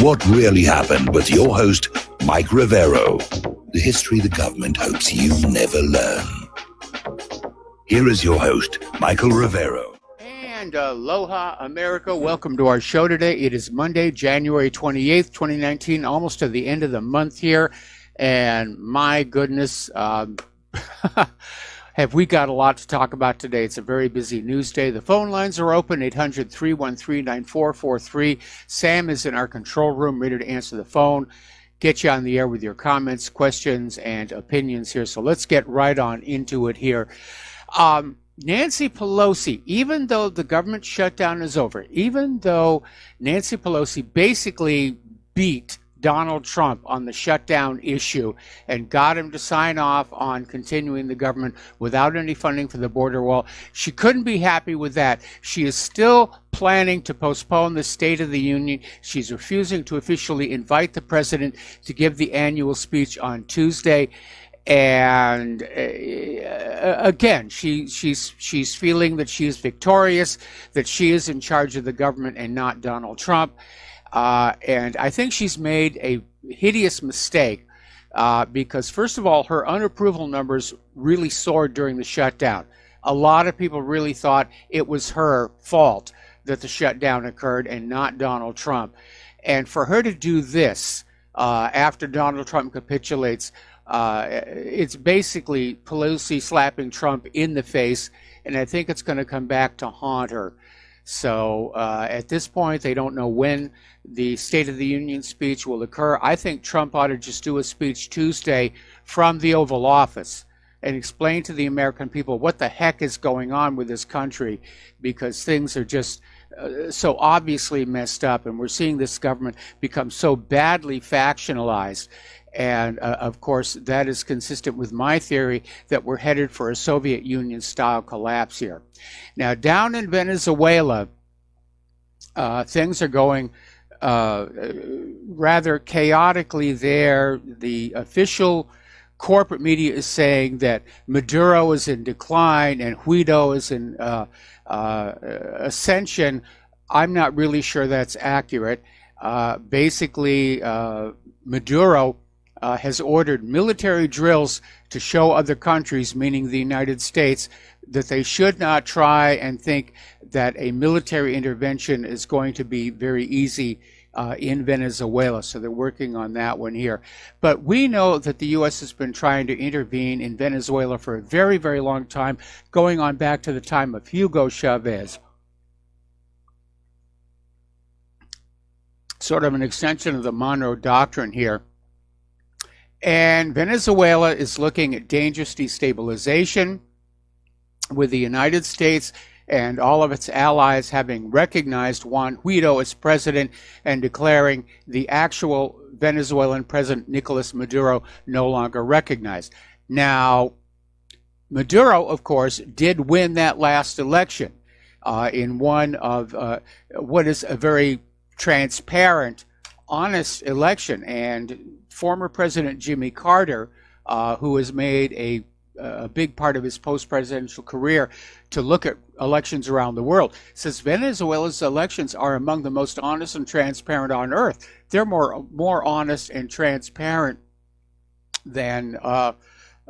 What really happened with your host, Mike Rivero. The history the government hopes you never learn. Here is your host, Michael Rivero. And aloha, America. Welcome to our show today. It is Monday, January 28th, 2019, almost to the end of the month here. And my goodness, have we got a lot to talk about today. It's a very busy news day. The phone lines are open, 800-313-9443. Sam is in our control room, ready to answer the phone, get you on the air with your comments, questions, and opinions here. So let's get right on into it here. Nancy Pelosi, even though the government shutdown is over, even though Nancy Pelosi basically beat Donald Trump on the shutdown issue and got him to sign off on continuing the government without any funding for the border wall, she couldn't be happy with that. She is still planning to postpone the State of the Union. She's refusing to officially invite the president to give the annual speech on Tuesday. And again, she's feeling that she is victorious, that she is in charge of the government and not Donald Trump. And I think she's made a hideous mistake because, first of all, her unapproval numbers really soared during the shutdown. A lot of people really thought it was her fault that the shutdown occurred and not Donald Trump. And for her to do this after Donald Trump capitulates, it's basically Pelosi slapping Trump in the face, and I think it's going to come back to haunt her. So at this point, they don't know when the State of the Union speech will occur. I think Trump ought to just do a speech Tuesday from the Oval Office and explain to the American people what the heck is going on with this country, because things are just so obviously messed up, and we're seeing this government become so badly factionalized. And of course, that is consistent with my theory that we're headed for a Soviet Union style collapse here. Now, down in Venezuela, things are going rather chaotically there. The official corporate media is saying that Maduro is in decline and Guaido is in ascension. I'm not really sure that's accurate. Basically, Maduro has ordered military drills to show other countries, meaning the United States, that they should not try and think that a military intervention is going to be very easy in Venezuela. So they're working on that one here. But we know that the U.S. has been trying to intervene in Venezuela for a very, very long time, going on back to the time of Hugo Chavez. Sort of an extension of the Monroe Doctrine here. And Venezuela is looking at dangerous destabilization, with the United States and all of its allies having recognized Juan Guaido as president and declaring the actual Venezuelan president, Nicolas Maduro, no longer recognized. Now, Maduro, of course, did win that last election in one of what is a very transparent, honest election. And former President Jimmy Carter, who has made a big part of his post-presidential career to look at elections around the world, says Venezuela's elections are among the most honest and transparent on earth. They're more honest and transparent than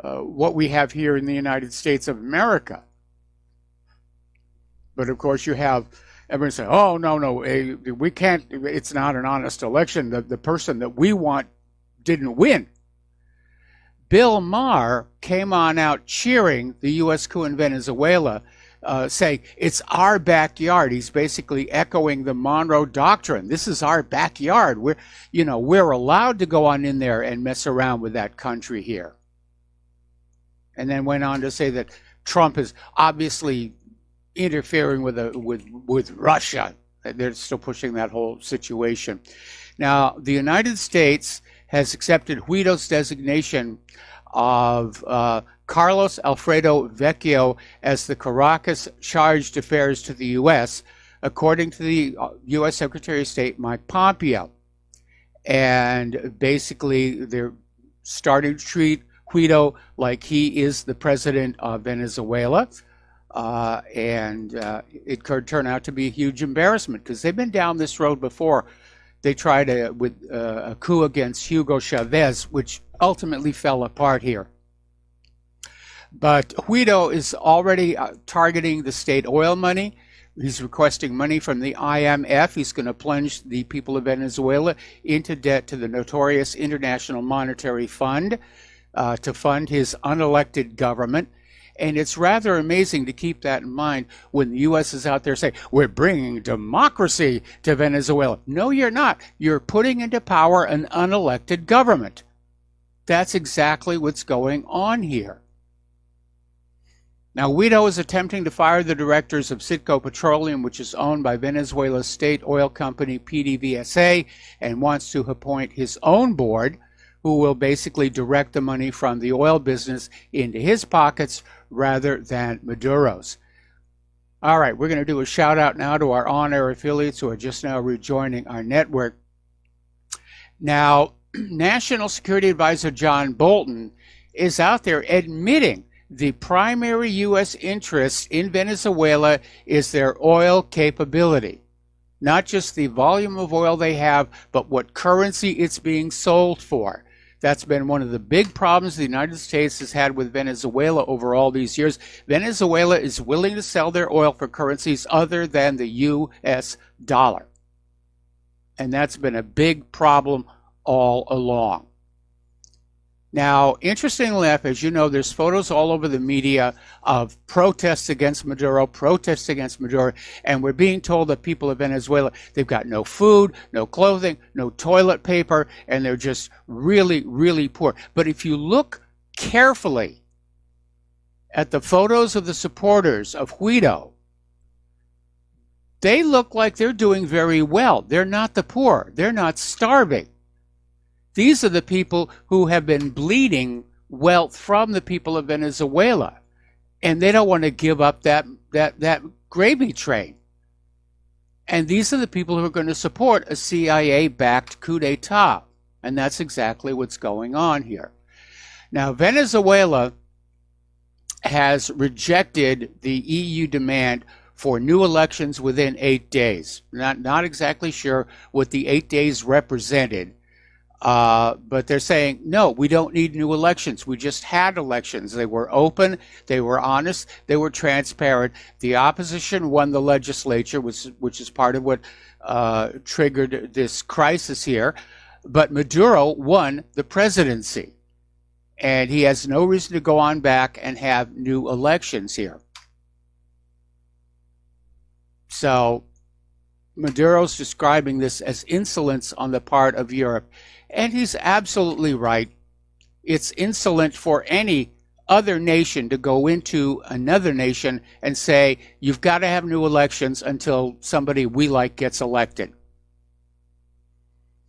what we have here in the United States of America. But of course, you have everyone say, "Oh, no, we can't. It's not an honest election. The person that we want didn't win." Bill Maher came on out cheering the U.S. coup in Venezuela, saying it's our backyard. He's basically echoing the Monroe Doctrine. This is our backyard. We're allowed to go on in there and mess around with that country here. And then went on to say that Trump is obviously interfering with Russia. They're still pushing that whole situation. Now, the United States has accepted Guaido's designation of Carlos Alfredo Vecchio as the Caracas Chargé d'Affaires to the U.S., according to the U.S. Secretary of State Mike Pompeo. And basically, they're starting to treat Guaido like he is the president of Venezuela. And it could turn out to be a huge embarrassment because they've been down this road before. They tried a coup against Hugo Chavez, which ultimately fell apart here. But Guaido is already targeting the state oil money. He's requesting money from the IMF. He's going to plunge the people of Venezuela into debt to the notorious International Monetary Fund to fund his unelected government. And it's rather amazing to keep that in mind when the U.S. is out there saying, we're bringing democracy to Venezuela. No, you're not. You're putting into power an unelected government. That's exactly what's going on here. Now, Guaido is attempting to fire the directors of Citgo Petroleum, which is owned by Venezuela's state oil company, PDVSA, and wants to appoint his own board, who will basically direct the money from the oil business into his pockets rather than Maduro's. All right, we're going to do a shout out now to our on-air affiliates who are just now rejoining our network. Now, National Security Advisor John Bolton is out there admitting the primary U.S. interest in Venezuela is their oil capability. Not just the volume of oil they have, but what currency it's being sold for. That's been one of the big problems the United States has had with Venezuela over all these years. Venezuela is willing to sell their oil for currencies other than the U.S. dollar. And that's been a big problem all along. Now, interestingly enough, as you know, there's photos all over the media of protests against Maduro, and we're being told that people of Venezuela, they've got no food, no clothing, no toilet paper, and they're just really, really poor. But if you look carefully at the photos of the supporters of Guaido, they look like they're doing very well. They're not the poor. They're not starving. These are the people who have been bleeding wealth from the people of Venezuela, and they don't want to give up that gravy train. And these are the people who are going to support a CIA-backed coup d'etat, and that's exactly what's going on here. Now, Venezuela has rejected the EU demand for new elections within 8 days. Not exactly sure what the 8 days represented. But they're saying, no, we don't need new elections. We just had elections. They were open, they were honest, they were transparent. The opposition won the legislature, which is part of what triggered this crisis here. But Maduro won the presidency. And he has no reason to go on back and have new elections here. So Maduro's describing this as insolence on the part of Europe. And he's absolutely right. It's insolent for any other nation to go into another nation and say, you've got to have new elections until somebody we like gets elected.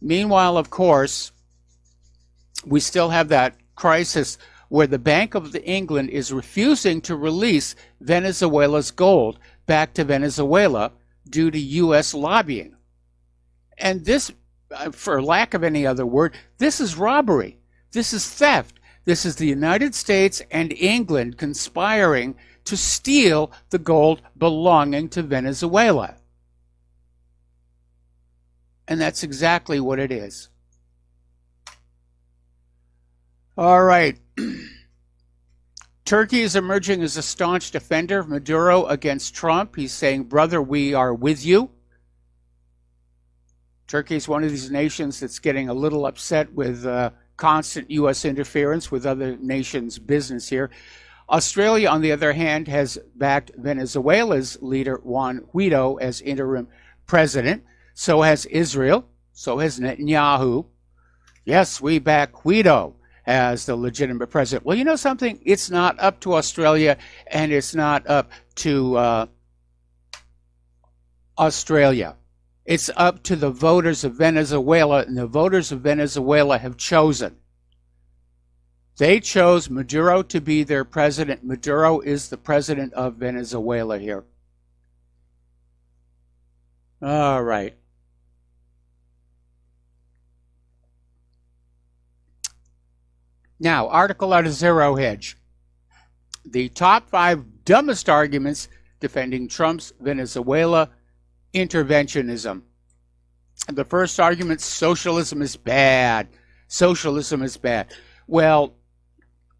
Meanwhile, of course, we still have that crisis where the Bank of England is refusing to release Venezuela's gold back to Venezuela due to U.S. lobbying. And this, for lack of any other word, this is robbery. This is theft. This is the United States and England conspiring to steal the gold belonging to Venezuela. And that's exactly what it is. All right. Turkey is emerging as a staunch defender of Maduro against Trump. He's saying, brother, we are with you. Turkey is one of these nations that's getting a little upset with constant U.S. interference with other nations' business here. Australia, on the other hand, has backed Venezuela's leader, Juan Guaido, as interim president. So has Israel. So has Netanyahu. Yes, we back Guaido as the legitimate president. Well, you know something? It's not up to Australia, and it's not up to Australia. It's up to the voters of Venezuela, and the voters of Venezuela have chosen. They chose Maduro to be their president. Maduro is the president of Venezuela here. All right. Now, article out of Zero Hedge. The top 5 dumbest arguments defending Trump's Venezuela interventionism. The first argument, socialism is bad. Socialism is bad. Well,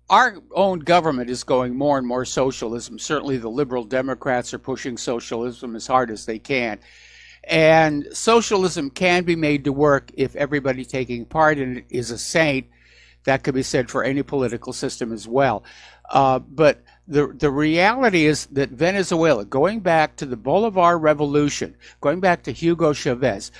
our own government is going more and more socialism. Certainly the liberal Democrats are pushing socialism as hard as they can. And socialism can be made to work if everybody taking part in it is a saint. That could be said for any political system as well. But the reality is that Venezuela, going back to the Bolivar Revolution, going back to Hugo Chavez,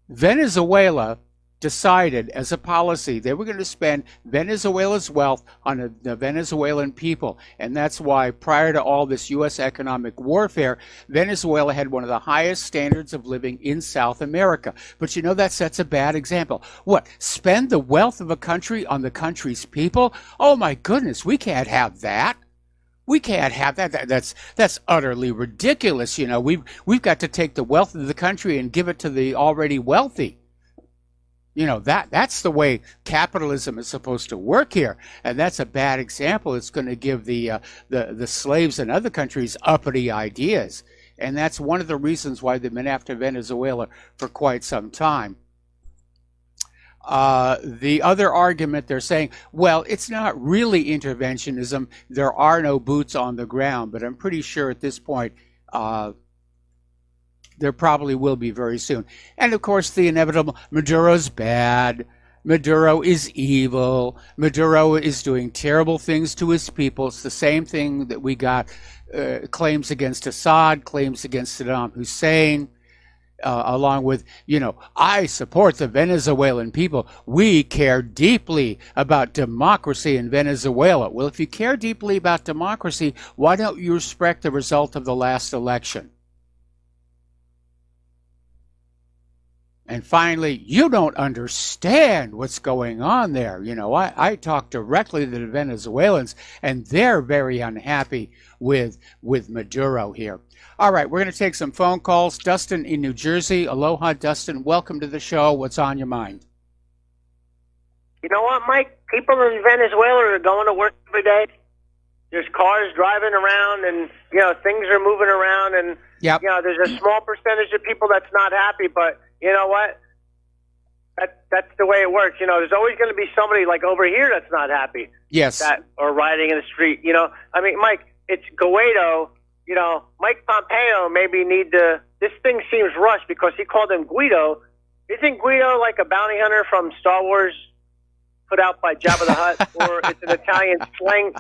Venezuela decided as a policy they were going to spend Venezuela's wealth on the Venezuelan people. And that's why prior to all this U.S. economic warfare, Venezuela had one of the highest standards of living in South America. But you know, that sets a bad example. What? Spend the wealth of a country on the country's people? Oh my goodness, we can't have that. We can't have that. That's utterly ridiculous. You know, we've got to take the wealth of the country and give it to the already wealthy. You know, that's the way capitalism is supposed to work here, and that's a bad example. It's going to give the slaves in other countries uppity ideas, and that's one of the reasons why they've been after Venezuela for quite some time. The other argument, they're saying, well, it's not really interventionism. There are no boots on the ground, but I'm pretty sure at this point there probably will be very soon. And of course, the inevitable, Maduro's bad. Maduro is evil. Maduro is doing terrible things to his people. It's the same thing that we got claims against Assad, claims against Saddam Hussein, along with, you know, I support the Venezuelan people. We care deeply about democracy in Venezuela. Well, if you care deeply about democracy, why don't you respect the result of the last election? And finally, you don't understand what's going on there. You know, I talked directly to the Venezuelans, and they're very unhappy with Maduro here. All right, we're going to take some phone calls. Dustin in New Jersey. Aloha, Dustin. Welcome to the show. What's on your mind? You know what, Mike? People in Venezuela are going to work every day. There's cars driving around, and, you know, things are moving around, and, yep. You know, there's a small percentage of people that's not happy, but you know what? That's the way it works. You know, there's always going to be somebody like over here that's not happy. Yes. That or riding in the street. You know, I mean, Mike, it's Guaido. You know, Mike Pompeo maybe need to. This thing seems rushed because he called him Guido. Isn't Guido like a bounty hunter from Star Wars, put out by Jabba the Hutt, or it's an Italian slang,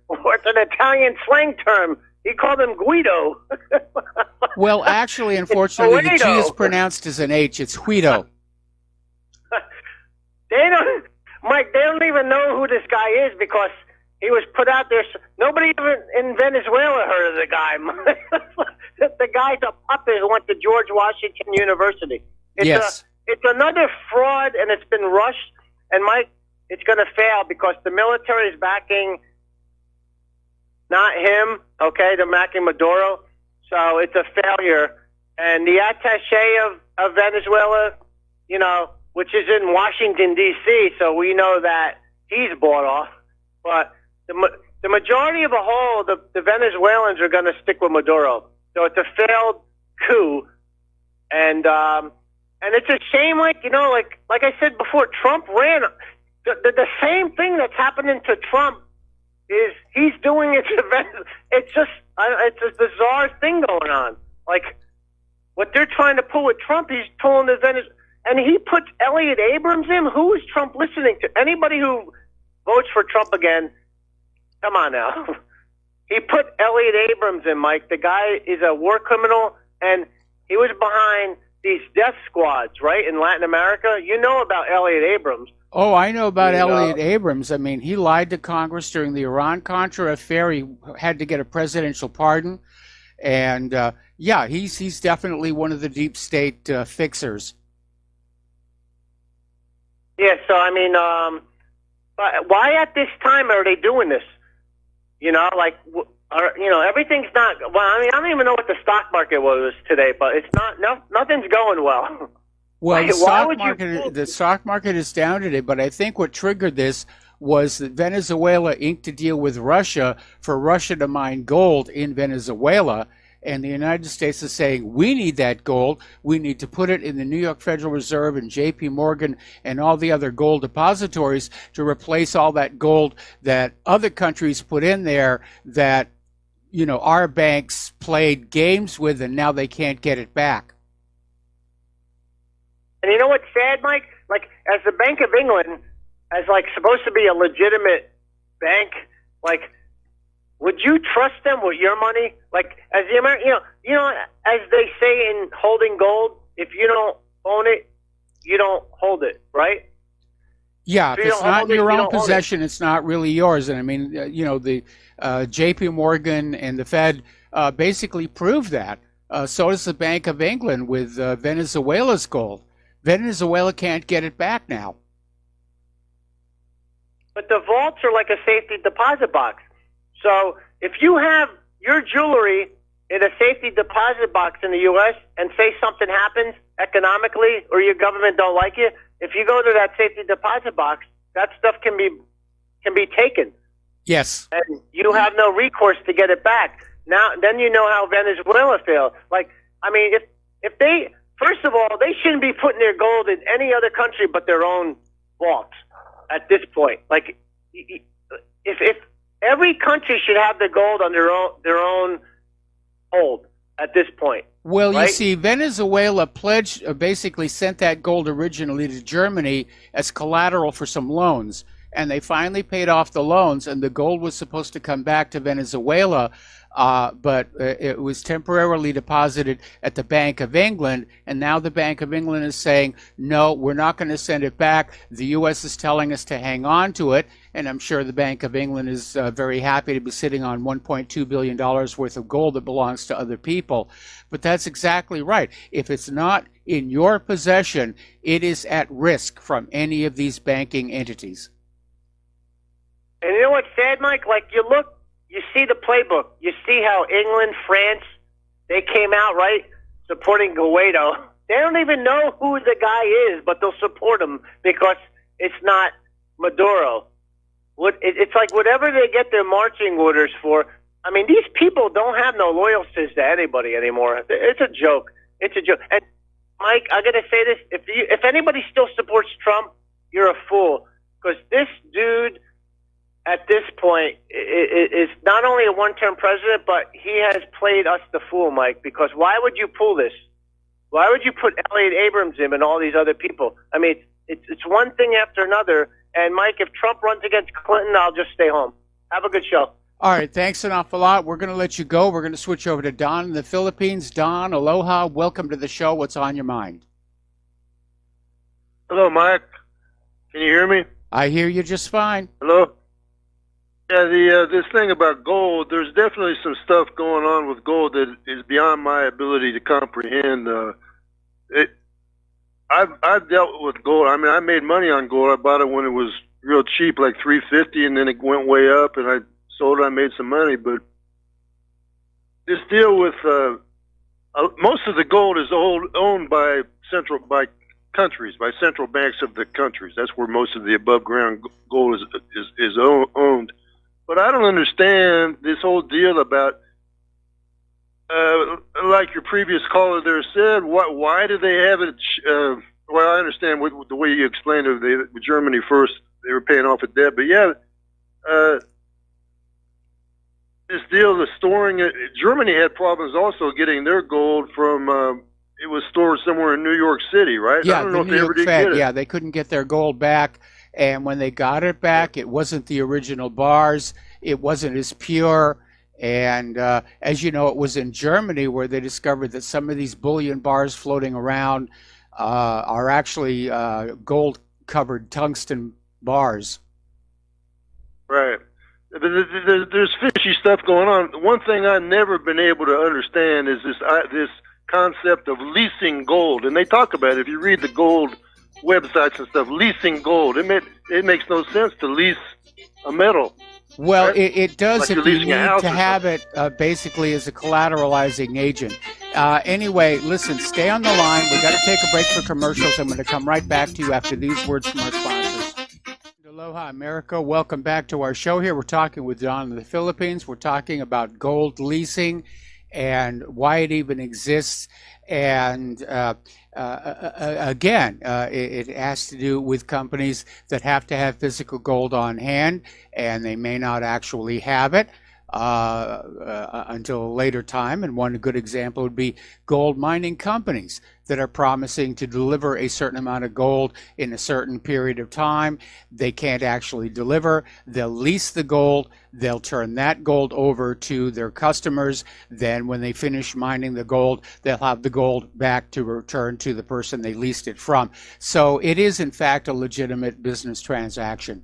or it's an Italian slang term? He called him Guido. Well, actually, unfortunately, the G is pronounced as an H. It's Guido. They don't, Mike. They don't even know who this guy is because he was put out there. Nobody even in Venezuela heard of the guy. The guy's a puppet who went to George Washington University. It's another fraud, and it's been rushed. And Mike, it's going to fail because the military is backing. Not him, okay? They're backing Maduro. So it's a failure. And the attaché of Venezuela, you know, which is in Washington, D.C., so we know that he's bought off. But the majority of the whole, the Venezuelans are going to stick with Maduro. So it's a failed coup. And it's a shame, like, you know, like I said before, Trump ran. The same thing that's happening to Trump is he's doing it to Venezuela. It's a bizarre thing going on. Like, what they're trying to pull with Trump, he's pulling the Venezuela. And he put Elliot Abrams in. Who is Trump listening to? Anybody who votes for Trump again, come on now. He put Elliot Abrams in, Mike. The guy is a war criminal, and he was behind these death squads, right, in Latin America. You know about Elliot Abrams. Oh, I know about Elliot Abrams. I mean, he lied to Congress during the Iran-Contra affair. He had to get a presidential pardon. And, yeah, he's definitely one of the deep state fixers. Yeah, so, I mean, but why at this time are they doing this? You know, like, you know, everything's not, well, I mean, I don't even know what the stock market was today, but it's nothing's going well. Well, the stock market is down today, but I think what triggered this was that Venezuela inked a deal with Russia for Russia to mine gold in Venezuela, And the United States is saying, we need that gold. We need to put it in the New York Federal Reserve and JP Morgan and all the other gold depositories to replace all that gold that other countries put in there that, you know, our banks played games with, and now they can't get it back. And you know what's sad, Mike? Like, as the Bank of England, as like supposed to be a legitimate bank, like, would you trust them with your money? Like, as the American, you know, as they say in holding gold, if you don't own it, you don't hold it, right? Yeah, if it's not in your own possession, it's not really yours. And I mean, you know, the JP Morgan and the Fed basically proved that. So does the Bank of England with Venezuela's gold. Venezuela can't get it back now. But the vaults are like a safety deposit box. So if you have your jewelry in a safety deposit box in the U.S. and say something happens economically or your government don't like it, if you go to that safety deposit box, that stuff can be taken. Yes. And you have no recourse to get it back. Now, then you know how Venezuela failed. Like, I mean, if they, first of all, they shouldn't be putting their gold in any other country but their own vaults at this point. Like, if every country should have the gold on their own hold at this point. Well, right? You see, Venezuela pledged, basically sent that gold originally to Germany as collateral for some loans, and they finally paid off the loans, and the gold was supposed to come back to Venezuela, but it was temporarily deposited at the Bank of England, and now the Bank of England is saying, no, we're not going to send it back. The U.S. is telling us to hang on to it, and I'm sure the Bank of England is very happy to be sitting on $1.2 billion worth of gold that belongs to other people. But that's exactly right. If it's not in your possession, it is at risk from any of these banking entities. And you know what's sad, Mike? Like, you see the playbook. You see how England, France, they came out, right, supporting Guaido. They don't even know who the guy is, but they'll support him because it's not Maduro. It's like whatever they get their marching orders for. I mean, these people don't have no loyalties to anybody anymore. It's a joke. It's a joke. And, Mike, I got to say this. If anybody still supports Trump, you're a fool. Because this dude, at this point, is not only a one-term president, but he has played us the fool, Mike, because why would you pull this? Why would you put Elliot Abrams in and all these other people? I mean, it's one thing after another. And, Mike, if Trump runs against Clinton, I'll just stay home. Have a good show. All right, thanks an awful lot. We're going to let you go. We're going to switch over to Don in the Philippines. Don, aloha. Welcome to the show. What's on your mind? Hello, Mike. Can you hear me? I hear you just fine. Hello? Yeah, this thing about gold, there's definitely some stuff going on with gold that is beyond my ability to comprehend. I've dealt with gold. I mean, I made money on gold. I bought it when it was real cheap, like $350, and then it went way up, and I sold it. I made some money. But this deal with most of the gold is owned by countries, by central banks of the countries. That's where most of the above ground gold is owned. But I don't understand this whole deal about, like your previous caller there said, why do they have it? Well, I understand the way you explained it with Germany first, they were paying off a debt. But yeah, this deal of storing it, Germany had problems also getting their gold from, it was stored somewhere in New York City, right? Yeah, I don't know the if they New ever York did Fed, get it. yeah, they couldn't get their gold back. And when they got it back, it wasn't the original bars. It wasn't as pure. And as you know, it was in Germany where they discovered that some of these bullion bars floating around are actually gold-covered tungsten bars. Right. There's fishy stuff going on. One thing I've never been able to understand is this concept of leasing gold. And they talk about it. If you read the gold websites and stuff, leasing gold. It makes no sense to lease a metal. Well, right? it does Like if you're you leasing need a house to or have it basically as a collateralizing agent. Anyway, listen, stay on the line. We've got to take a break for commercials. I'm going to come right back to you after these words from our sponsors. Aloha, America. Welcome back to our show here. We're talking with Don in the Philippines. We're talking about gold leasing. and why it even exists. And again, it has to do with companies that have to have physical gold on hand, and they may not actually have it until a later time. And one good example would be gold mining companies that are promising to deliver a certain amount of gold in a certain period of time. They can't actually deliver. They'll lease the gold. They'll turn that gold over to their customers. Then when they finish mining the gold, they'll have the gold back to return to the person they leased it from. So it is, in fact, a legitimate business transaction.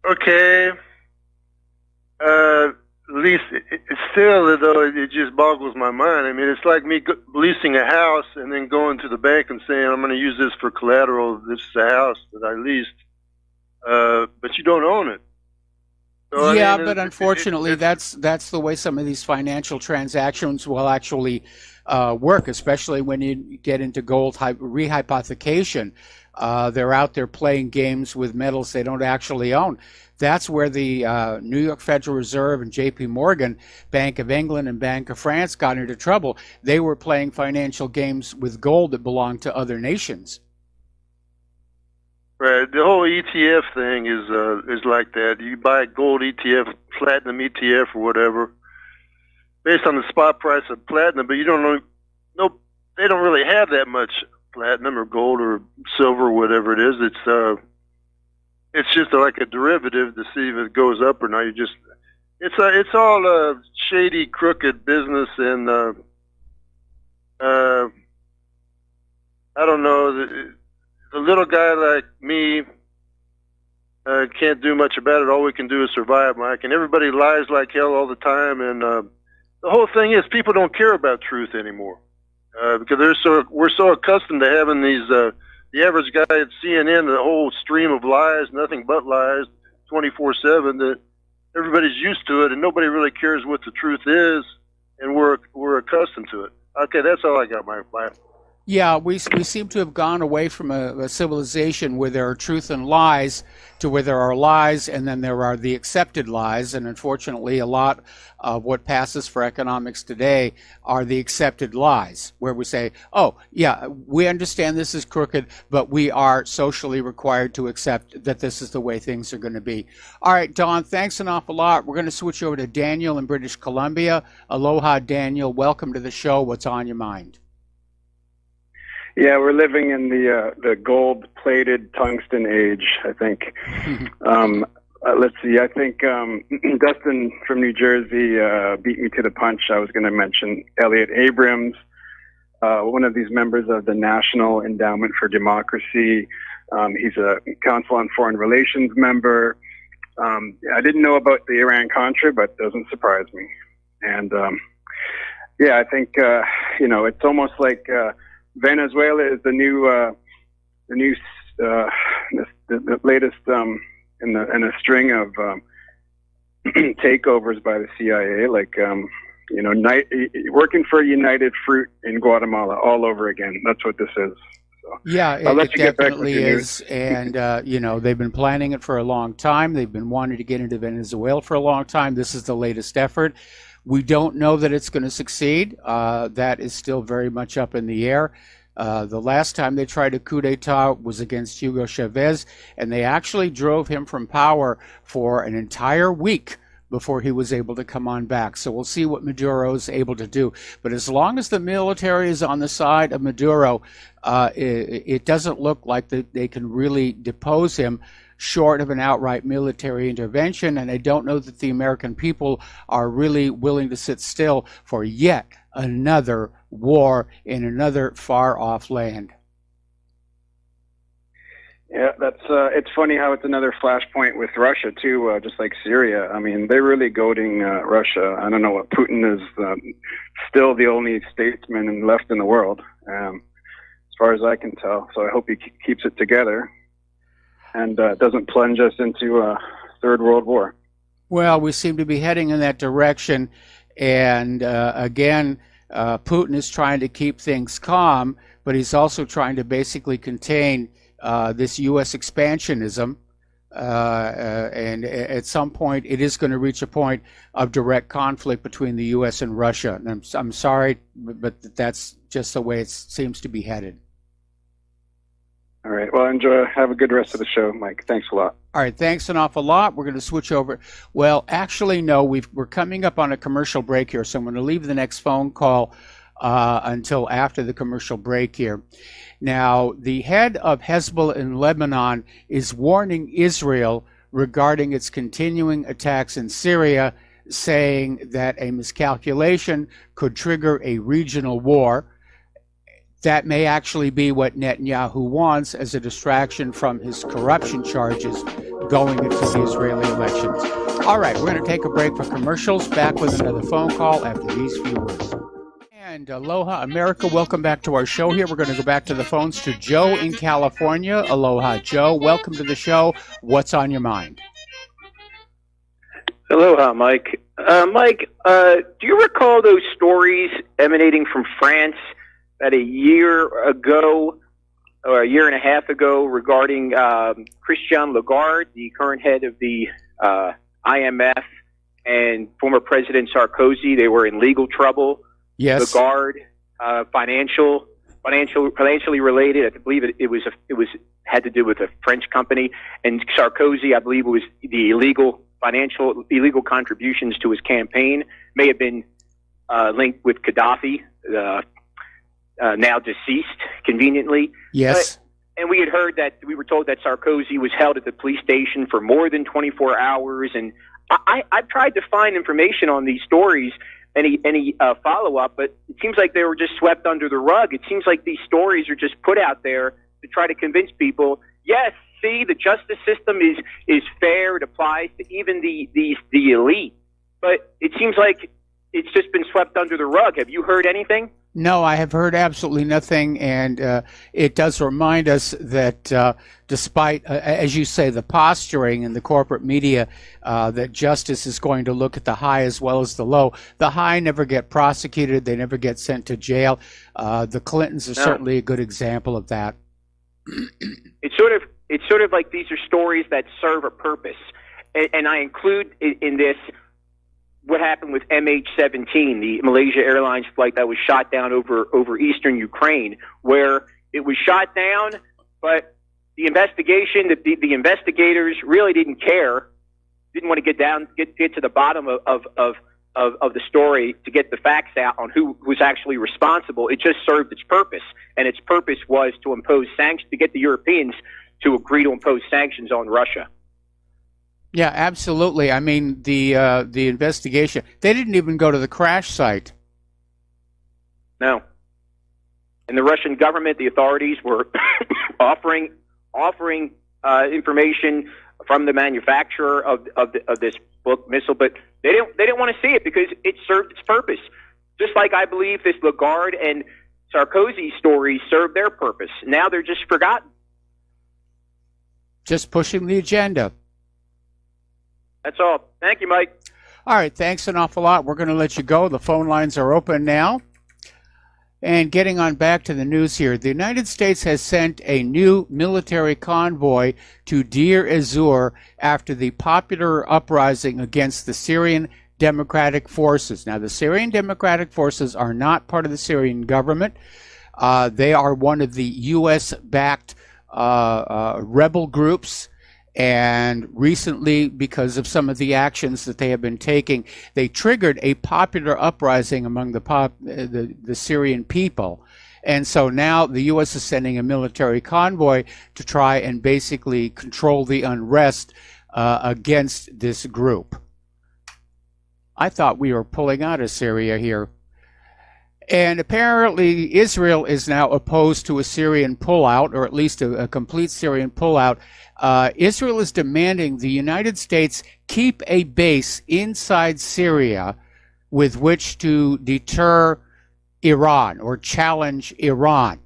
Okay. At least it's still, though, it just boggles my mind. I mean, it's like me leasing a house and then going to the bank and saying, I'm going to use this for collateral. This is a house that I leased. But you don't own it. So, yeah, I mean, but unfortunately, that's the way some of these financial transactions will actually work, especially when you get into gold rehypothecation. They're out there playing games with metals they don't actually own. That's where the New York Federal Reserve and J.P. Morgan, Bank of England, and Bank of France got into trouble. They were playing financial games with gold that belonged to other nations. Right. The whole ETF thing is like that. You buy a gold ETF, platinum ETF, or whatever, based on the spot price of platinum, but you don't know. No, they don't really have that much platinum or gold or silver or whatever it is. It's just like a derivative to see if it goes up or not. It's all shady, crooked business, and I don't know. The little guy like me can't do much about it. All we can do is survive, Mike. And everybody lies like hell all the time. And the whole thing is, people don't care about truth anymore because we're so accustomed to having these. The average guy at CNN, the whole stream of lies, nothing but lies, 24/7. That everybody's used to it, and nobody really cares what the truth is, and we're accustomed to it. Okay, that's all I got, Mike. Yeah, we seem to have gone away from a civilization where there are truth and lies to where there are lies and then there are the accepted lies. And unfortunately, a lot of what passes for economics today are the accepted lies, where we say, oh, yeah, we understand this is crooked, but we are socially required to accept that this is the way things are going to be. All right, Don, thanks an awful lot. We're going to switch over to Daniel in British Columbia. Aloha, Daniel. Welcome to the show. What's on your mind? Yeah, we're living in the gold-plated tungsten age, I think. Let's see. I think Dustin from New Jersey beat me to the punch. I was going to mention Elliot Abrams, one of these members of the National Endowment for Democracy. He's a Council on Foreign Relations member. I didn't know about the Iran-Contra, but it doesn't surprise me. And yeah, I think it's almost like Venezuela is the latest in a string of takeovers by the CIA, working for United Fruit in Guatemala all over again. That's what this is. So, yeah, it definitely is. And, they've been planning it for a long time. They've been wanting to get into Venezuela for a long time. This is the latest effort. We don't know that it's going to succeed. That is still very much up in the air. The last time they tried a coup d'etat was against Hugo Chavez, and they actually drove him from power for an entire week before he was able to come on back. So we'll see what Maduro is able to do. But as long as the military is on the side of Maduro, it doesn't look like they can really depose him short of an outright military intervention. And I don't know that the American people are really willing to sit still for yet another war in another far-off land. Yeah, it's funny how it's another flashpoint with Russia too, just like Syria. I mean, they're really goading Russia. I don't know what Putin is still the only statesman left in the world, as far as I can tell. So I hope he keeps it together and doesn't plunge us into a third world war. Well, we seem to be heading in that direction, and again, Putin is trying to keep things calm, but he's also trying to basically contain this U.S. expansionism and at some point it is going to reach a point of direct conflict between the U.S. and Russia. And I'm sorry, but that's just the way it seems to be headed. All right. Well, enjoy. Have a good rest of the show, Mike. Thanks a lot. All right. Thanks an awful lot. We're going to switch over. Well, actually, no, we're coming up on a commercial break here, so I'm going to leave the next phone call until after the commercial break here. Now, the head of Hezbollah in Lebanon is warning Israel regarding its continuing attacks in Syria, saying that a miscalculation could trigger a regional war. That may actually be what Netanyahu wants as a distraction from his corruption charges going into the Israeli elections. All right, we're going to take a break for commercials. Back with another phone call after these few words. And aloha, America. Welcome back to our show here. We're going to go back to the phones to Joe in California. Aloha, Joe. Welcome to the show. What's on your mind? Aloha, Mike. Mike, do you recall those stories emanating from France that a year ago, or a year and a half ago, regarding Christian Lagarde, the current head of the IMF, and former President Sarkozy? They were in legal trouble. Yes. Lagarde, financially related. I believe it had to do with a French company, and Sarkozy, I believe, it was the illegal contributions to his campaign may have been linked with Gaddafi, now deceased, conveniently. Yes. And we were told that Sarkozy was held at the police station for more than 24 hours. And I've tried to find information on these stories, any follow-up, but it seems like they were just swept under the rug. It seems like these stories are just put out there to try to convince people, yes, see, the justice system is fair. It applies to even the elite. But it seems like it's just been swept under the rug. Have you heard anything? No, I have heard absolutely nothing, and it does remind us that despite, as you say, the posturing in the corporate media, that justice is going to look at the high as well as the low. The high never get prosecuted; they never get sent to jail. The Clintons are certainly a good example of that. It's sort of like these are stories that serve a purpose, and I include in this what happened with MH17, the Malaysia Airlines flight that was shot down over eastern Ukraine, where it was shot down, but the investigation, the investigators really didn't care, didn't want to get to the bottom of the story to get the facts out on who was actually responsible. It just served its purpose, and its purpose was to impose sanctions, to get the Europeans to agree to impose sanctions on Russia. Yeah, absolutely. I mean, the investigation, they didn't even go to the crash site. No. And the Russian government, the authorities were offering information from the manufacturer of this book missile, but they didn't want to see it because it served its purpose. Just like I believe this Lagarde and Sarkozy stories served their purpose. Now they're just forgotten. Just pushing the agenda. That's all. Thank you, Mike. All right, thanks an awful lot. We're going to let you go. The phone lines are open now. And getting on back to the news here, the United States has sent a new military convoy to Deir ez-Zor after the popular uprising against the Syrian Democratic Forces. Now, the Syrian Democratic Forces are not part of the Syrian government. They are one of the U.S.-backed rebel groups. And recently, because of some of the actions that they have been taking, they triggered a popular uprising among the Syrian people. And so now the U.S. is sending a military convoy to try and basically control the unrest against this group. I thought we were pulling out of Syria here. And apparently Israel is now opposed to a Syrian pullout, or at least a complete Syrian pullout. Israel is demanding the United States keep a base inside Syria with which to deter Iran or challenge Iran.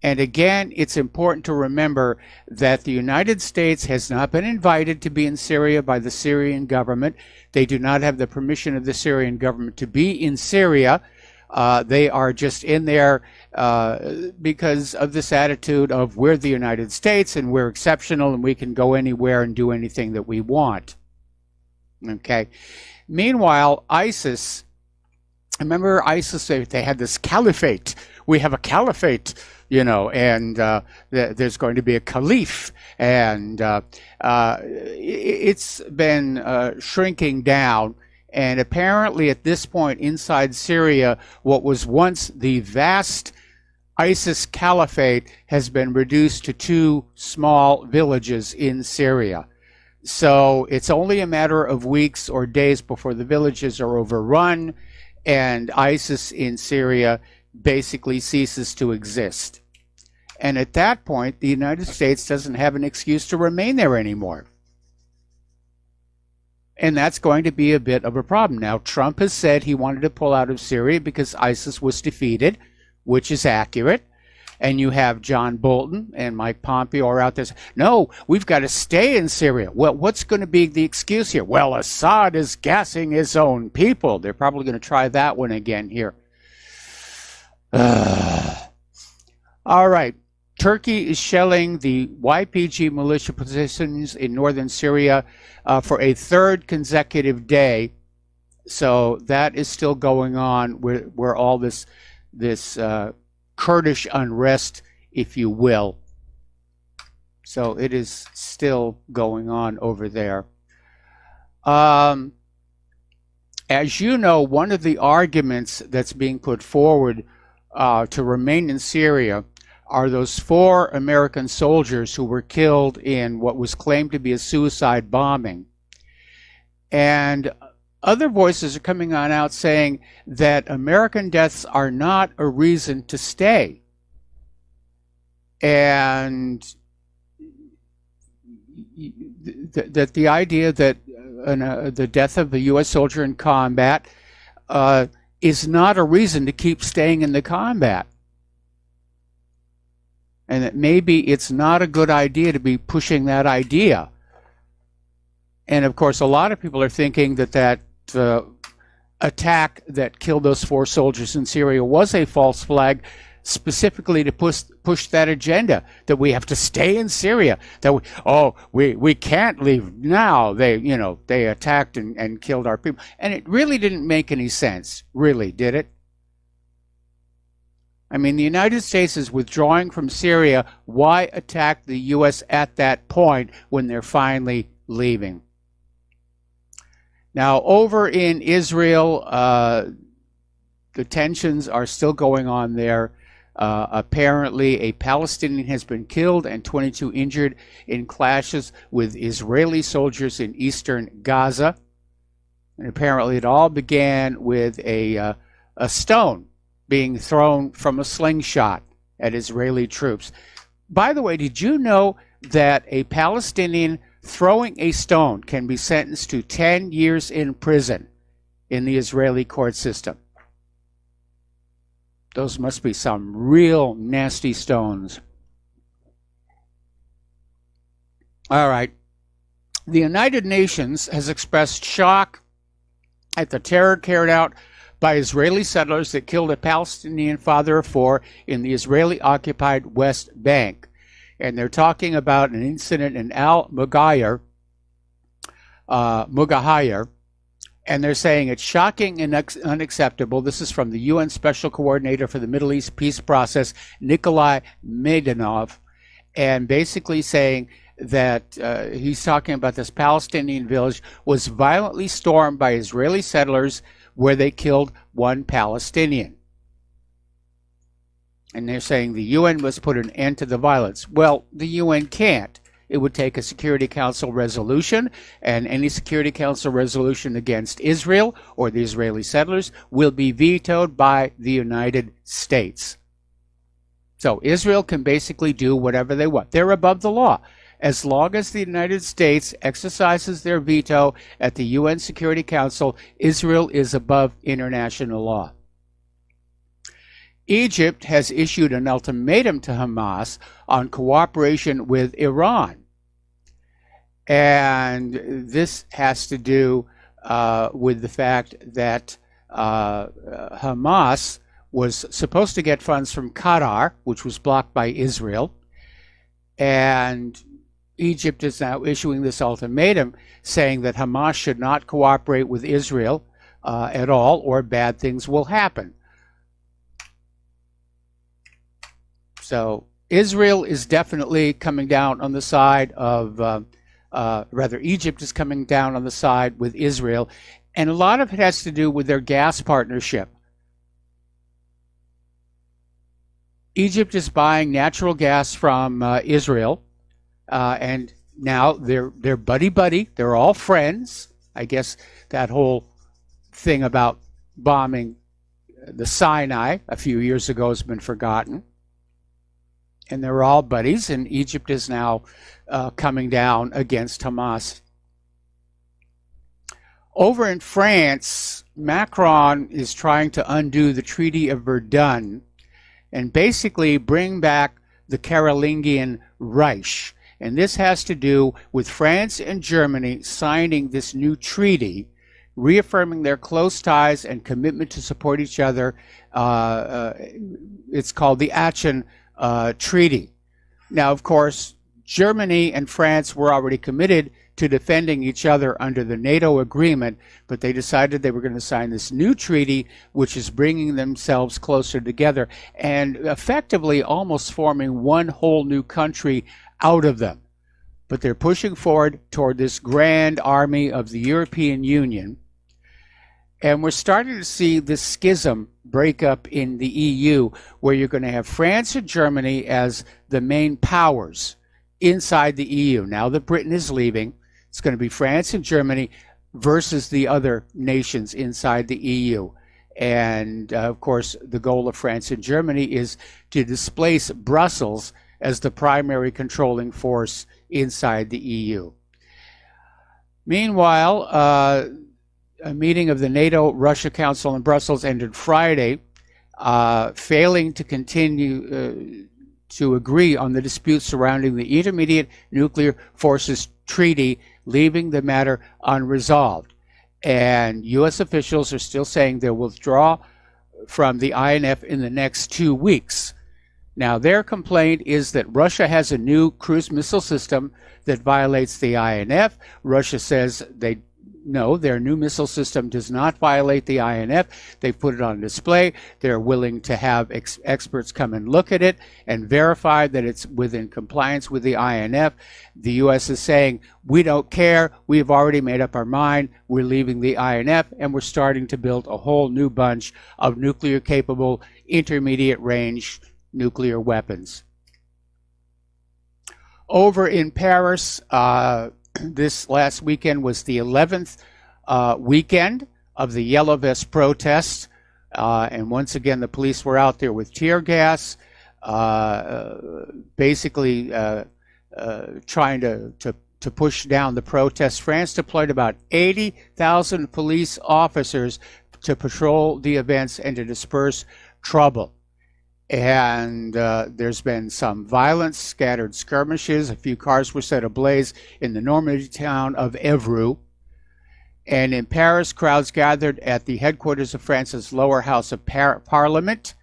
And again, it's important to remember that the United States has not been invited to be in Syria by the Syrian government. They do not have the permission of the Syrian government to be in Syria. They are just in there because of this attitude of we're the United States and we're exceptional and we can go anywhere and do anything that we want. Okay. Meanwhile, ISIS, remember ISIS, they had this caliphate. We have a caliphate, you know, and there's going to be a caliph. And it's been shrinking down. And apparently at this point inside Syria, what was once the vast ISIS caliphate has been reduced to 2 small villages in Syria. So it's only a matter of weeks or days before the villages are overrun and ISIS in Syria basically ceases to exist. And at that point, the United States doesn't have an excuse to remain there anymore. And that's going to be a bit of a problem. Now, Trump has said he wanted to pull out of Syria because ISIS was defeated, which is accurate. And you have John Bolton and Mike Pompeo are out there saying, no, we've got to stay in Syria. Well, what's going to be the excuse here? Well, Assad is gassing his own people. They're probably going to try that one again here. All right. Turkey is shelling the YPG militia positions in northern Syria for a 3rd consecutive day. So that is still going on where all this Kurdish unrest, if you will. So it is still going on over there. As you know, one of the arguments that's being put forward to remain in Syria are those 4 American soldiers who were killed in what was claimed to be a suicide bombing. And other voices are coming on out saying that American deaths are not a reason to stay. And that the idea that the death of a U.S. soldier in combat is not a reason to keep staying in the combat. And that maybe it's not a good idea to be pushing that idea. And of course, a lot of people are thinking that attack that killed those 4 soldiers in Syria was a false flag, specifically to push that agenda that we have to stay in Syria. That we can't leave now. They attacked and killed our people, and it really didn't make any sense. Really, did it? I mean, the United States is withdrawing from Syria. Why attack the U.S. at that point when they're finally leaving? Now, over in Israel, the tensions are still going on there. Apparently, a Palestinian has been killed and 22 injured in clashes with Israeli soldiers in eastern Gaza. And apparently, it all began with a stone being thrown from a slingshot at Israeli troops. By the way, did you know that a Palestinian throwing a stone can be sentenced to 10 years in prison in the Israeli court system? Those must be some real nasty stones. All right. The United Nations has expressed shock at the terror carried out by Israeli settlers that killed a Palestinian father of 4 in the Israeli-occupied West Bank. And they're talking about an incident in Al-Mughayr, and they're saying it's shocking and unacceptable. This is from the UN Special Coordinator for the Middle East Peace Process, Nikolai Maidanov, and basically saying that he's talking about this Palestinian village was violently stormed by Israeli settlers where they killed 1 Palestinian. And they're saying the UN must put an end to the violence. Well, the UN can't. It would take a Security Council resolution, and any Security Council resolution against Israel or the Israeli settlers will be vetoed by the United States. So Israel can basically do whatever they want. They're above the law. As long as the United States exercises their veto at the UN Security Council, Israel is above international law. Egypt has issued an ultimatum to Hamas on cooperation with Iran. And this has to do with the fact that Hamas was supposed to get funds from Qatar, which was blocked by Israel. And Egypt is now issuing this ultimatum saying that Hamas should not cooperate with Israel at all, or bad things will happen. So Israel is definitely coming down on the side of, Egypt is coming down on the side with Israel. And a lot of it has to do with their gas partnership. Egypt is buying natural gas from Israel, and now they're buddy-buddy. They're all friends. I guess that whole thing about bombing the Sinai a few years ago has been forgotten. And they're all buddies, and Egypt is now coming down against Hamas. Over in France, Macron is trying to undo the Treaty of Verdun and basically bring back the Carolingian Reich. And this has to do with France and Germany signing this new treaty, reaffirming their close ties and commitment to support each other. It's called the Aachen Treaty. Now, of course, Germany and France were already committed to defending each other under the NATO agreement, but they decided they were going to sign this new treaty, which is bringing themselves closer together and effectively almost forming one whole new country out of them. But they're pushing forward toward this grand army of the European Union. And we're starting to see this schism break up in the EU, where you're going to have France and Germany as the main powers inside the EU. Now that Britain is leaving, it's going to be France and Germany versus the other nations inside the EU. And of course, the goal of France and Germany is to displace Brussels as the primary controlling force inside the EU. Meanwhile, a meeting of the NATO-Russia Council in Brussels ended Friday, failing to continue to agree on the dispute surrounding the Intermediate Nuclear Forces Treaty, leaving the matter unresolved. And U.S. officials are still saying they'll withdraw from the INF in the next 2 weeks. Now, their complaint is that Russia has a new cruise missile system that violates the INF. Russia says no, their new missile system does not violate the INF. They've put it on display. They're willing to have experts come and look at it and verify that it's within compliance with the INF. The U.S. is saying, we don't care. We've already made up our mind. We're leaving the INF, and we're starting to build a whole new bunch of nuclear-capable, intermediate-range nuclear weapons. Over in Paris, this last weekend was the 11th weekend of the Yellow Vest protests. And once again, the police were out there with tear gas, basically trying to push down the protests. France deployed about 80,000 police officers to patrol the events and to disperse trouble. And there's been some violence, scattered skirmishes. A few cars were set ablaze in the Normandy town of Évreux. And in Paris, crowds gathered at the headquarters of France's lower house of Parliament.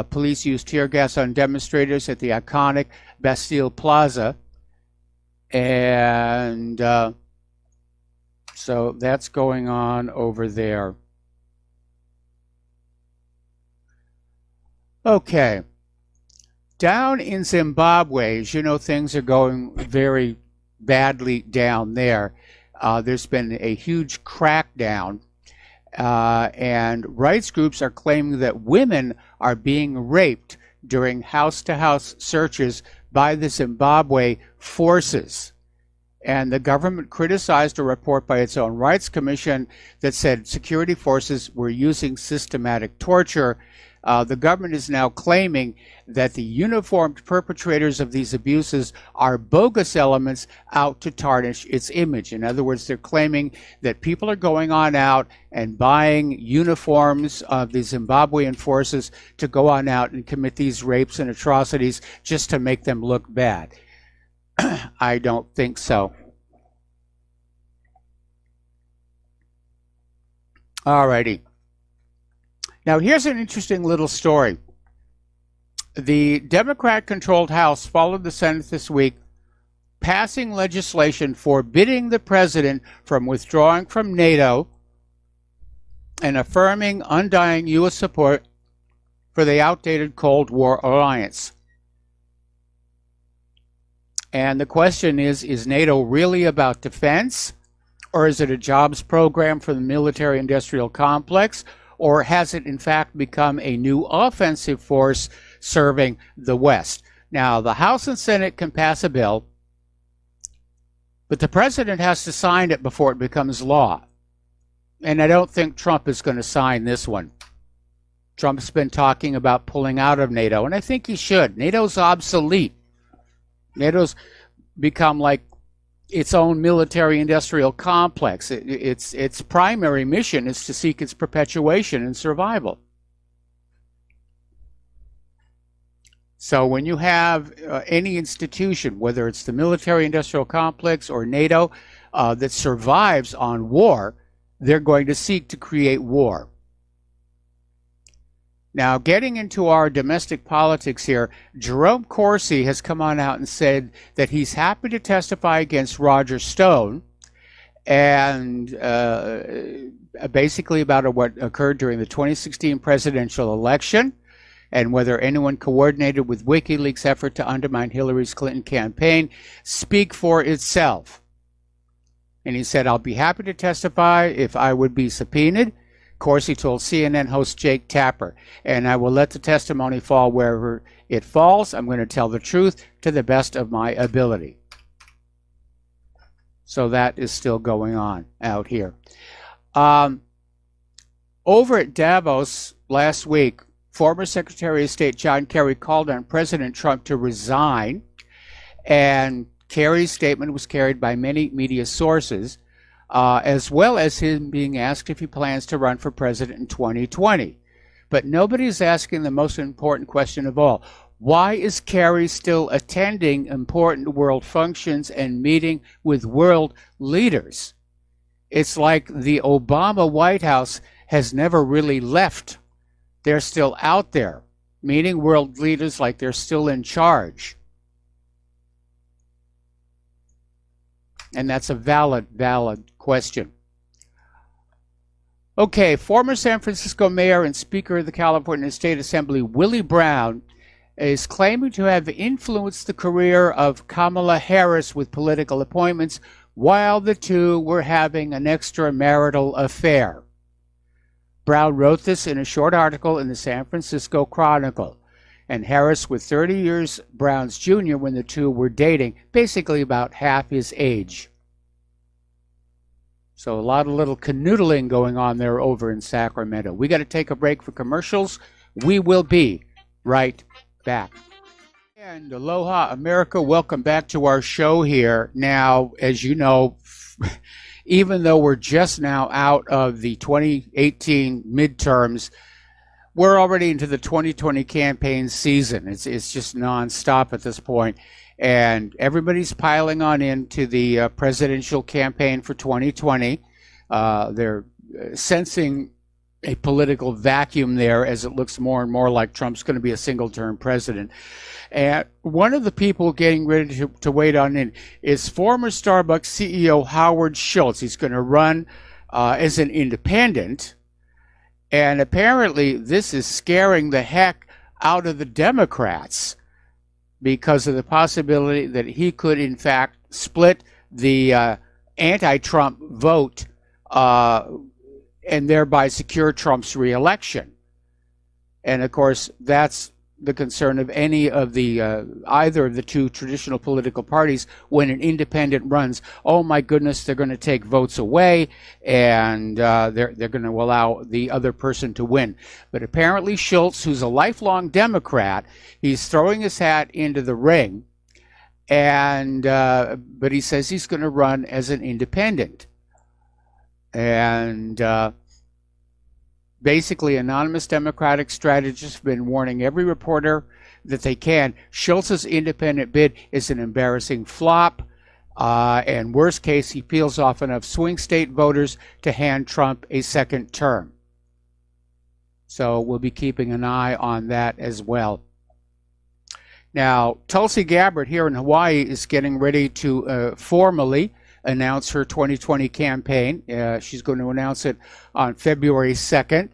Police used tear gas on demonstrators at the iconic Bastille Plaza. And so that's going on over there. Okay, down in Zimbabwe, as you know, things are going very badly down there. There's been a huge crackdown, and rights groups are claiming that women are being raped during house-to-house searches by the Zimbabwe forces. And the government criticized a report by its own rights commission that said security forces were using systematic torture. The government is now claiming that the uniformed perpetrators of these abuses are bogus elements out to tarnish its image. In other words, they're claiming that people are going on out and buying uniforms of the Zimbabwean forces to go on out and commit these rapes and atrocities just to make them look bad. I don't think so. All righty. Now, here's an interesting little story. The Democrat-controlled House followed the Senate this week, passing legislation forbidding the president from withdrawing from NATO and affirming undying U.S. support for the outdated Cold War alliance. And the question is NATO really about defense? Or is it a jobs program for the military-industrial complex? Or has it, in fact, become a new offensive force serving the West? Now, the House and Senate can pass a bill, but the president has to sign it before it becomes law. And I don't think Trump is going to sign this one. Trump's been talking about pulling out of NATO, and I think he should. NATO's obsolete. NATO's become like its own military-industrial complex. Its primary mission is to seek its perpetuation and survival. So when you have any institution, whether it's the military-industrial complex or NATO, that survives on war, they're going to seek to create war. Now, getting into our domestic politics here, Jerome Corsi has come on out and said that he's happy to testify against Roger Stone and basically about what occurred during the 2016 presidential election and whether anyone coordinated with WikiLeaks' effort to undermine Hillary Clinton campaign. Speak for itself. And he said, I'll be happy to testify if I would be subpoenaed. Corsi told CNN host Jake Tapper, and I will let the testimony fall wherever it falls. I'm going to tell the truth to the best of my ability. So that is still going on out here. Over at Davos last week, former Secretary of State John Kerry called on President Trump to resign, and Kerry's statement was carried by many media sources, as well as him being asked if he plans to run for president in 2020. But nobody is asking the most important question of all. Why is Kerry still attending important world functions and meeting with world leaders? It's like the Obama White House has never really left. They're still out there, meeting world leaders like they're still in charge. And that's a valid question. Okay, former San Francisco mayor and Speaker of the California State Assembly, Willie Brown, is claiming to have influenced the career of Kamala Harris with political appointments while the two were having an extramarital affair. Brown wrote this in a short article in the San Francisco Chronicle. And Harris was 30 years Brown's junior when the two were dating, basically about half his age. So a lot of little canoodling going on there over in Sacramento. We got to take a break for commercials. We will be right back. And aloha, America. Welcome back to our show here. Now, as you know, even though we're just now out of the 2018 midterms, we're already into the 2020 campaign season. It's just nonstop at this point. And everybody's piling on into the presidential campaign for 2020. They're sensing a political vacuum there as it looks more and more like Trump's going to be a single-term president. And one of the people getting ready to wait on in is former Starbucks CEO Howard Schultz. He's going to run as an independent. And apparently this is scaring the heck out of the Democrats because of the possibility that he could, in fact, split the anti-Trump vote and thereby secure Trump's reelection. And, of course, that's the concern of any of the either of the two traditional political parties when an independent runs. Oh my goodness, they're going to take votes away, and they're going to allow the other person to win. But apparently Schultz, who's a lifelong Democrat, he's throwing his hat into the ring, and but he says he's going to run as an independent. And basically, anonymous Democratic strategists have been warning every reporter that they can. Schultz's independent bid is an embarrassing flop. And worst case, he peels off enough swing state voters to hand Trump a second term. So we'll be keeping an eye on that as well. Now, Tulsi Gabbard here in Hawaii is getting ready to formally announce her 2020 campaign. She's going to announce it on February 2nd.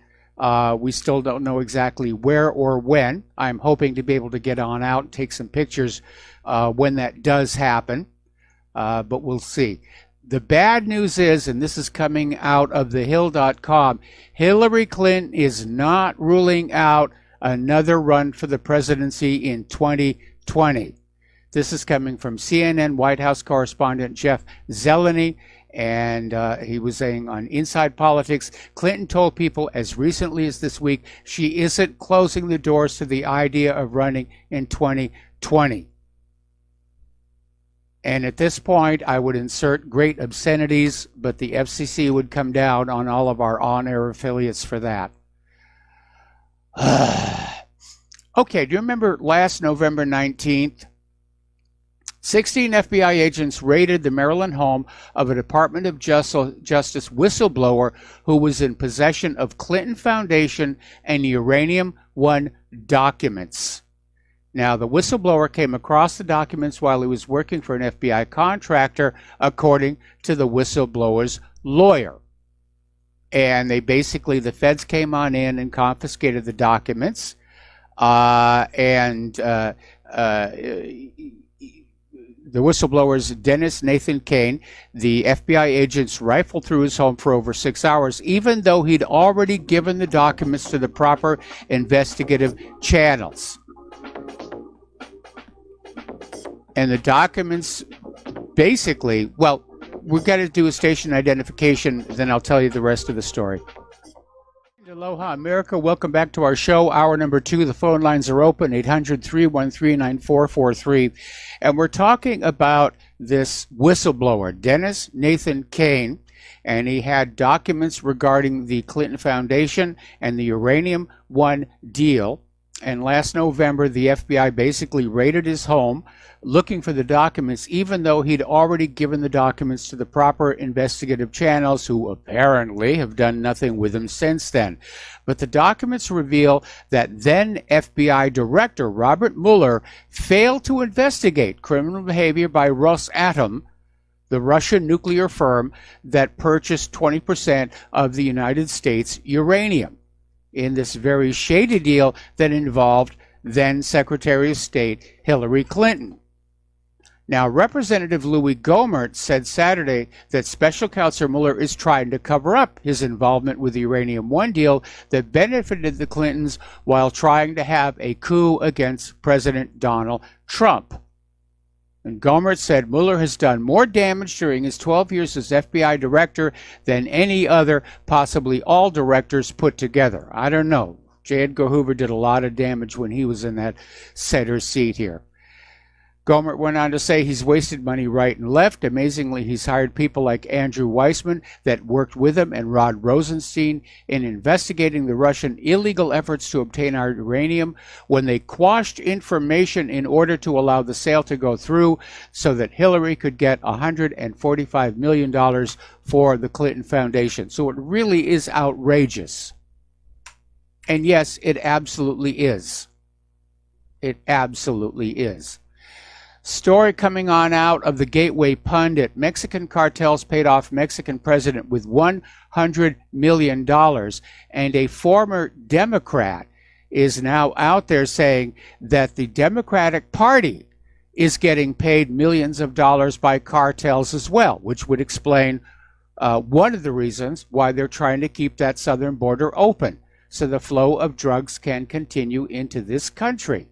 We still don't know exactly where or when. I'm hoping to be able to get on out and take some pictures when that does happen, but we'll see. The bad news is, and this is coming out of thehill.com, Hillary Clinton is not ruling out another run for the presidency in 2020. This is coming from CNN White House correspondent Jeff Zeleny, and he was saying on Inside Politics, Clinton told people as recently as this week she isn't closing the doors to the idea of running in 2020. And at this point, I would insert great obscenities, but the FCC would come down on all of our on-air affiliates for that. Okay, do you remember last November 19th? 16 FBI agents raided the Maryland home of a Department of Justice whistleblower who was in possession of Clinton Foundation and Uranium One documents. Now, the whistleblower came across the documents while he was working for an FBI contractor, according to the whistleblower's lawyer. And the feds came on in and confiscated the documents. The whistleblower's Dennis Nathan Kane, the FBI agents rifled through his home for over 6 hours, even though he'd already given the documents to the proper investigative channels. And the documents basically, well, we've got to do a station identification, then I'll tell you the rest of the story. Aloha, America. Welcome back to our show, hour number 2. The phone lines are open, 800-313-9443. And we're talking about this whistleblower, Dennis Nathan Kane, and he had documents regarding the Clinton Foundation and the Uranium One deal. And last November, the FBI basically raided his home looking for the documents, even though he'd already given the documents to the proper investigative channels, who apparently have done nothing with them since then. But the documents reveal that then FBI Director Robert Mueller failed to investigate criminal behavior by Rosatom, the Russian nuclear firm that purchased 20% of the United States uranium, in this very shady deal that involved then Secretary of State Hillary Clinton. Now, Representative Louis Gohmert said Saturday that Special Counsel Mueller is trying to cover up his involvement with the Uranium One deal that benefited the Clintons while trying to have a coup against President Donald Trump. And Gohmert said Mueller has done more damage during his 12 years as FBI director than any other, possibly all directors put together. I don't know. J. Edgar Hoover did a lot of damage when he was in that center seat here. Gohmert went on to say he's wasted money right and left. Amazingly, he's hired people like Andrew Weissman that worked with him and Rod Rosenstein in investigating the Russian illegal efforts to obtain our uranium when they quashed information in order to allow the sale to go through so that Hillary could get $145 million for the Clinton Foundation. So it really is outrageous. And yes, it absolutely is. It absolutely is. Story coming on out of the Gateway Pundit. Mexican cartels paid off Mexican president with $100 million. And a former Democrat is now out there saying that the Democratic Party is getting paid millions of dollars by cartels as well, which would explain one of the reasons why they're trying to keep that southern border open, so the flow of drugs can continue into this country.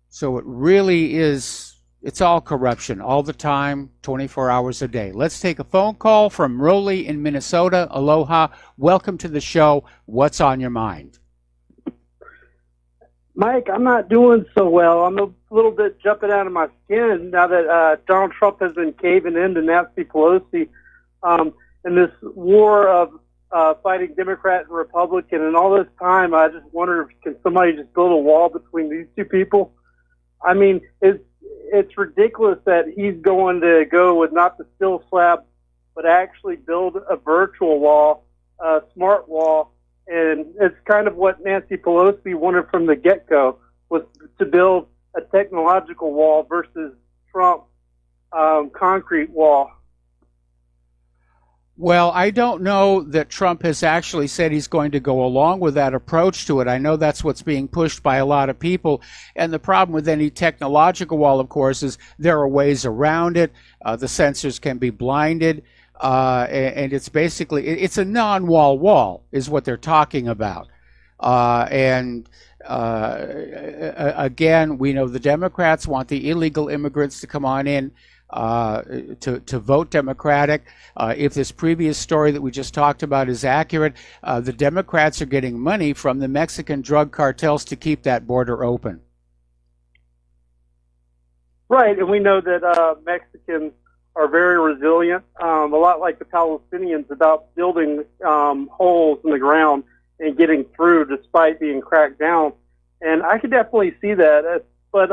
So it really is, it's all corruption all the time, 24 hours a day. Let's take a phone call from Rowley in Minnesota. Aloha. Welcome to the show. What's on your mind? Mike, I'm not doing so well. I'm a little bit jumping out of my skin now that Donald Trump has been caving in to Nancy Pelosi in this war of fighting Democrat and Republican. And all this time, I just wonder if can somebody just build a wall between these two people? I mean, it's ridiculous that he's going to go with not the steel slab but actually build a virtual wall, a smart wall. And it's kind of what Nancy Pelosi wanted from the get-go, was to build a technological wall versus Trump's concrete wall. Well, I don't know that Trump has actually said he's going to go along with that approach to it. I know that's what's being pushed by a lot of people. And the problem with any technological wall, of course, is there are ways around it. The sensors can be blinded. And it's basically, it's a non-wall wall is what they're talking about. Again, we know the Democrats want the illegal immigrants to come on in to vote Democratic. If this previous story that we just talked about is accurate, the Democrats are getting money from the Mexican drug cartels to keep that border open. Right, and we know that Mexicans are very resilient, a lot like the Palestinians, about building holes in the ground and getting through despite being cracked down. And I could definitely see that, but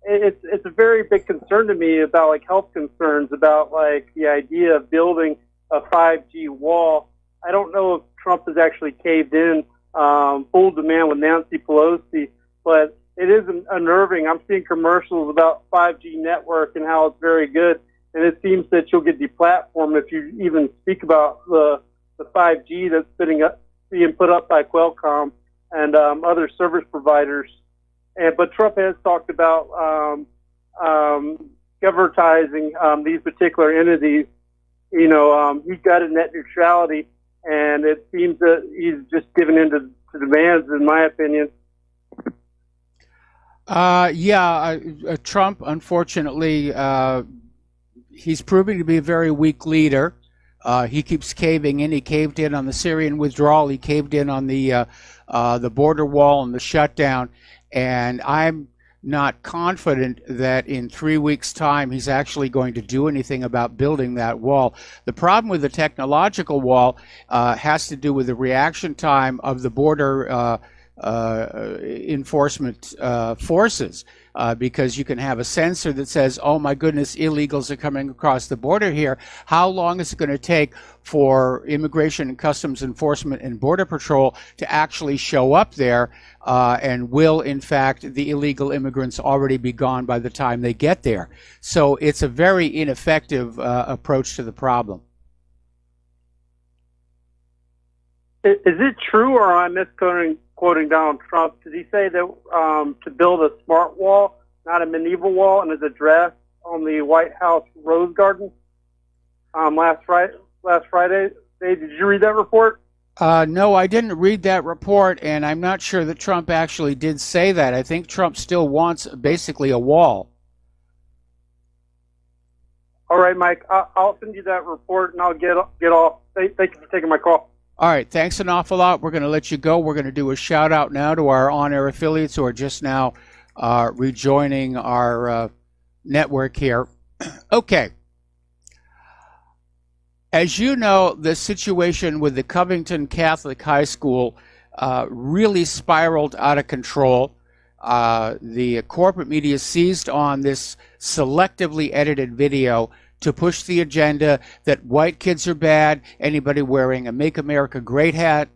it's a very big concern to me about like health concerns about like the idea of building a 5G wall. I don't know if Trump has actually caved in full demand with Nancy Pelosi, but it is unnerving. I'm seeing commercials about 5G network and how it's very good, and it seems that you'll get deplatformed if you even speak about the 5G that's being put up by Qualcomm and other service providers. But Trump has talked about advertising these particular entities. You know, he's got a net neutrality, and it seems that he's just given in to demands, in my opinion. Trump, unfortunately, he's proving to be a very weak leader. He keeps caving in. He caved in on the Syrian withdrawal. He caved in on the border wall and the shutdown. And I'm not confident that in 3 weeks' time he's actually going to do anything about building that wall. The problem with the technological wall has to do with the reaction time of the border enforcement forces, because you can have a sensor that says, oh my goodness, illegals are coming across the border here. How long is it going to take for Immigration and Customs Enforcement and Border Patrol to actually show up there? And will, in fact, the illegal immigrants already be gone by the time they get there? So it's a very ineffective approach to the problem. Is it true, or am I misquoting Donald Trump? Did he say that to build a smart wall, not a medieval wall, in his address on the White House Rose Garden last Friday? Did you read that report? No, I didn't read that report, and I'm not sure that Trump actually did say that. I think Trump still wants basically a wall. All right, Mike, I'll send you that report, and I'll get off. Thank you for taking my call. All right, thanks an awful lot. We're going to let you go. We're going to do a shout out now to our on-air affiliates who are just now rejoining our network here. Okay. As you know, the situation with the Covington Catholic High School really spiraled out of control. The corporate media seized on this selectively edited video to push the agenda that white kids are bad, anybody wearing a Make America Great hat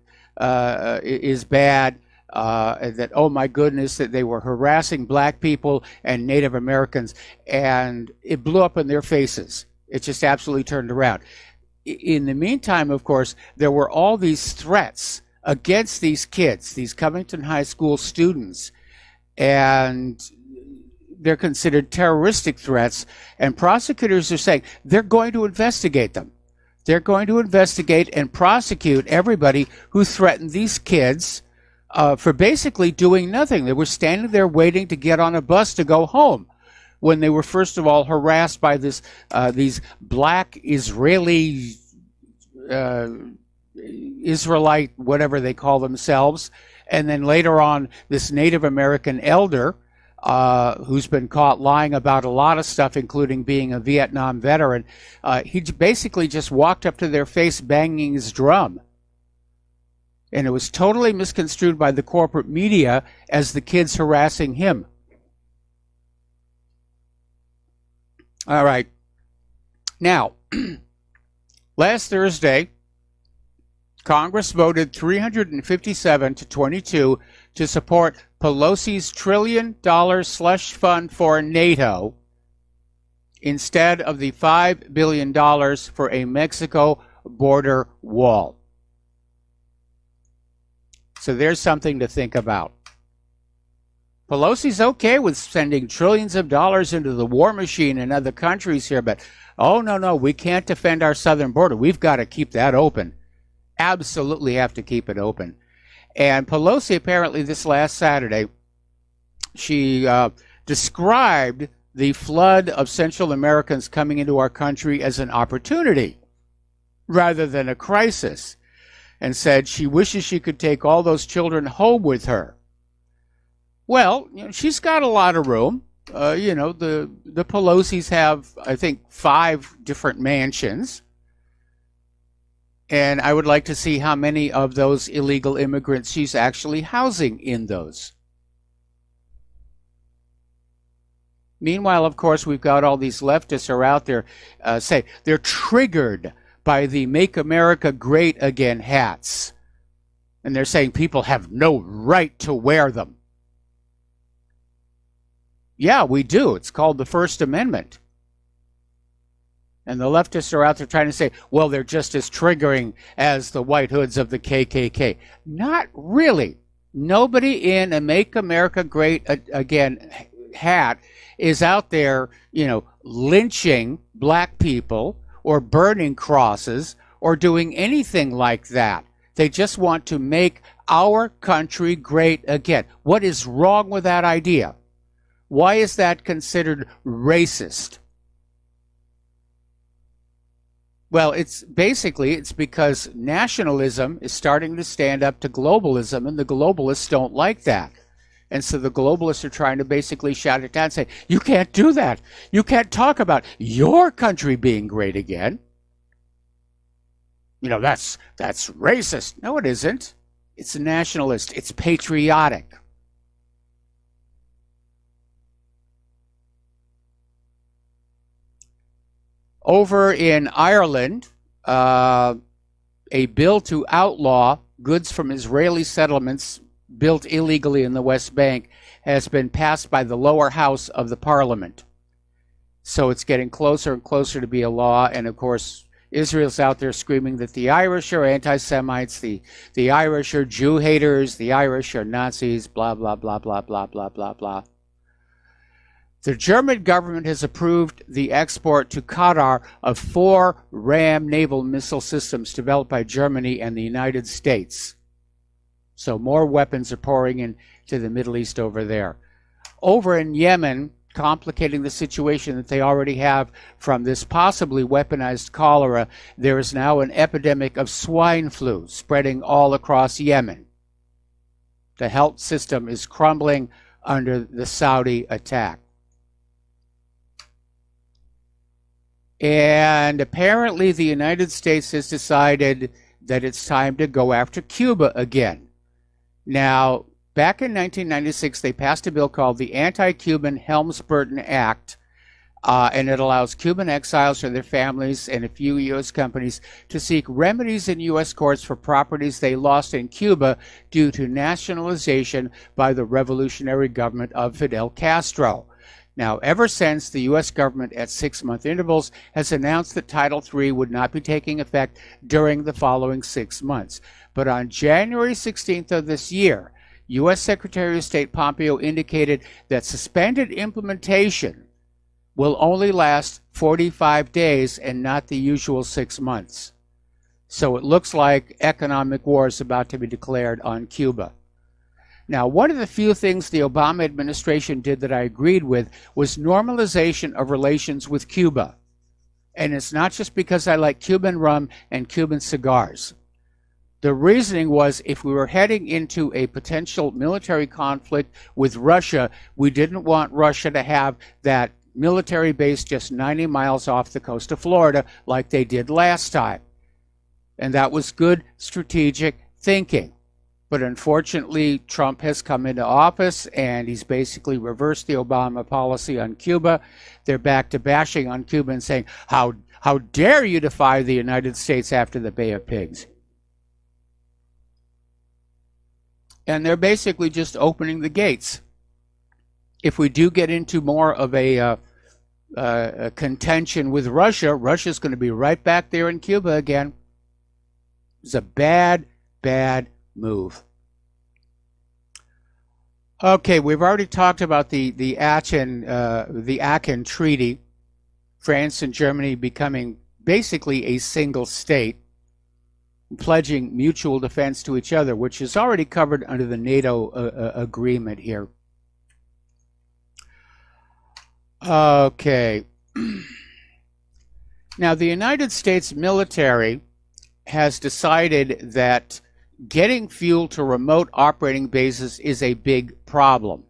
is bad, that, oh my goodness, that they were harassing black people and Native Americans, and it blew up in their faces. It just absolutely turned around. In the meantime, of course, there were all these threats against these kids, these Covington High School students, and they're considered terroristic threats, and prosecutors are saying they're going to investigate them. They're going to investigate and prosecute everybody who threatened these kids for basically doing nothing. They were standing there waiting to get on a bus to go home when they were, first of all, harassed by these black Israeli, Israelite, whatever they call themselves, and then later on this Native American elder who's been caught lying about a lot of stuff, including being a Vietnam veteran. He basically just walked up to their face banging his drum. And it was totally misconstrued by the corporate media as the kids harassing him. All right. Now, Last Thursday, Congress voted 357 to 22 to support Pelosi's $1 trillion slush fund for NATO instead of the $5 billion for a Mexico border wall. So there's something to think about. Pelosi's okay with sending trillions of dollars into the war machine in other countries here, but oh, no, we can't defend our southern border. We've got to keep that open. Absolutely have to keep it open. And Pelosi, apparently this last Saturday, she described the flood of Central Americans coming into our country as an opportunity rather than a crisis, and said she wishes she could take all those children home with her. Well, she's got a lot of room. The Pelosis have, I think, 5 different mansions. And I would like to see how many of those illegal immigrants she's actually housing in those. Meanwhile, of course, we've got all these leftists who are out there say they're triggered by the Make America Great Again hats. And they're saying people have no right to wear them. Yeah, we do. It's called the First Amendment. And the leftists are out there trying to say, well, they're just as triggering as the white hoods of the KKK. Not really. Nobody in a Make America Great Again hat is out there, lynching black people or burning crosses or doing anything like that. They just want to make our country great again. What is wrong with that idea? Why is that considered racist? Well, it's because nationalism is starting to stand up to globalism, and the globalists don't like that. And so the globalists are trying to basically shout it down and say, you can't do that. You can't talk about your country being great again. That's racist. No, it isn't. It's nationalist. It's patriotic. Over in Ireland, a bill to outlaw goods from Israeli settlements built illegally in the West Bank has been passed by the lower house of the parliament. So it's getting closer and closer to be a law. And of course, Israel's out there screaming that the Irish are anti-Semites, the Irish are Jew haters, the Irish are Nazis, blah, blah, blah, blah, blah, blah, blah, blah. The German government has approved the export to Qatar of 4 Ram naval missile systems developed by Germany and the United States. So more weapons are pouring into the Middle East over there. Over in Yemen, complicating the situation that they already have from this possibly weaponized cholera, there is now an epidemic of swine flu spreading all across Yemen. The health system is crumbling under the Saudi attack. And apparently the United States has decided that it's time to go after Cuba again. Now, back in 1996, they passed a bill called the Anti-Cuban Helms-Burton Act, and it allows Cuban exiles and their families and a few U.S. companies to seek remedies in U.S. courts for properties they lost in Cuba due to nationalization by the revolutionary government of Fidel Castro. Now, ever since, the U.S. government at 6-month intervals has announced that Title III would not be taking effect during the following 6 months. But on January 16th of this year, U.S. Secretary of State Pompeo indicated that suspended implementation will only last 45 days and not the usual 6 months. So it looks like economic war is about to be declared on Cuba. Now, one of the few things the Obama administration did that I agreed with was normalization of relations with Cuba. And it's not just because I like Cuban rum and Cuban cigars. The reasoning was if we were heading into a potential military conflict with Russia, we didn't want Russia to have that military base just 90 miles off the coast of Florida like they did last time. And that was good strategic thinking. But unfortunately, Trump has come into office and he's basically reversed the Obama policy on Cuba. They're back to bashing on Cuba and saying, how How dare you defy the United States after the Bay of Pigs? And they're basically just opening the gates. If we do get into more of a contention with Russia, Russia's going to be right back there in Cuba again. It's a bad, bad move. Okay, we've already talked about the Aachen Treaty, France and Germany becoming basically a single state, pledging mutual defense to each other, which is already covered under the NATO agreement here. Okay. Now, the United States military has decided that getting fuel to remote operating bases is a big problem.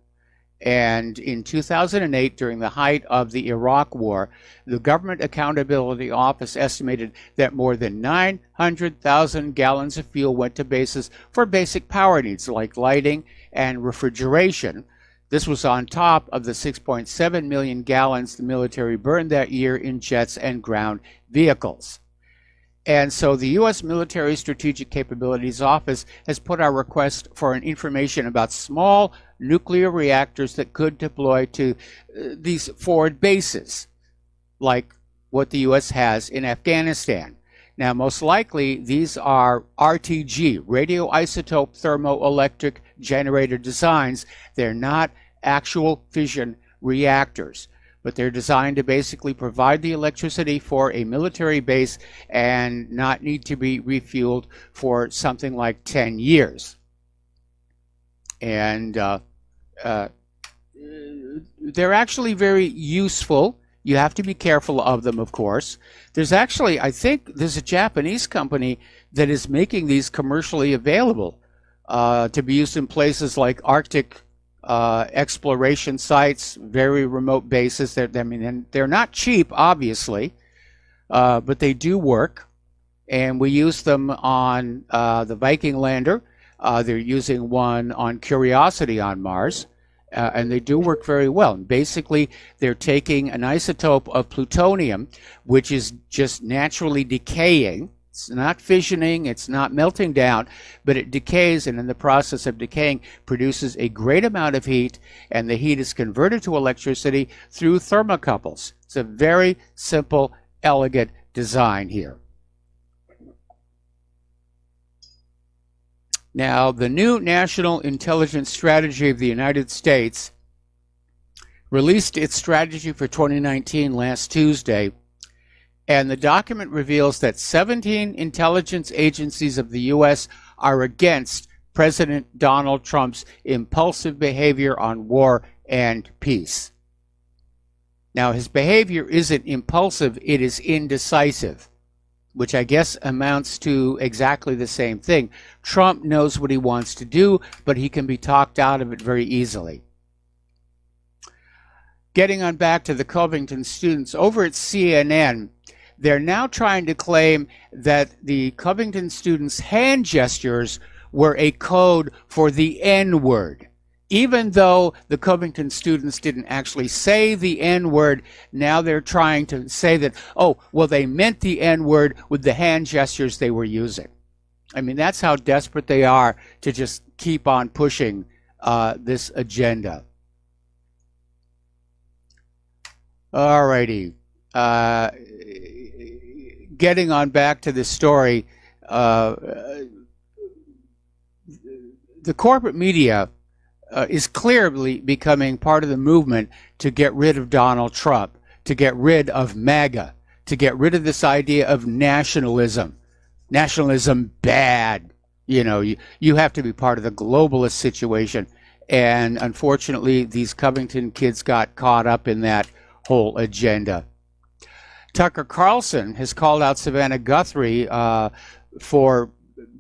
And in 2008, during the height of the Iraq War, the Government Accountability Office estimated that more than 900,000 gallons of fuel went to bases for basic power needs like lighting and refrigeration. This was on top of the 6.7 million gallons the military burned that year in jets and ground vehicles. And so the U.S. Military Strategic Capabilities Office has put our request for an information about small nuclear reactors that could deploy to these forward bases, like what the U.S. has in Afghanistan. Now, most likely, these are RTG, radioisotope thermoelectric generator designs. They're not actual fission reactors, but they're designed to basically provide the electricity for a military base and not need to be refueled for something like 10 years. And they're actually very useful. You have to be careful of them, of course. There's actually, I think, there's a Japanese company that is making these commercially available to be used in places like Arctic exploration sites, very remote bases. They're not cheap, obviously, but they do work. And we use them on the Viking lander. They're using one on Curiosity on Mars. And they do work very well. And basically, they're taking an isotope of plutonium, which is just naturally decaying. It's not fissioning, it's not melting down, but it decays, and in the process of decaying, produces a great amount of heat, and the heat is converted to electricity through thermocouples. It's a very simple, elegant design here. Now, the new National Intelligence Strategy of the United States released its strategy for 2019 last Tuesday, and the document reveals that 17 intelligence agencies of the U.S. are against President Donald Trump's impulsive behavior on war and peace. Now, his behavior isn't impulsive, it is indecisive, which I guess amounts to exactly the same thing. Trump knows what he wants to do, but he can be talked out of it very easily. Getting on back to the Covington students, over at CNN, they're now trying to claim that the Covington students' hand gestures were a code for the N-word. Even though the Covington students didn't actually say the N-word, now they're trying to say that, oh, well, they meant the N-word with the hand gestures they were using. I mean, that's how desperate they are to just keep on pushing this agenda. All righty. Getting on back to the story, the corporate media is clearly becoming part of the movement to get rid of Donald Trump, to get rid of MAGA, to get rid of this idea of nationalism. Nationalism bad. You know, you have to be part of the globalist situation. And unfortunately, these Covington kids got caught up in that whole agenda. Tucker Carlson has called out Savannah Guthrie for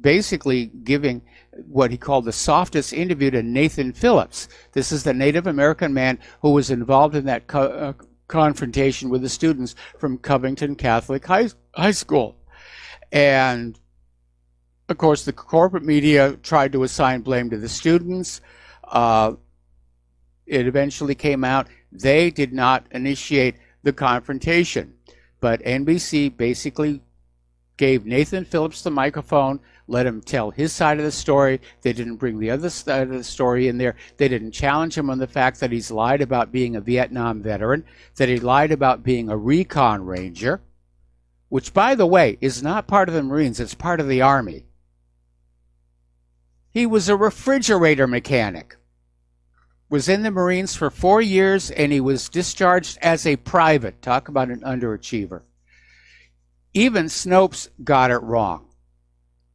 basically giving what he called the softest interview to Nathan Phillips. This is the Native American man who was involved in that confrontation with the students from Covington Catholic High School. And, of course, the corporate media tried to assign blame to the students. It eventually came out they did not initiate the confrontation. But NBC basically gave Nathan Phillips the microphone, let him tell his side of the story. They didn't bring the other side of the story in there. They didn't challenge him on the fact that he's lied about being a Vietnam veteran, that he lied about being a recon ranger, which, by the way, is not part of the Marines. It's part of the Army. He was a refrigerator mechanic, was in the Marines for 4 years, and he was discharged as a private. Talk about an underachiever. Even Snopes got it wrong.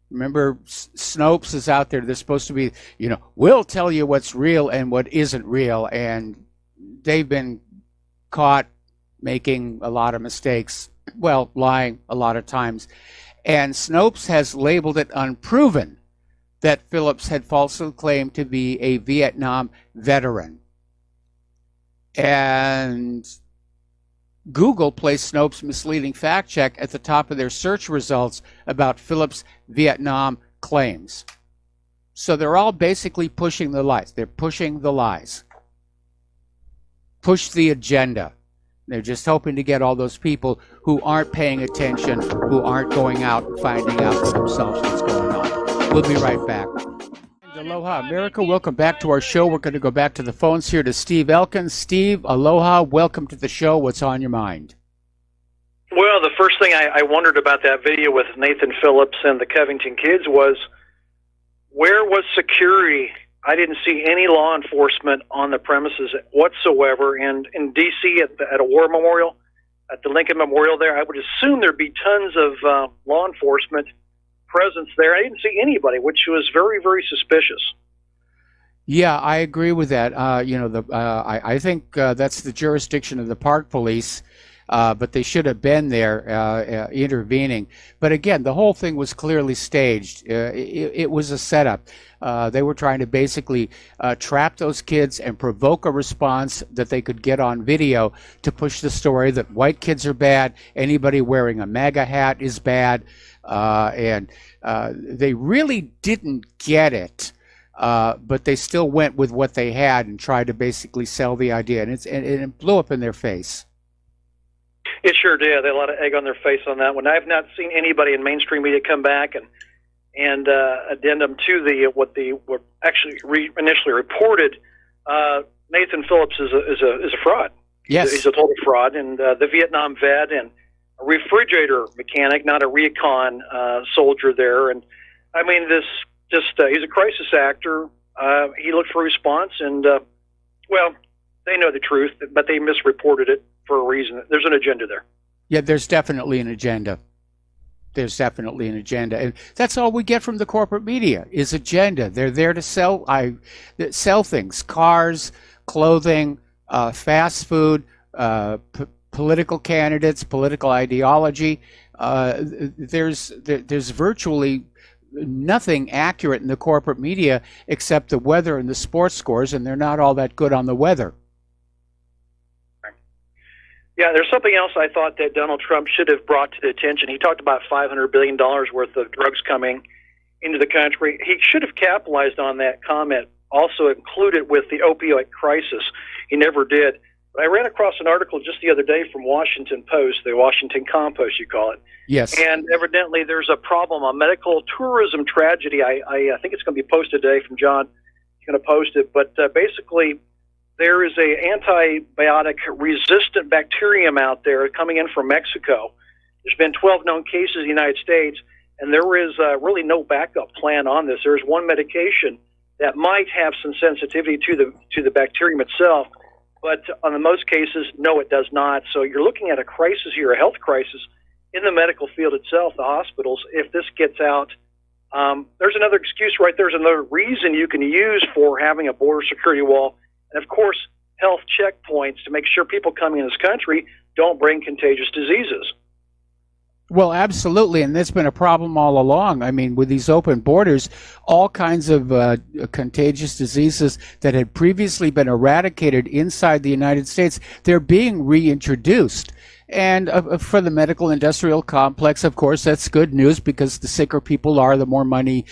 Remember, Snopes is out there. They're supposed to be, we'll tell you what's real and what isn't real. And they've been caught making a lot of mistakes, well, lying a lot of times. And Snopes has labeled it unproven that Phillips had falsely claimed to be a Vietnam veteran. And Google placed Snopes' misleading fact check at the top of their search results about Phillips' Vietnam claims. So they're all basically pushing the lies. They're pushing the lies. Push the agenda. They're just hoping to get all those people who aren't paying attention, who aren't going out and finding out for themselves what's going on. We'll be right back. Aloha, America. Welcome back to our show. We're going to go back to the phones here to Steve Elkins. Steve, aloha. Welcome to the show. What's on your mind? Well, the first thing I wondered about that video with Nathan Phillips and the Covington kids was, where was security? I didn't see any law enforcement on the premises whatsoever. And in D.C. at a war memorial, at the Lincoln Memorial there, I would assume there'd be tons of law enforcement presence there. I didn't see anybody, which was very, very suspicious. Yeah, I agree with that. I think that's the jurisdiction of the park police, but they should have been there intervening. But again, the whole thing was clearly staged. It was a setup. They were trying to basically trap those kids and provoke a response that they could get on video to push the story that white kids are bad, anybody wearing a MAGA hat is bad. And they really didn't get it, but they still went with what they had and tried to basically sell the idea, and it blew up in their face. It sure did. They had a lot of egg on their face on that one. I've not seen anybody in mainstream media come back and addendum to what were actually initially reported. Nathan Phillips is a fraud. Yes, he's a total fraud, and the Vietnam vet and a refrigerator mechanic, not a recon soldier there. And I mean, he's a crisis actor. He looked for a response, and well, they know the truth, but they misreported it for a reason. There's an agenda there. Yeah, there's definitely an agenda. There's definitely an agenda, and that's all we get from the corporate media is agenda. They're there to sell things: cars, clothing, fast food, political candidates, political ideology. There's virtually nothing accurate in the corporate media except the weather and the sports scores, and they're not all that good on the weather. Yeah, there's something else I thought that Donald Trump should have brought to the attention. He talked about $500 billion worth of drugs coming into the country. He should have capitalized on that comment, also included with the opioid crisis. He never did. But I ran across an article just the other day from Washington Post, the Washington Compost, you call it. Yes. And evidently there's a problem, a medical tourism tragedy. I think it's going to be posted today from John. He's going to post it. But basically, there is a antibiotic-resistant bacterium out there coming in from Mexico. There's been 12 known cases in the United States, and there is really no backup plan on this. There's one medication that might have some sensitivity to the bacterium itself, but on the most cases, no, it does not. So you're looking at a crisis here, a health crisis in the medical field itself, the hospitals. If this gets out, there's another excuse right there. There's another reason you can use for having a border security wall. And, of course, health checkpoints to make sure people coming in this country don't bring contagious diseases. Well, absolutely, and that's been a problem all along. I mean, with these open borders, all kinds of contagious diseases that had previously been eradicated inside the United States, they're being reintroduced. And for the medical industrial complex, of course, that's good news because the sicker people are, the more money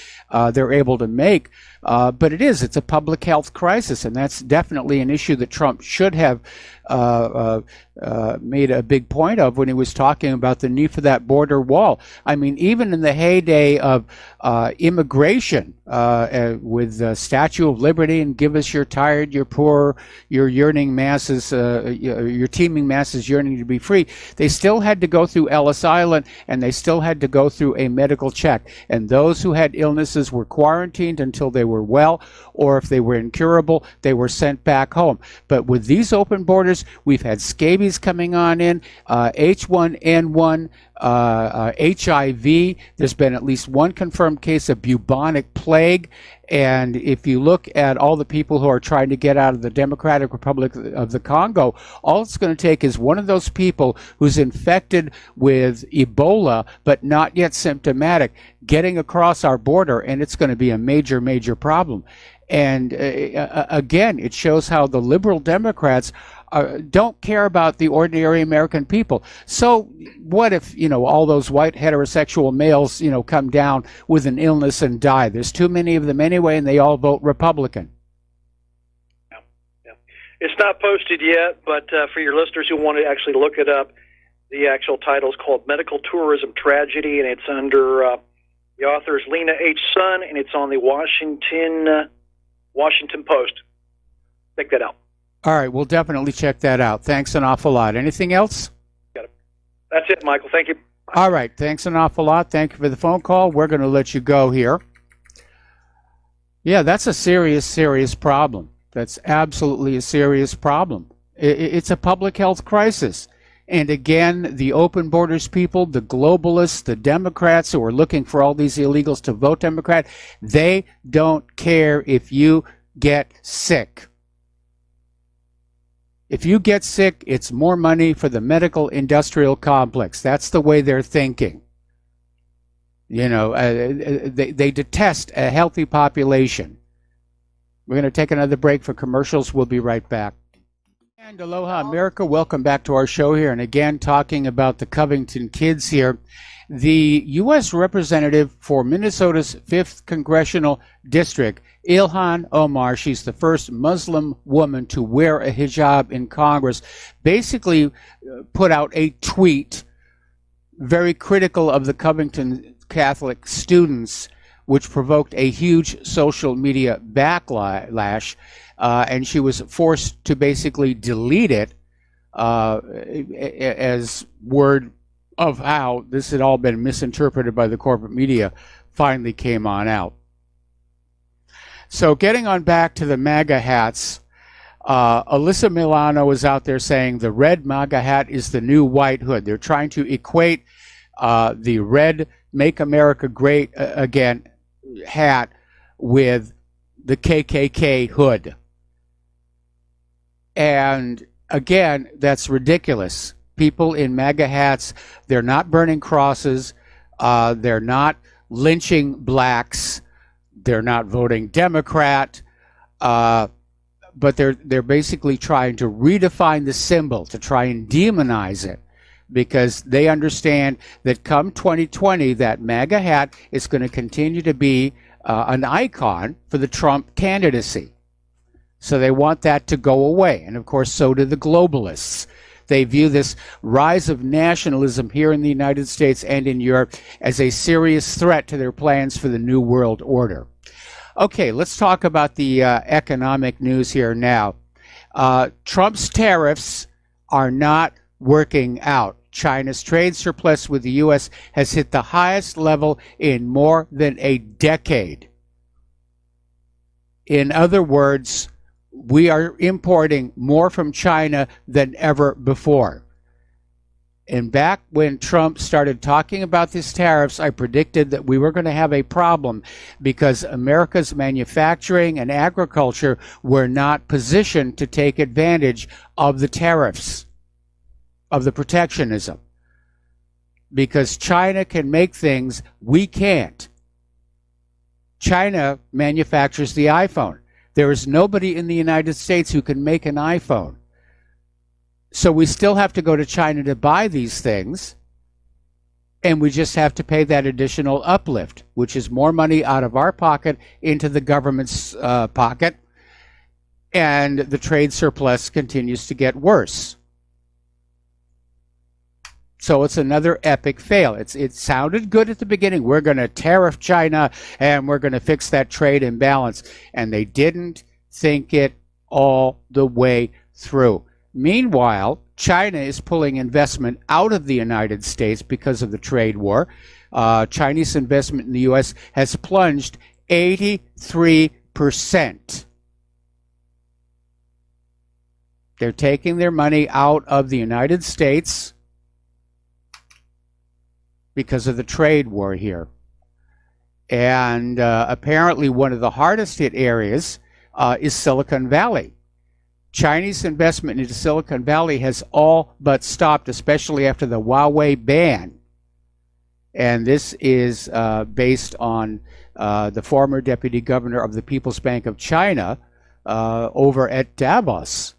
they're able to make. But it's a public health crisis, and that's definitely an issue that Trump should have made a big point of when he was talking about the need for that border wall. I mean, even in the heyday of immigration, with the Statue of Liberty and give us your tired, your poor, your yearning masses, your teeming masses yearning to be free, they still had to go through Ellis Island, and they still had to go through a medical check. And those who had illnesses were quarantined until they were well, or if they were incurable, they were sent back home. But with these open borders, we've had scabies coming on in, H1N1, HIV. There's been at least one confirmed case of bubonic plague. And if you look at all the people who are trying to get out of the Democratic Republic of the Congo, all it's going to take is one of those people who's infected with Ebola but not yet symptomatic getting across our border, and it's going to be a major, major problem. And again, it shows how the liberal Democrats don't care about the ordinary American people. So what if, all those white heterosexual males, come down with an illness and die? There's too many of them anyway, and they all vote Republican. Yeah. It's not posted yet, but for your listeners who want to actually look it up, the actual title is called Medical Tourism Tragedy, and it's under the author is Lena H. Sun, and it's on the Washington Post. Check that out. All right, we'll definitely check that out. Thanks an awful lot. Anything else? Got it. That's it, Michael. Thank you. All right, thanks an awful lot. Thank you for the phone call. We're going to let you go here. Yeah, that's a serious, serious problem. That's absolutely a serious problem. It's a public health crisis. And again, the open borders people, the globalists, the Democrats who are looking for all these illegals to vote Democrat, they don't care if you get sick. If you get sick, it's more money for the medical industrial complex. That's the way they're thinking. They detest a healthy population. We're going to take another break for commercials. We'll be right back. And aloha, America. Welcome back to our show here. And again, talking about the Covington kids here. The U.S. representative for Minnesota's 5th Congressional District, Ilhan Omar, she's the first Muslim woman to wear a hijab in Congress, basically put out a tweet very critical of the Covington Catholic students, which provoked a huge social media backlash, and she was forced to basically delete it as word of how this had all been misinterpreted by the corporate media finally came on out. So getting on back to the MAGA hats, Alyssa Milano is out there saying the red MAGA hat is the new white hood. They're trying to equate the red Make America Great Again hat with the KKK hood. And again, that's ridiculous. People in MAGA hats, they're not burning crosses, they're not lynching blacks, they're not voting Democrat, but they're basically trying to redefine the symbol, to try and demonize it, because they understand that come 2020, that MAGA hat is going to continue to be an icon for the Trump candidacy. So they want that to go away. And of course, so do the globalists. They view this rise of nationalism here in the United States and in Europe as a serious threat to their plans for the New World Order. Okay, let's talk about the economic news here now. Trump's tariffs are not working out. China's trade surplus with the U.S. has hit the highest level in more than a decade. In other words, we are importing more from China than ever before. And back when Trump started talking about these tariffs, I predicted that we were going to have a problem because America's manufacturing and agriculture were not positioned to take advantage of the tariffs, of the protectionism. Because China can make things we can't. China manufactures the iPhone. There is nobody in the United States who can make an iPhone. So we still have to go to China to buy these things, and we just have to pay that additional uplift, which is more money out of our pocket into the government's pocket, and the trade surplus continues to get worse. So it's another epic fail. It sounded good at the beginning. We're going to tariff China and we're going to fix that trade imbalance. And they didn't think it all the way through. Meanwhile, China is pulling investment out of the United States because of the trade war. Chinese investment in the U.S. has plunged 83%. They're taking their money out of the United States because of the trade war here. And apparently one of the hardest hit areas is Silicon Valley. Chinese investment into Silicon Valley has all but stopped, especially after the Huawei ban. And this is based on the former deputy governor of the People's Bank of China over at Davos.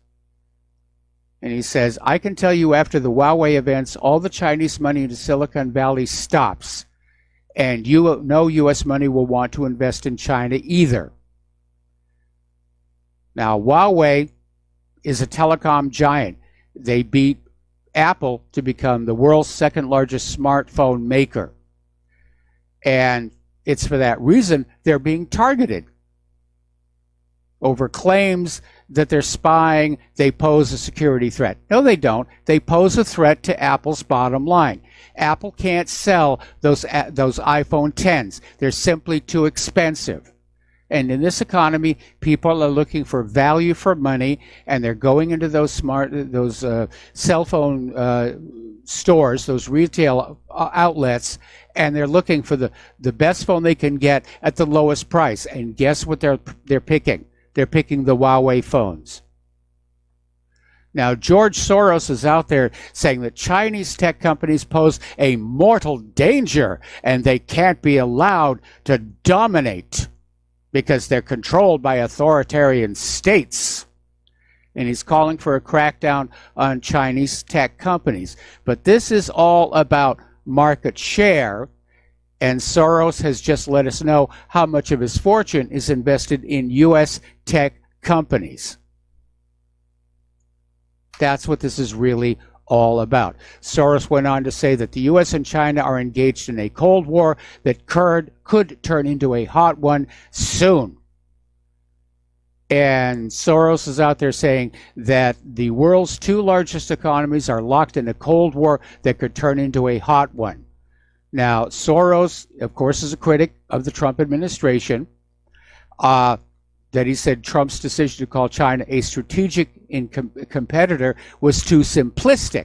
And he says, I can tell you after the Huawei events, all the Chinese money into Silicon Valley stops. And no U.S. money will want to invest in China either. Now, Huawei is a telecom giant. They beat Apple to become the world's second largest smartphone maker. And it's for that reason they're being targeted. Over claims that they're spying, they pose a security threat. No, they don't. They pose a threat to Apple's bottom line. Apple can't sell those iPhone 10s. They're simply too expensive. And in this economy, people are looking for value for money, and they're going into those cell phone stores, those retail outlets, and they're looking for the best phone they can get at the lowest price. And guess what they're picking? They're picking the Huawei phones. Now, George Soros is out there saying that Chinese tech companies pose a mortal danger and they can't be allowed to dominate because they're controlled by authoritarian states. And he's calling for a crackdown on Chinese tech companies. But this is all about market share. And Soros has just let us know how much of his fortune is invested in U.S. tech companies. That's what this is really all about. Soros went on to say that the U.S. and China are engaged in a Cold War that could turn into a hot one soon. And Soros is out there saying that the world's two largest economies are locked in a Cold War that could turn into a hot one. Now, Soros, of course, is a critic of the Trump administration, that he said Trump's decision to call China a strategic competitor was too simplistic.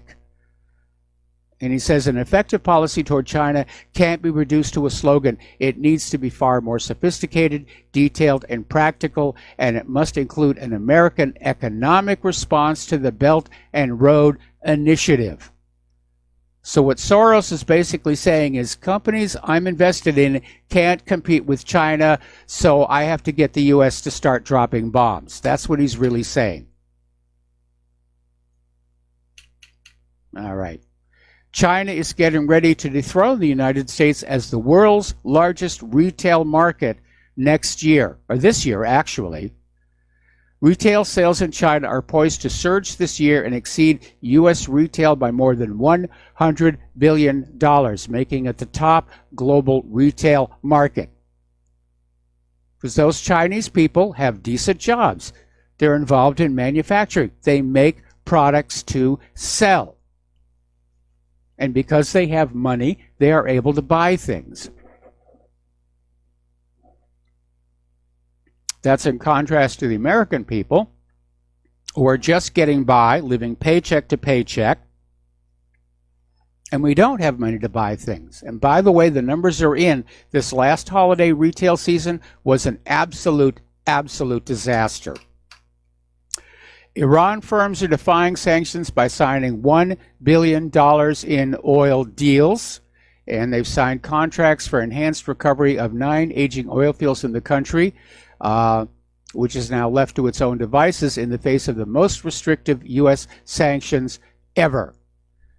And he says an effective policy toward China can't be reduced to a slogan. It needs to be far more sophisticated, detailed, and practical, and it must include an American economic response to the Belt and Road Initiative. So what Soros is basically saying is companies I'm invested in can't compete with China, so I have to get the U.S. to start dropping bombs. That's what he's really saying. All right. China is getting ready to dethrone the United States as the world's largest retail market next year, or this year, actually. Retail sales in China are poised to surge this year and exceed U.S. retail by more than $100 billion, making it the top global retail market. Because those Chinese people have decent jobs. They're involved in manufacturing. They make products to sell. And because they have money, they are able to buy things. That's in contrast to the American people who are just getting by, living paycheck to paycheck, and we don't have money to buy things. And by the way, the numbers are in. This last holiday retail season was an absolute disaster. Iran firms are defying sanctions by signing $1 billion in oil deals, and they've signed contracts for enhanced recovery of 9 aging oil fields in the country, which is now left to its own devices in the face of the most restrictive U.S. sanctions ever.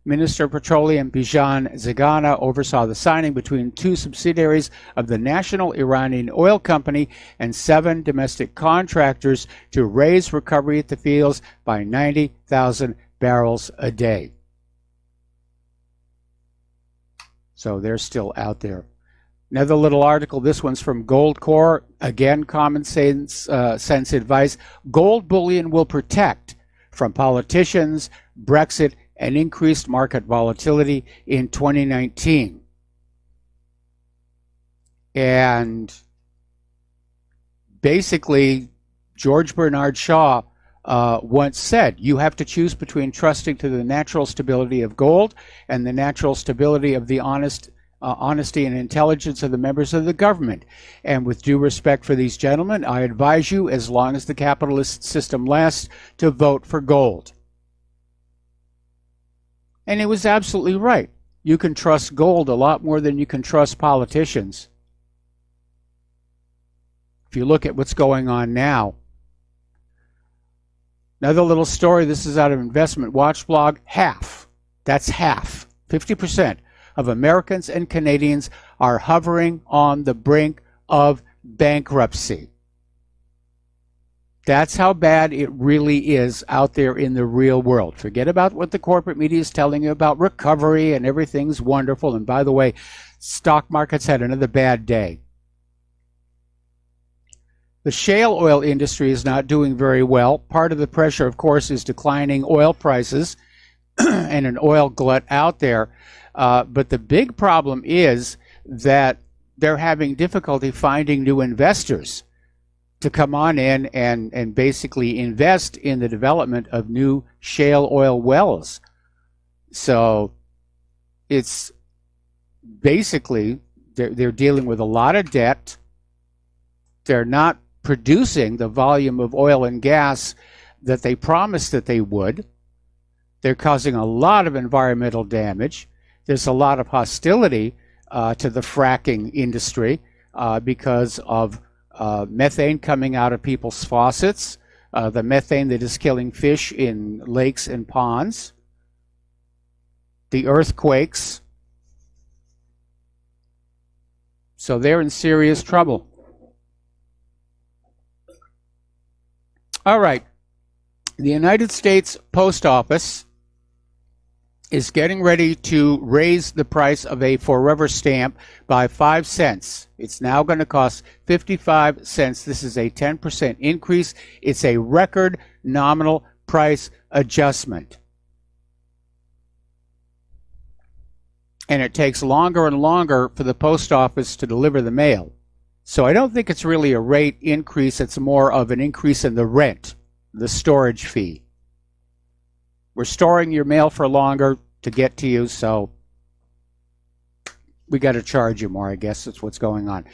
Minister of Petroleum Bijan Zagana oversaw the signing between 2 subsidiaries of the National Iranian Oil Company and 7 domestic contractors to raise recovery at the fields by 90,000 barrels a day. So they're still out there. Another little article, this one's from Gold Core. Again, common sense advice. Gold bullion will protect from politicians, Brexit, and increased market volatility in 2019. And basically, George Bernard Shaw once said, you have to choose between trusting to the natural stability of gold and the natural stability of the honesty and intelligence of the members of the government. And with due respect for these gentlemen, I advise you, as long as the capitalist system lasts, to vote for gold. And he was absolutely right. You can trust gold a lot more than you can trust politicians. If you look at what's going on now. Another little story, this is out of Investment Watch blog. That's half, 50% of Americans and Canadians are hovering on the brink of bankruptcy. That's how bad it really is out there in the real world. Forget about what the corporate media is telling you about recovery and everything's wonderful. And by the way, stock markets had another bad day. The shale oil industry is not doing very well. Part of the pressure, of course, is declining oil prices and an oil glut out there. But the big problem is that they're having difficulty finding new investors to come on in and basically invest in the development of new shale oil wells. So it's basically they're dealing with a lot of debt. They're not producing the volume of oil and gas that they promised that they would. They're causing a lot of environmental damage. There's a lot of hostility to the fracking industry because of methane coming out of people's faucets, the methane that is killing fish in lakes and ponds, the earthquakes. So they're in serious trouble. All right. The United States Post Office is getting ready to raise the price of a forever stamp by 5 cents. It's now going to cost 55 cents. This is a 10% increase. It's a record nominal price adjustment. And it takes longer and longer for the post office to deliver the mail. So I don't think it's really a rate increase. It's more of an increase in the rent, the storage fee. We're storing your mail for longer to get to you, so we got to charge you more, I guess that's what's going on.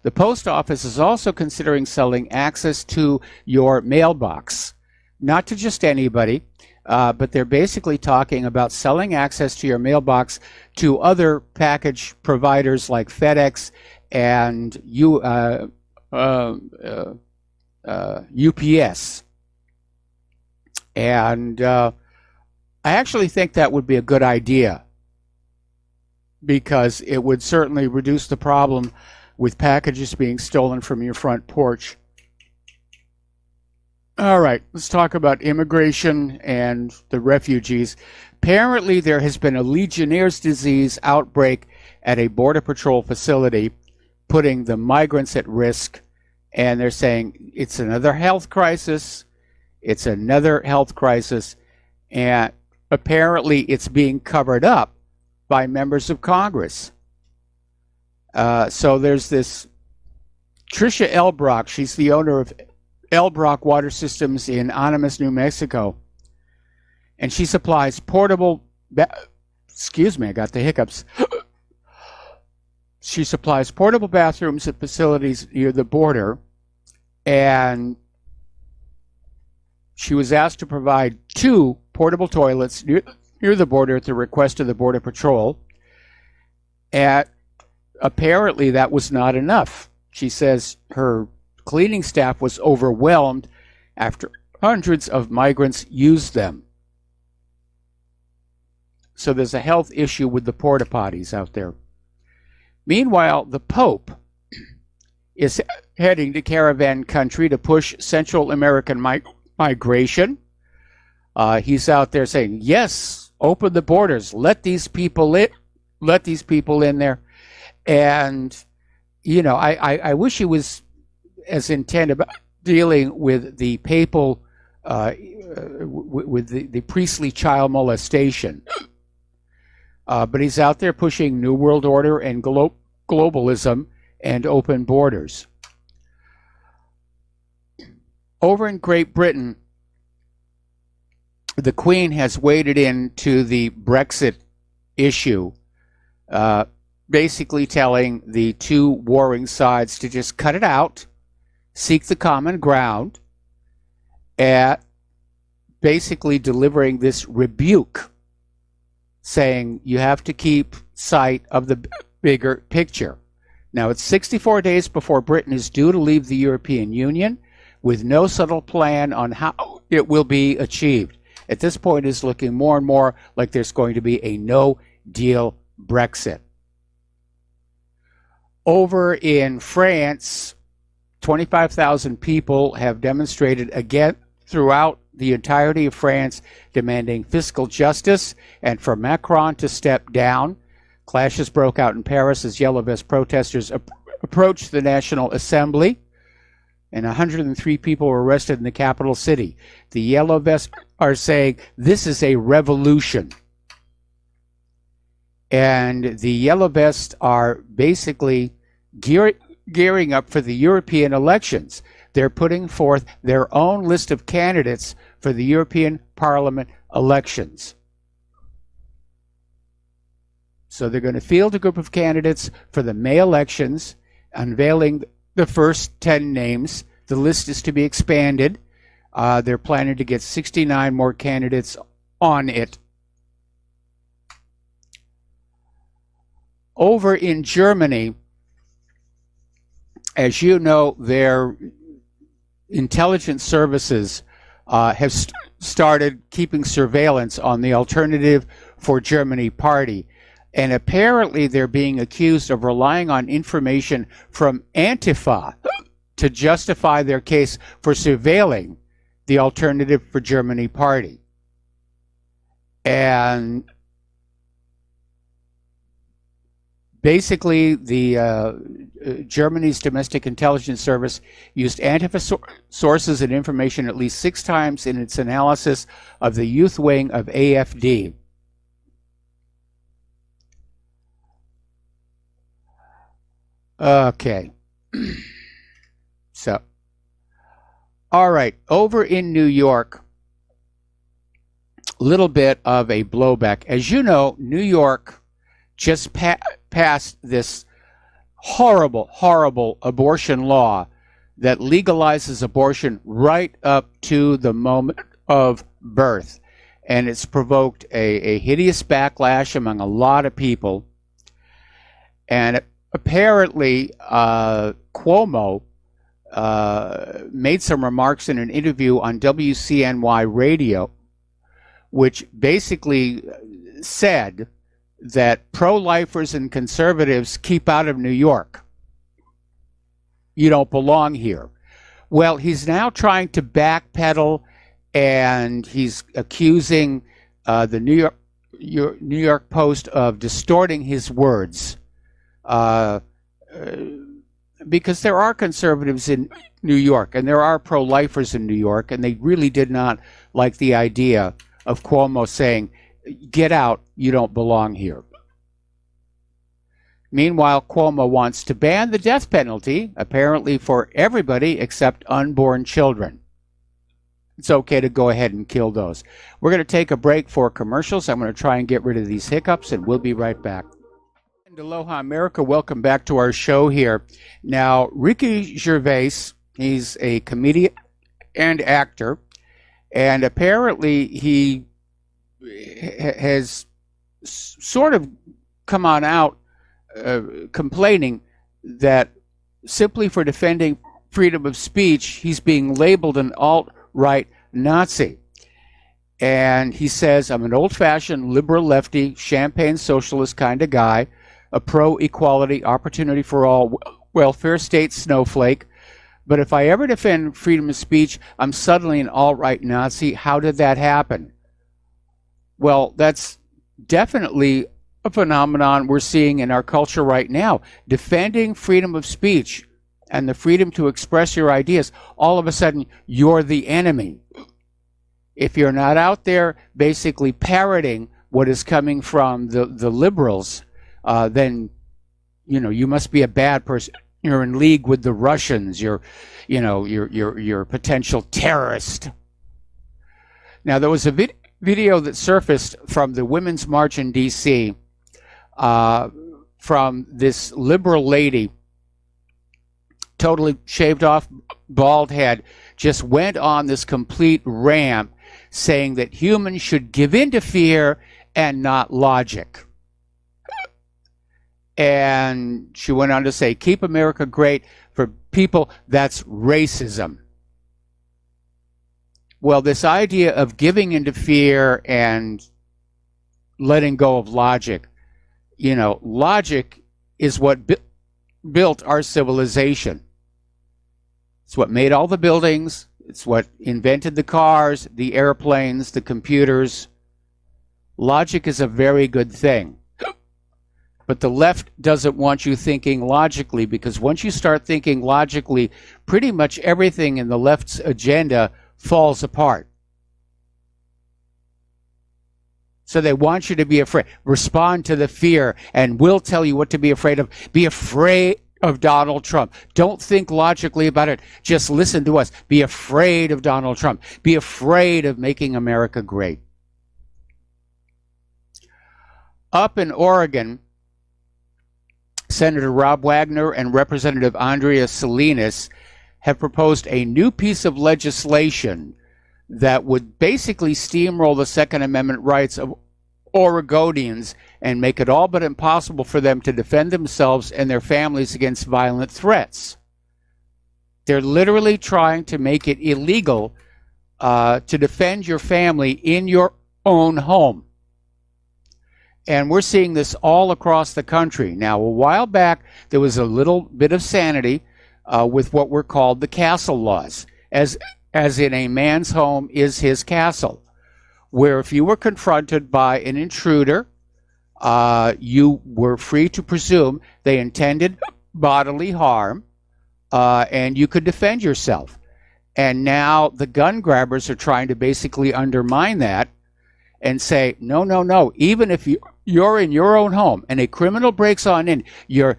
The post office is also considering selling access to your mailbox. Not to just anybody, but they're basically talking about selling access to your mailbox to other package providers like FedEx and UPS. And I actually think that would be a good idea because it would certainly reduce the problem with packages being stolen from your front porch. All right, let's talk about immigration and the refugees. Apparently, there has been a Legionnaire's disease outbreak at a Border Patrol facility, putting the migrants at risk. And they're saying it's another health crisis. It's another health crisis. And apparently, it's being covered up by members of Congress. So there's this Tricia Elbrock. She's the owner of Elbrock Water Systems in Animas, New Mexico. And she supplies portable... excuse me, I got the hiccups. She supplies portable bathrooms at facilities near the border. And she was asked to provide 2 portable toilets near the border at the request of the Border Patrol. And apparently that was not enough. She says her cleaning staff was overwhelmed after hundreds of migrants used them. So there's a health issue with the porta potties out there. Meanwhile, the Pope is heading to caravan country to push Central American migration. He's out there saying, yes, open the borders, let these people let these people in there. And, you know, I wish he was as intent about dealing with the papal, with the priestly child molestation. But he's out there pushing New World Order and globalism and open borders. Over in Great Britain, the Queen has waded into the Brexit issue, basically telling the two warring sides to just cut it out, seek the common ground, at basically delivering this rebuke, saying you have to keep sight of the bigger picture. Now, it's 64 days before Britain is due to leave the European Union, with no subtle plan on how it will be achieved. At this point, it's looking more and more like there's going to be a no-deal Brexit. Over in France, 25,000 people have demonstrated again throughout the entirety of France, demanding fiscal justice and for Macron to step down. Clashes broke out in Paris as Yellow Vest protesters approached the National Assembly, and 103 people were arrested in the capital city. The Yellow Vests are saying this is a revolution. And the Yellow Vests are basically gearing up for the European elections. They're putting forth their own list of candidates for the European Parliament elections. So they're going to field a group of candidates for the May elections, unveiling the first 10 names. The list is to be expanded. They're planning to get 69 more candidates on it. Over in Germany, as you know, their intelligence services have started keeping surveillance on the Alternative for Germany party. And apparently they're being accused of relying on information from Antifa to justify their case for surveilling the Alternative for Germany party. And basically, Germany's domestic intelligence service used Antifa sources and information at least 6 times in its analysis of the youth wing of AfD. Okay. So, all right, over in New York, a little bit of a blowback. As you know, New York just passed this horrible, horrible abortion law that legalizes abortion right up to the moment of birth. And it's provoked a hideous backlash among a lot of people. And apparently, Cuomo made some remarks in an interview on WCNY radio, which basically said that pro-lifers and conservatives keep out of New York. You don't belong here. Well, he's now trying to backpedal, and he's accusing the New York Post of distorting his words. Because there are conservatives in New York, and there are pro-lifers in New York, and they really did not like the idea of Cuomo saying, "Get out, you don't belong here." Meanwhile, Cuomo wants to ban the death penalty, apparently for everybody except unborn children. It's okay to go ahead and kill those. We're going to take a break for commercials. I'm going to try and get rid of these hiccups, and we'll be right back. Aloha, America. Welcome back to our show here. Now, Ricky Gervais, he's a comedian and actor, and apparently he has sort of come on out complaining that simply for defending freedom of speech, he's being labeled an alt-right Nazi. And he says, "I'm an old-fashioned liberal lefty, champagne socialist kind of guy, a pro-equality, opportunity for all, welfare state snowflake. But if I ever defend freedom of speech, I'm suddenly an alt-right Nazi. How did that happen?" Well, that's definitely phenomenon we're seeing in our culture right now. Defending freedom of speech and the freedom to express your ideas, all of a sudden you're the enemy. If you're not out there basically parroting what is coming from the liberals, then you must be a bad person. You're in league with the Russians. You're a potential terrorist. Now, there was a video that surfaced from the Women's March in D.C. From this liberal lady, totally shaved off, bald head, just went on this complete rant saying that humans should give in to fear and not logic. And she went on to say, keep America great. For people, that's racism. Well, this idea of giving into fear and letting go of logic, logic is what built our civilization. It's what made all the buildings. It's what invented the cars, the airplanes, the computers. Logic is a very good thing. But the left doesn't want you thinking logically, because once you start thinking logically, pretty much everything in the left's agenda falls apart. So they want you to be afraid. Respond to the fear, and we'll tell you what to be afraid of. Be afraid of Donald Trump. Don't think logically about it. Just listen to us. Be afraid of Donald Trump. Be afraid of making America great. Up in Oregon, Senator Rob Wagner and Representative Andrea Salinas have proposed a new piece of legislation that would basically steamroll the Second Amendment rights of Oregonians and make it all but impossible for them to defend themselves and their families against violent threats. They're literally trying to make it illegal to defend your family in your own home. And we're seeing this all across the country. Now, a while back, there was a little bit of sanity with what were called the castle laws, as in a man's home is his castle, where if you were confronted by an intruder, you were free to presume they intended bodily harm, and you could defend yourself. And now the gun grabbers are trying to basically undermine that and say, no, even if you're in your own home and a criminal breaks on in, you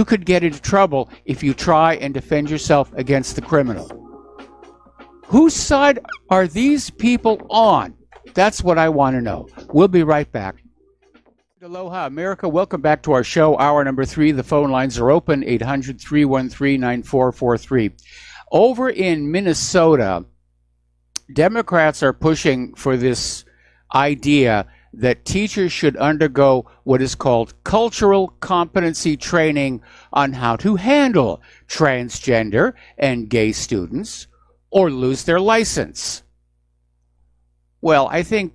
could get into trouble if you try and defend yourself against the criminal. Whose side are these people on? That's what I want to know. We'll be right back. Aloha, America. Welcome back to our show, hour number 3. The phone lines are open, 800-313-9443. Over in Minnesota, Democrats are pushing for this idea that teachers should undergo what is called cultural competency training on how to handle transgender and gay students or lose their license. Well, I think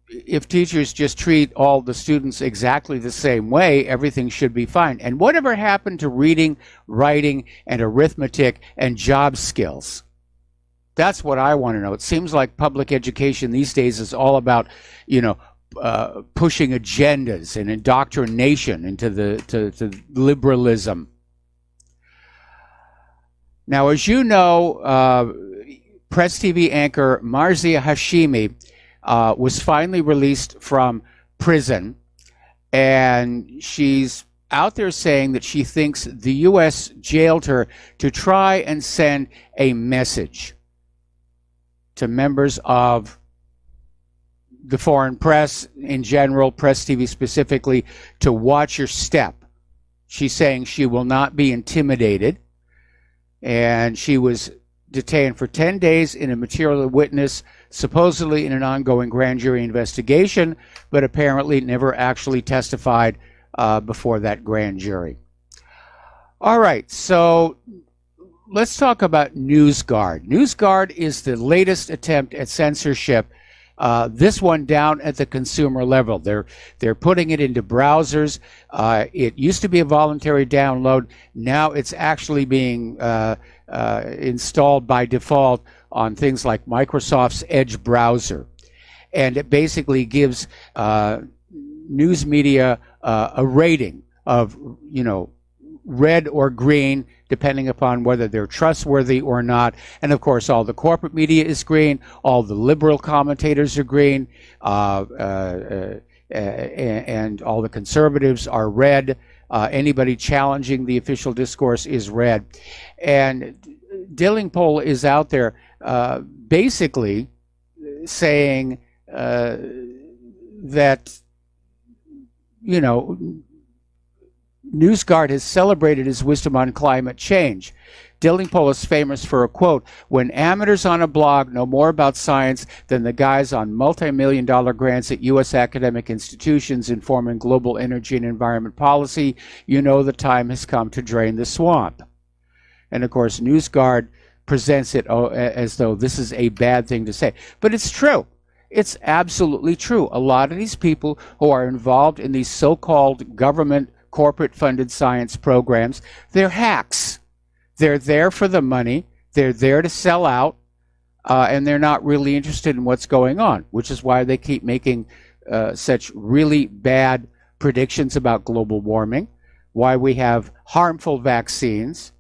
if teachers just treat all the students exactly the same way, everything should be fine. And whatever happened to reading, writing, and arithmetic and job skills? That's what I want to know. It seems like public education these days is all about, pushing agendas and indoctrination into to liberalism. Now, as you know, Press TV anchor Marcia Hashimi was finally released from prison, and she's out there saying that she thinks the U.S. jailed her to try and send a message to members of the foreign press in general, Press TV specifically, to watch your step. She's saying she will not be intimidated, and she was detained for 10 days in a material witness, supposedly in an ongoing grand jury investigation, but apparently never actually testified before that grand jury. All right, so let's talk about NewsGuard. NewsGuard is the latest attempt at censorship. This one down at the consumer level. They're putting it into browsers. It used to be a voluntary download. Now it's actually being installed by default on things like Microsoft's Edge browser. And it basically gives news media a rating of, red or green, depending upon whether they're trustworthy or not. And of course, all the corporate media is green. All the liberal commentators are green. And all the conservatives are red. Anybody challenging the official discourse is red. And Dillingpole is out there basically saying that, NewsGuard has celebrated his wisdom on climate change. Dillingpole is famous for a quote, "When amateurs on a blog know more about science than the guys on multi-million-dollar grants at U.S. academic institutions informing global energy and environment policy, you know the time has come to drain the swamp." And of course, NewsGuard presents it as though this is a bad thing to say. But it's true. It's absolutely true. A lot of these people who are involved in these so-called government corporate-funded science programs, they're hacks. They're there for the money. They're there to sell out, and they're not really interested in what's going on, which is why they keep making such really bad predictions about global warming, why we have harmful vaccines,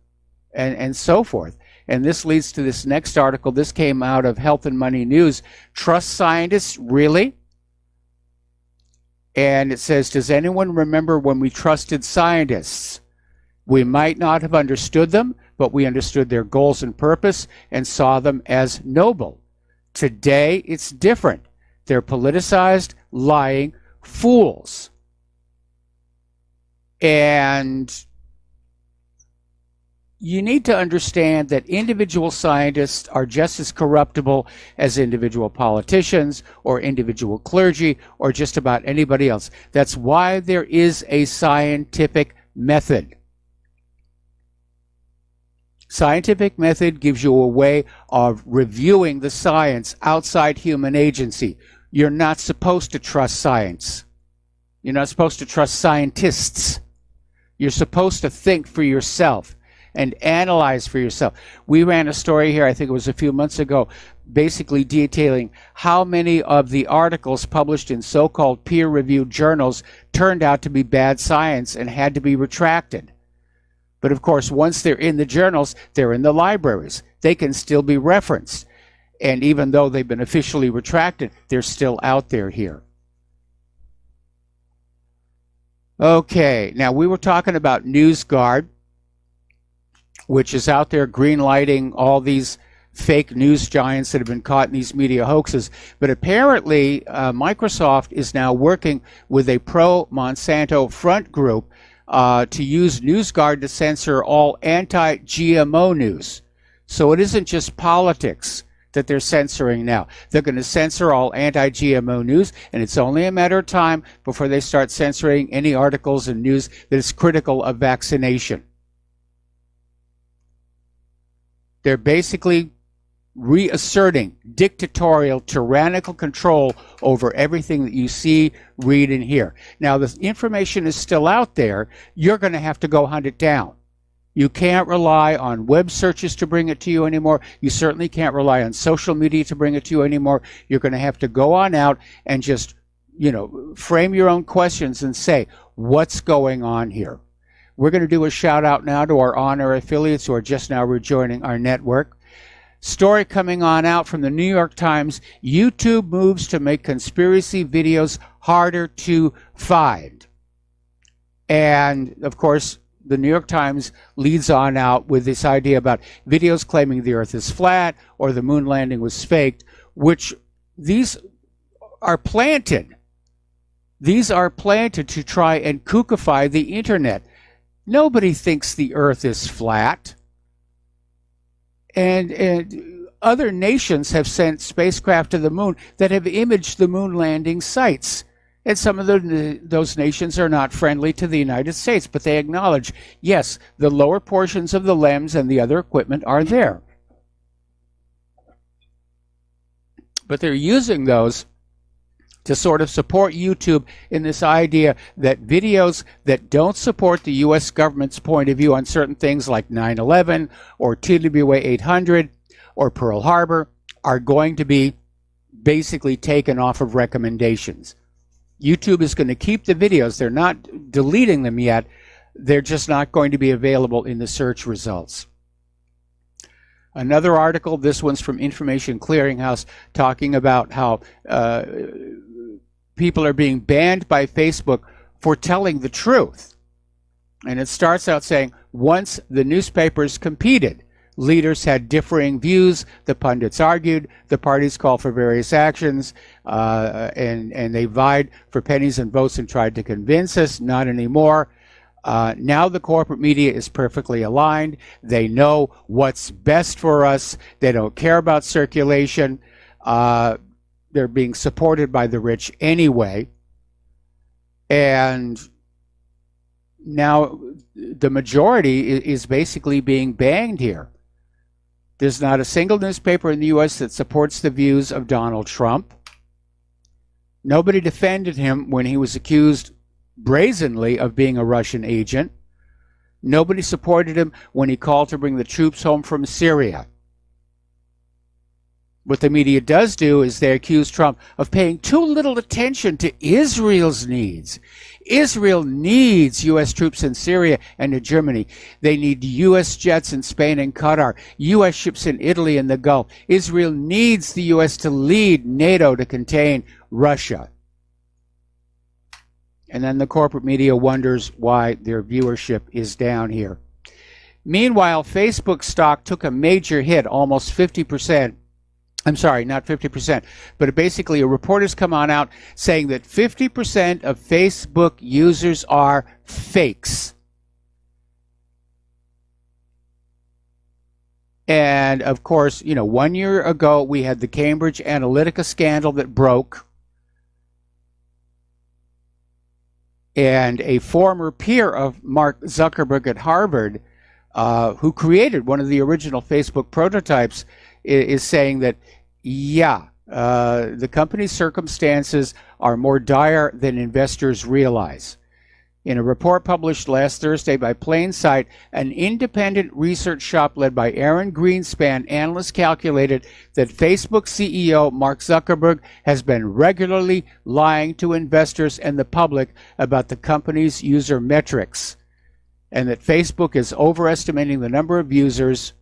and so forth. And this leads to this next article. This came out of Health and Money News. Trust scientists, really? And it says, does anyone remember when we trusted scientists? We might not have understood them, but we understood their goals and purpose and saw them as noble. Today, it's different. They're politicized, lying fools. And you need to understand that individual scientists are just as corruptible as individual politicians or individual clergy or just about anybody else. That's why there is a scientific method. Scientific method gives you a way of reviewing the science outside human agency. You're not supposed to trust science. You're not supposed to trust scientists. You're supposed to think for yourself and analyze for yourself. We ran a story here, I think it was a few months ago, basically detailing how many of the articles published in so-called peer-reviewed journals turned out to be bad science and had to be retracted. But of course, once they're in the journals, they're in the libraries. They can still be referenced. And even though they've been officially retracted, they're still out there here. Okay, now we were talking about NewsGuard, which is out there green-lighting all these fake news giants that have been caught in these media hoaxes. But apparently, Microsoft is now working with a pro-Monsanto front group to use NewsGuard to censor all anti-GMO news. So it isn't just politics that they're censoring now. They're going to censor all anti-GMO news, and it's only a matter of time before they start censoring any articles and news that is critical of vaccination. They're basically reasserting dictatorial, tyrannical control over everything that you see, read, and hear. Now, the information is still out there. You're going to have to go hunt it down. You can't rely on web searches to bring it to you anymore. You certainly can't rely on social media to bring it to you anymore. You're going to have to go on out and just, frame your own questions and say, what's going on here? We're going to do a shout out now to our on-air affiliates who are just now rejoining our network. Story coming on out from the New York Times, YouTube moves to make conspiracy videos harder to find. And of course, the New York Times leads on out with this idea about videos claiming the earth is flat or the moon landing was faked, which these are planted. These are planted to try and kookify the internet. Nobody thinks the earth is flat. And other nations have sent spacecraft to the moon that have imaged the moon landing sites. And some of those nations are not friendly to the United States, but they acknowledge, yes, the lower portions of the LEMs and the other equipment are there. But they're using those to sort of support YouTube in this idea that videos that don't support the U.S. government's point of view on certain things like 9/11 or TWA 800 or Pearl Harbor are going to be basically taken off of recommendations. YouTube is going to keep the videos. They're not deleting them yet. They're just not going to be available in the search results. Another article, this one's from Information Clearinghouse, talking about how people are being banned by Facebook for telling the truth. And it starts out saying, once the newspapers competed, leaders had differing views, the pundits argued, the parties called for various actions, and they vied for pennies and votes and tried to convince us, not anymore. Now the corporate media is perfectly aligned. They know what's best for us. They don't care about circulation. They're being supported by the rich anyway. And now the majority is basically being banned here. There's not a single newspaper in the U.S. that supports the views of Donald Trump. Nobody defended him when he was accused brazenly of being a Russian agent. Nobody supported him when he called to bring the troops home from Syria. What the media does do is they accuse Trump of paying too little attention to Israel's needs. Israel needs U.S. troops in Syria and in Germany. They need U.S. jets in Spain and Qatar, U.S. ships in Italy and the Gulf. Israel needs the U.S. to lead NATO to contain Russia. And then the corporate media wonders why their viewership is down here. Meanwhile, Facebook stock took a major hit, almost 50%. I'm sorry, not 50%, but basically a report has come on out saying that 50% of Facebook users are fakes. And of course, 1 year ago, we had the Cambridge Analytica scandal that broke. And a former peer of Mark Zuckerberg at Harvard, who created one of the original Facebook prototypes, is saying that, the company's circumstances are more dire than investors realize. In a report published last Thursday by Plainsight, an independent research shop led by Aaron Greenspan, analysts calculated that Facebook CEO Mark Zuckerberg has been regularly lying to investors and the public about the company's user metrics, and that Facebook is overestimating the number of users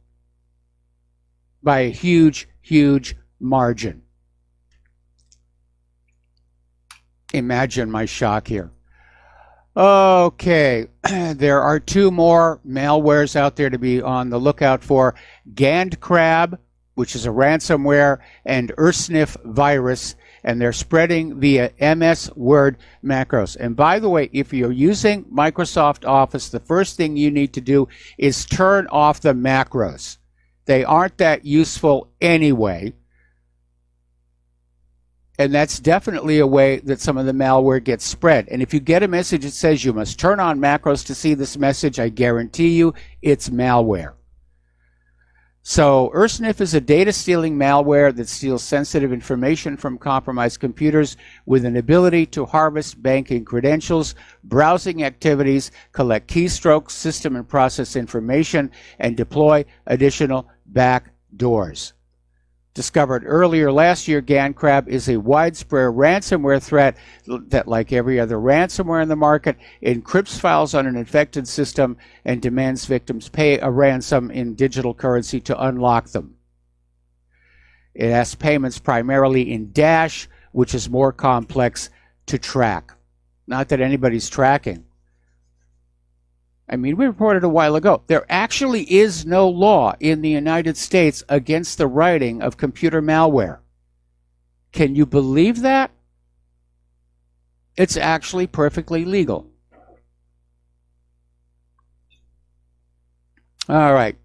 by a huge, huge margin. Imagine my shock here. Okay, there are two more malwares out there to be on the lookout for. GandCrab, which is a ransomware, and Ursnif virus, and they're spreading via MS Word macros. And by the way, if you're using Microsoft Office, the first thing you need to do is turn off the macros. They aren't that useful anyway. And that's definitely a way that some of the malware gets spread. And if you get a message that says you must turn on macros to see this message, I guarantee you it's malware. So Ursnif is a data stealing malware that steals sensitive information from compromised computers with an ability to harvest banking credentials, browsing activities, collect keystrokes, system and process information, and deploy additional backdoors. Discovered earlier last year, GandCrab is a widespread ransomware threat that, like every other ransomware in the market, encrypts files on an infected system and demands victims pay a ransom in digital currency to unlock them. It asks payments primarily in Dash, which is more complex to track. Not that anybody's tracking. I mean, we reported a while ago, there actually is no law in the United States against the writing of computer malware. Can you believe that? It's actually perfectly legal. All right.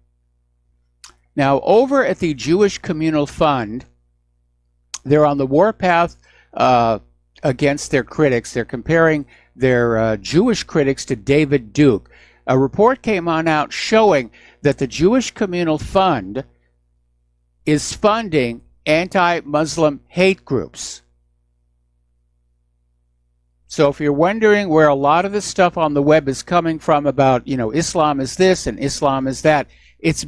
Now, over at the Jewish Communal Fund, they're on the warpath against their critics. They're comparing their Jewish critics to David Duke. A report came on out showing that the Jewish Communal Fund is funding anti-Muslim hate groups. So if you're wondering where a lot of this stuff on the web is coming from about, Islam is this and Islam is that, it's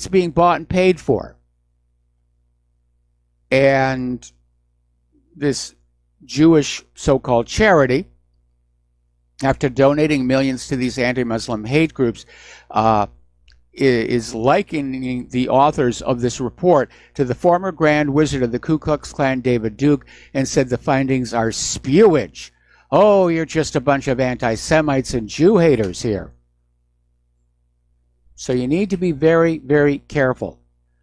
being bought and paid for. And this Jewish so-called charity, after donating millions to these anti-Muslim hate groups, is likening the authors of this report to the former Grand Wizard of the Ku Klux Klan, David Duke, and said the findings are spewage. Oh, you're just a bunch of anti-Semites and Jew haters here. So you need to be very, very careful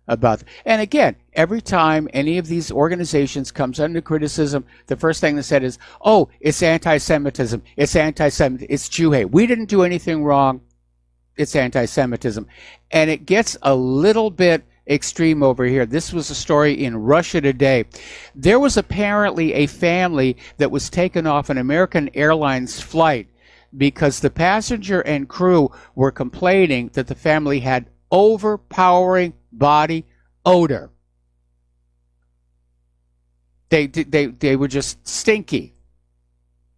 about. And again, every time any of these organizations comes under criticism, the first thing they said is, oh, it's anti-Semitism, it's anti-Semitism, it's Jew hate. We didn't do anything wrong. It's anti-Semitism. And it gets a little bit extreme over here. This was a story in Russia Today. There was apparently a family that was taken off an American Airlines flight because the passenger and crew were complaining that the family had overpowering body odor. They were just stinky.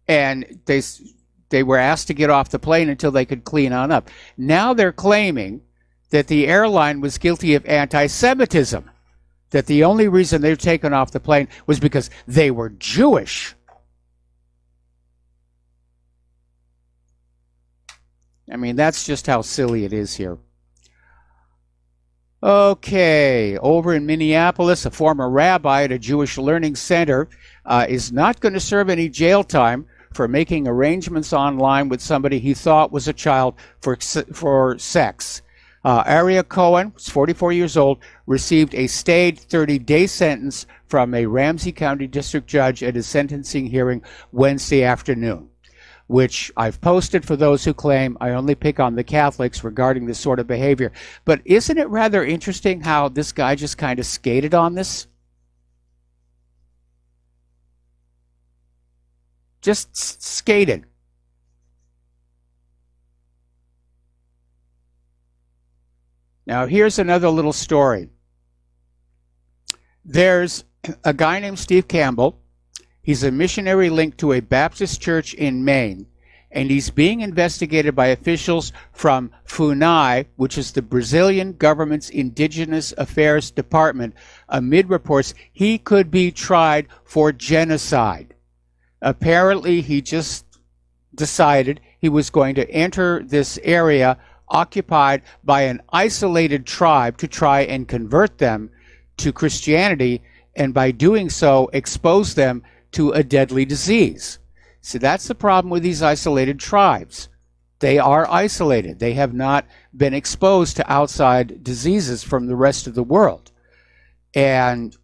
And they were asked to get off the plane until they could clean on up. Now they're claiming that the airline was guilty of anti-Semitism, that the only reason they were taken off the plane was because they were Jewish. I mean, that's just how silly it is here. Okay, over in Minneapolis, a former rabbi at a Jewish learning center is not going to serve any jail time for making arrangements online with somebody he thought was a child for sex. Aiea Cohen, who's 44 years old, received a stayed 30-day sentence from a Ramsey County District Judge at his sentencing hearing Wednesday afternoon, which I've posted for those who claim I only pick on the Catholics regarding this sort of behavior. But isn't it rather interesting how this guy just kind of skated on this? Just skated. Now, here's another little story. There's a guy named Steve Campbell. He's a missionary linked to a Baptist church in Maine, and he's being investigated by officials from FUNAI, which is the Brazilian government's Indigenous Affairs Department, amid reports he could be tried for genocide. Apparently, he just decided he was going to enter this area occupied by an isolated tribe to try and convert them to Christianity, and by doing so, expose them to a deadly disease. See, that's the problem with these isolated tribes. They are isolated. They have not been exposed to outside diseases from the rest of the world. And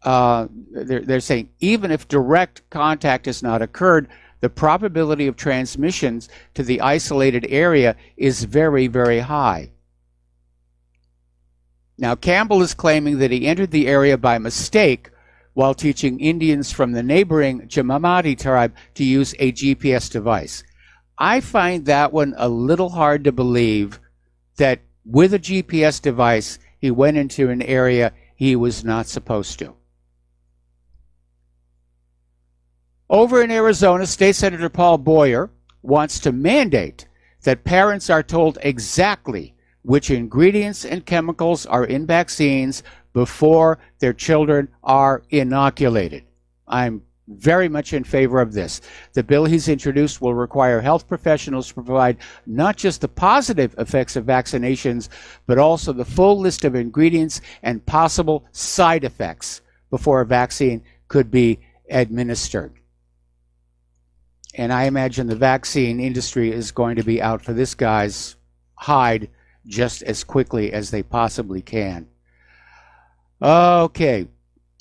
they're saying even if direct contact has not occurred, the probability of transmissions to the isolated area is very, very high. Now, Campbell is claiming that he entered the area by mistake while teaching Indians from the neighboring Jamamati tribe to use a GPS device. I find that one a little hard to believe, that with a GPS device, he went into an area he was not supposed to. Over in Arizona, State Senator Paul Boyer wants to mandate that parents are told exactly which ingredients and chemicals are in vaccines before their children are inoculated. I'm very much in favor of this. The bill he's introduced will require health professionals to provide not just the positive effects of vaccinations, but also the full list of ingredients and possible side effects before a vaccine could be administered. And I imagine the vaccine industry is going to be out for this guy's hide just as quickly as they possibly can. Okay,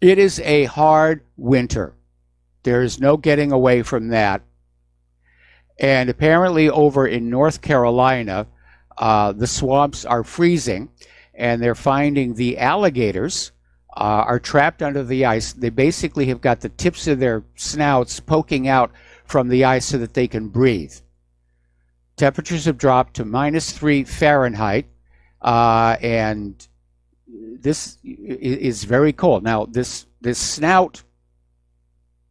it is a hard winter. There is no getting away from that. And apparently over in North Carolina, the swamps are freezing, and they're finding the alligators are trapped under the ice. They basically have got the tips of their snouts poking out from the ice so that they can breathe. Temperatures have dropped to -3 Fahrenheit, and this is very cold. Now, this snout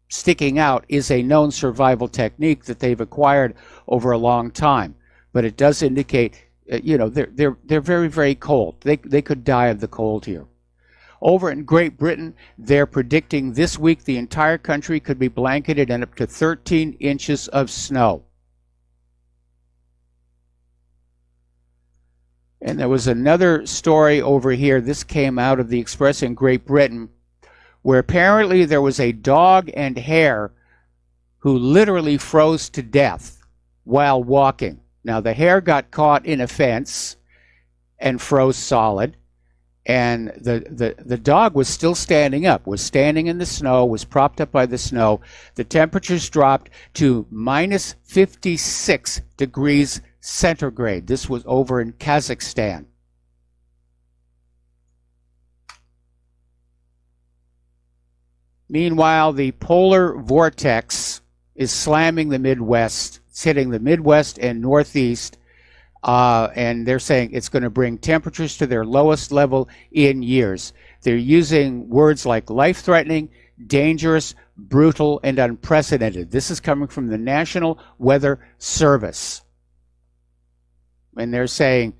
sticking out is a known survival technique that they've acquired over a long time, but it does indicate, they're very, very cold. They could die of the cold here. Over in Great Britain, they're predicting this week the entire country could be blanketed in up to 13 inches of snow. And there was another story over here. This came out of the Express in Great Britain, where apparently there was a dog and hare who literally froze to death while walking. Now, the hare got caught in a fence and froze solid, and the dog was still standing up, was standing in the snow, was propped up by the snow. The temperatures dropped to minus 56 degrees centigrade. This was over in Kazakhstan. Meanwhile, the polar vortex is slamming the Midwest. It's hitting the Midwest and Northeast, and they're saying it's going to bring temperatures to their lowest level in years. They're using words like life-threatening, dangerous, brutal, and unprecedented. This is coming from the National Weather Service. And they're saying,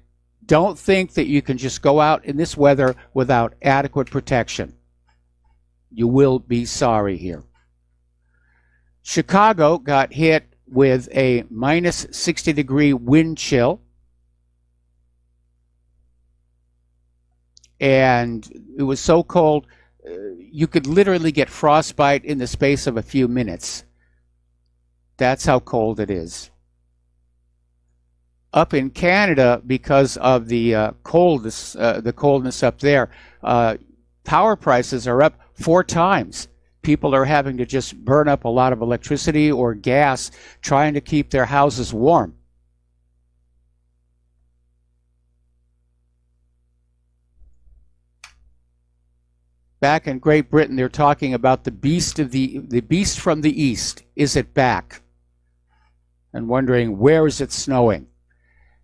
don't think that you can just go out in this weather without adequate protection. You will be sorry here. Chicago got hit with a minus 60-degree wind chill. And it was so cold, you could literally get frostbite in the space of a few minutes. That's how cold it is. Up in Canada, because of the coldness up there, power prices are up 4 times. People are having to just burn up a lot of electricity or gas trying to keep their houses warm. Back in Great Britain, they're talking about the beast from the east. Is it back? And wondering, where is it snowing?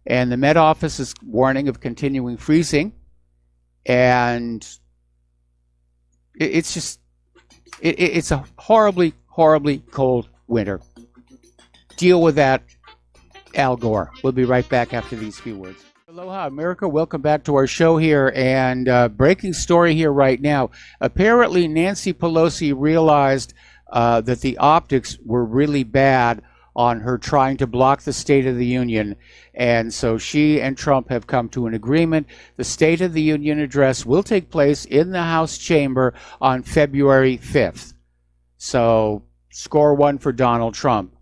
And the Met Office is warning of continuing freezing. And it's a horribly, horribly cold winter. Deal with that, Al Gore. We'll be right back after these few words. Aloha, America. Welcome back to our show here. And breaking story here right now. Apparently, Nancy Pelosi realized that the optics were really bad on her trying to block the State of the Union. And so she and Trump have come to an agreement. The State of the Union address will take place in the House chamber on February 5th. So score 1 for Donald Trump.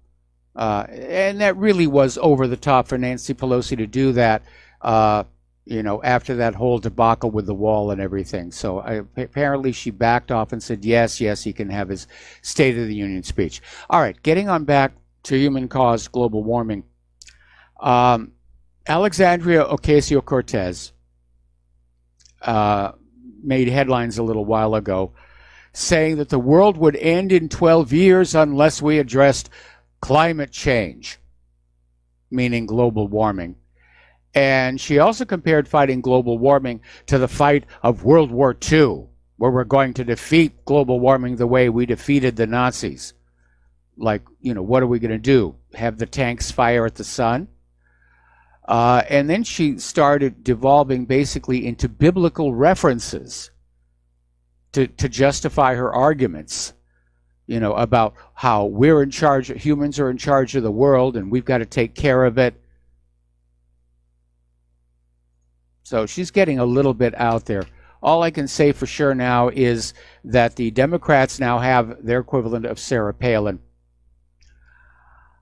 And that really was over the top for Nancy Pelosi to do that, after that whole debacle with the wall and everything. So apparently she backed off and said, yes, he can have his State of the Union speech. All right, getting on back to human-caused global warming. Alexandria Ocasio-Cortez made headlines a little while ago saying that the world would end in 12 years unless we addressed climate change, meaning global warming. And she also compared fighting global warming to the fight of World War II, where we're going to defeat global warming the way we defeated the Nazis. Like, what are we going to do? Have the tanks fire at the sun? And then she started devolving basically into biblical references to justify her arguments, about how we're in charge, humans are in charge of the world, and we've got to take care of it. So she's getting a little bit out there. All I can say for sure now is that the Democrats now have their equivalent of Sarah Palin.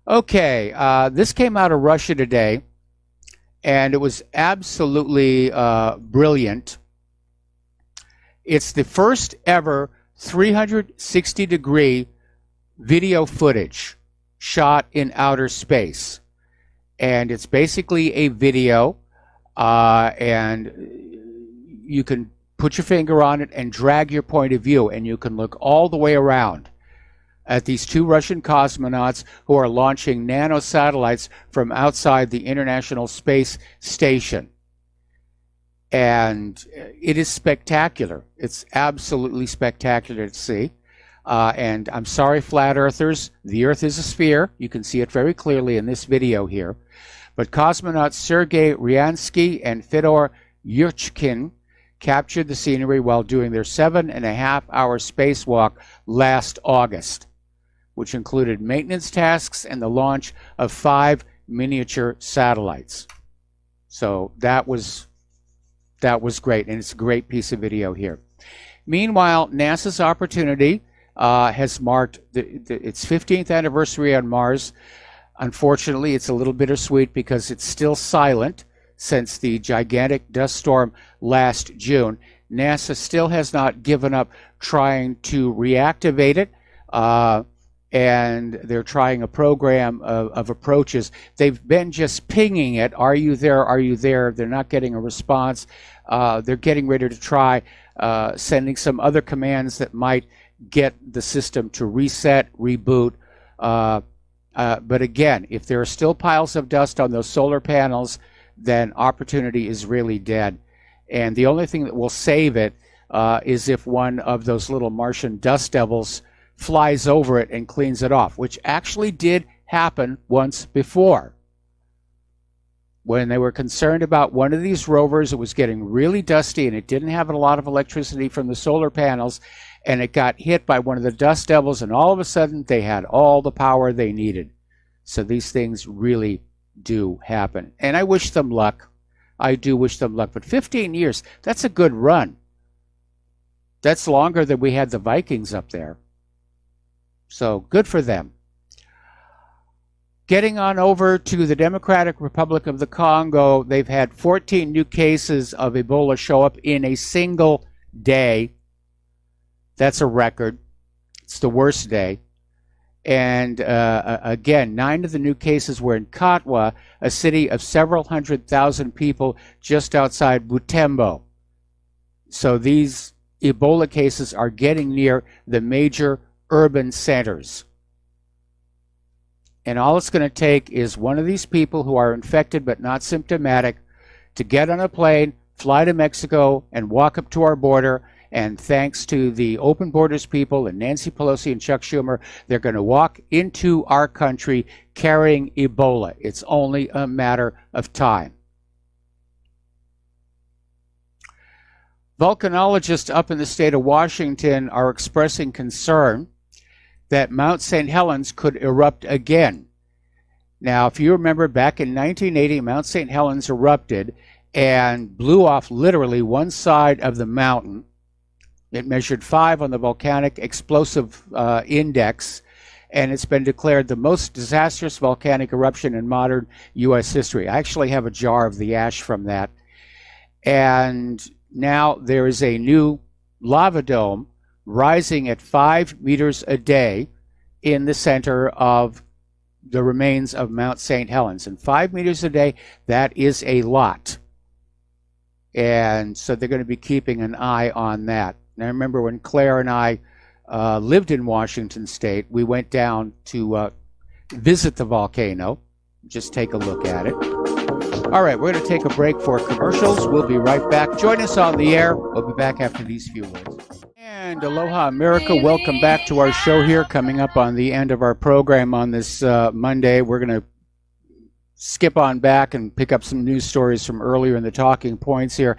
Okay, this came out of Russia today, and it was absolutely brilliant. It's the first ever 360-degree video footage shot in outer space. And it's basically a video, and you can put your finger on it and drag your point of view, and you can look all the way around at these 2 Russian cosmonauts who are launching nanosatellites from outside the International Space Station. And it is spectacular. It's absolutely spectacular to see. And I'm sorry, flat earthers, the Earth is a sphere. You can see it very clearly in this video here. But cosmonauts Sergei Ryansky and Fedor Yurchkin captured the scenery while doing their 7.5-hour spacewalk last August, which included maintenance tasks and the launch of 5 miniature satellites. So that was great, and it's a great piece of video here. Meanwhile, NASA's Opportunity has marked its 15th anniversary on Mars. Unfortunately, it's a little bittersweet because it's still silent since the gigantic dust storm last June. NASA still has not given up trying to reactivate it, and they're trying a program of approaches. They've been just pinging it. Are you there? Are you there? They're not getting a response. They're getting ready to try sending some other commands that might get the system to reset, reboot. But again, if there are still piles of dust on those solar panels, then Opportunity is really dead. And the only thing that will save it is if one of those little Martian dust devils flies over it and cleans it off, which actually did happen once before. When they were concerned about one of these rovers, it was getting really dusty and it didn't have a lot of electricity from the solar panels, and it got hit by one of the dust devils, and all of a sudden they had all the power they needed. So these things really do happen. And I wish them luck. I do wish them luck. But 15 years, that's a good run. That's longer than we had the Vikings up there. So good for them. Getting on over to the Democratic Republic of the Congo, they've had 14 new cases of Ebola show up in a single day. That's a record. It's the worst day. And again, 9 of the new cases were in Katwa, a city of several 100,000 people just outside Butembo. So these Ebola cases are getting near the major urban centers. And all it's going to take is one of these people who are infected but not symptomatic to get on a plane, fly to Mexico, and walk up to our border. And thanks to the open borders people and Nancy Pelosi and Chuck Schumer, they're going to walk into our country carrying Ebola. It's only a matter of time. Volcanologists up in the state of Washington are expressing concern that Mount St. Helens could erupt again. Now, if you remember, back in 1980, Mount St. Helens erupted and blew off literally one side of the mountain. It measured 5 on the volcanic explosive index, and it's been declared the most disastrous volcanic eruption in modern U.S. history. I actually have a jar of the ash from that. And now there is a new lava dome rising at 5 meters a day in the center of the remains of Mount St. Helens. And 5 meters a day, that is a lot. And so they're going to be keeping an eye on that. And I remember when Claire and I lived in Washington State, we went down to visit the volcano, just take a look at it. All right, we're going to take a break for commercials. We'll be right back. Join us on the air. We'll be back after these few words. And aloha, America. Welcome back to our show here. Coming up on the end of our program on this Monday, we're going to skip on back and pick up some news stories from earlier in the talking points here.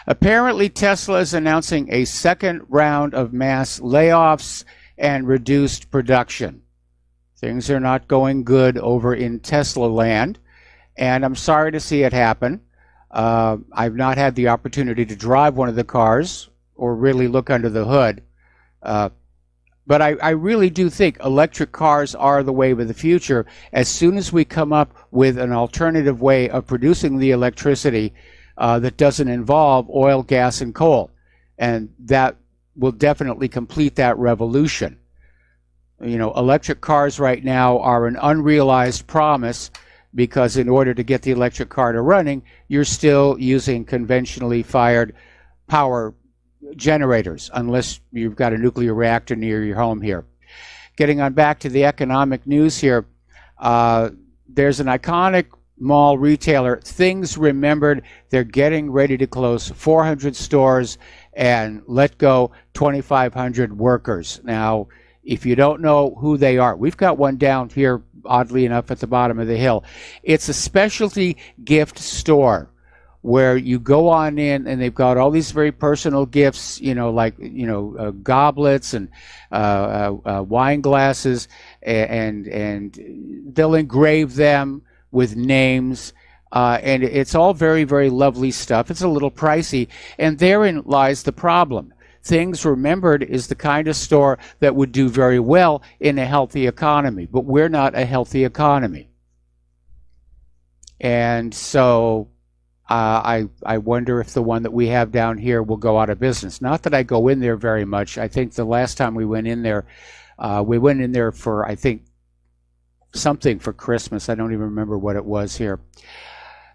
Apparently, Tesla is announcing a second round of mass layoffs and reduced production. Things are not going good over in Tesla land, and I'm sorry to see it happen. I've not had the opportunity to drive one of the cars or really look under the hood. But I really do think electric cars are the way of the future. As soon as we come up with an alternative way of producing the electricity that doesn't involve oil, gas, and coal. And that will definitely complete that revolution. You know, electric cars right now are an unrealized promise because in order to get the electric car to running, you're still using conventionally fired power generators, unless you've got a nuclear reactor near your home here. Getting on back to the economic news here, there's an iconic mall retailer, Things Remembered. They're getting ready to close 400 stores and let go 2,500 workers. Now, if you don't know who they are, we've got one down here, oddly enough, at the bottom of the hill. It's a specialty gift store where you go on in and they've got all these very personal gifts, like goblets and wine glasses, and they'll engrave them with names, and it's all very, very lovely stuff. It's a little pricey, and therein lies the problem. Things Remembered is the kind of store that would do very well in a healthy economy, but we're not a healthy economy. And so I wonder if the one that we have down here will go out of business. Not that I go in there very much. I think the last time we went in there for, I think, something for Christmas. I don't even remember what it was here.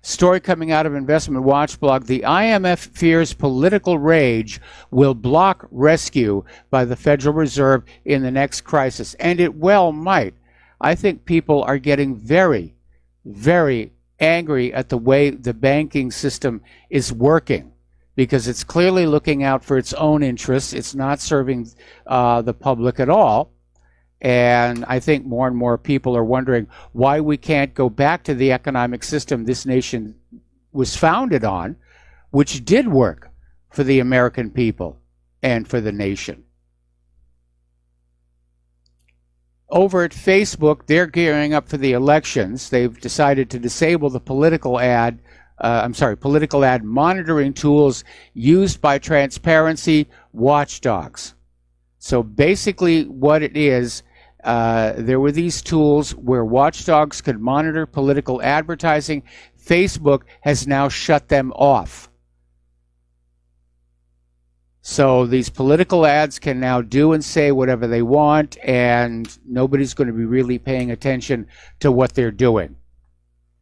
Story coming out of Investment Watch blog: the IMF fears political rage will block rescue by the Federal Reserve in the next crisis. And it well might. I think people are getting very, very angry at the way the banking system is working, because it's clearly looking out for its own interests. It's not serving the public at all. And I think more and more people are wondering why we can't go back to the economic system this nation was founded on, which did work for the American people and for the nation. Over at Facebook, they're gearing up for the elections. They've decided to disable the political ad monitoring tools used by transparency watchdogs. So basically what it is, there were these tools where watchdogs could monitor political advertising. Facebook has now shut them off. So these political ads can now do and say whatever they want, and nobody's going to be really paying attention to what they're doing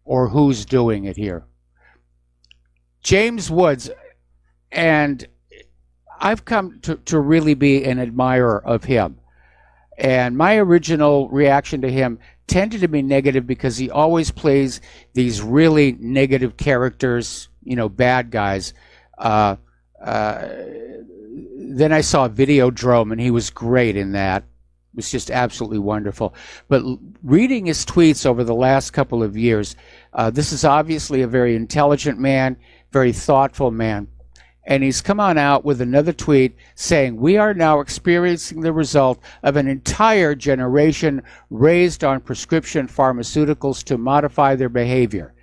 or who's doing it here. James Woods, and I've come to really be an admirer of him. And my original reaction to him tended to be negative because he always plays these really negative characters, bad guys. Then I saw Videodrome, and he was great in that. It was just absolutely wonderful. But reading his tweets over the last couple of years, this is obviously a very intelligent man, very thoughtful man. And he's come on out with another tweet saying, "We are now experiencing the result of an entire generation raised on prescription pharmaceuticals to modify their behavior."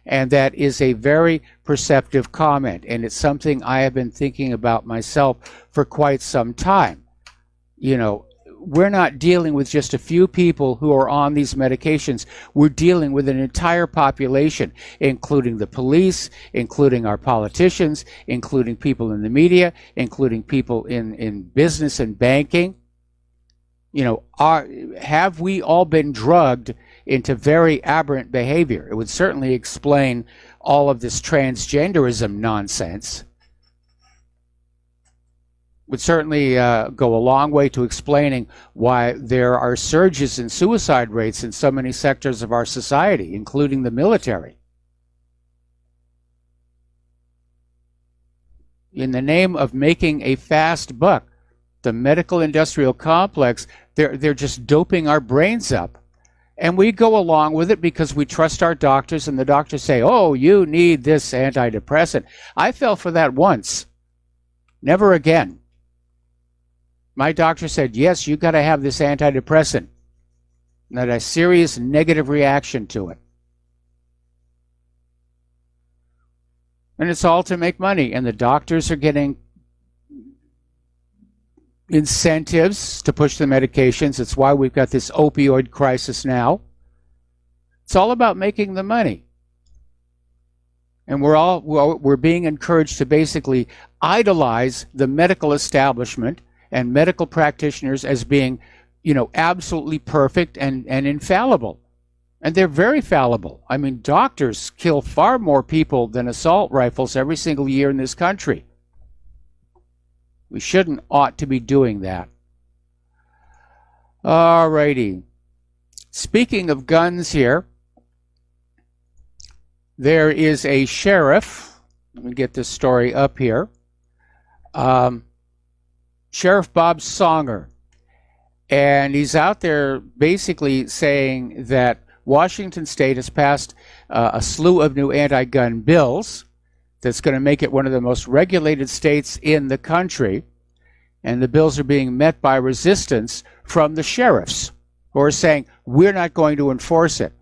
And that is a very perceptive comment. And it's something I have been thinking about myself for quite some time. We're not dealing with just a few people who are on these medications. We're dealing with an entire population, including the police, including our politicians, including people in the media, including people in business and banking. Have we all been drugged into very aberrant behavior? It would certainly explain all of this transgenderism nonsense. Would certainly go a long way to explaining why there are surges in suicide rates in so many sectors of our society, including the military. In the name of making a fast buck, the medical industrial complex, they're just doping our brains up. And we go along with it because we trust our doctors, and the doctors say, "Oh, you need this antidepressant." I fell for that once. Never again. My doctor said, "Yes, you got to have this antidepressant." And I had a serious negative reaction to it. And it's all to make money. And the doctors are getting incentives to push the medications. It's why we've got this opioid crisis now. It's all about making the money. And we're being encouraged to basically idolize the medical establishment and medical practitioners as being, absolutely perfect and infallible. And they're very fallible. I mean, doctors kill far more people than assault rifles every single year in this country. We ought to be doing that. All righty. Speaking of guns here, there is a sheriff. Let me get this story up here. Sheriff Bob Songer, and he's out there basically saying that Washington State has passed a slew of new anti-gun bills, that's going to make it one of the most regulated states in the country. And the bills are being met by resistance from the sheriffs who are saying, we're not going to enforce it.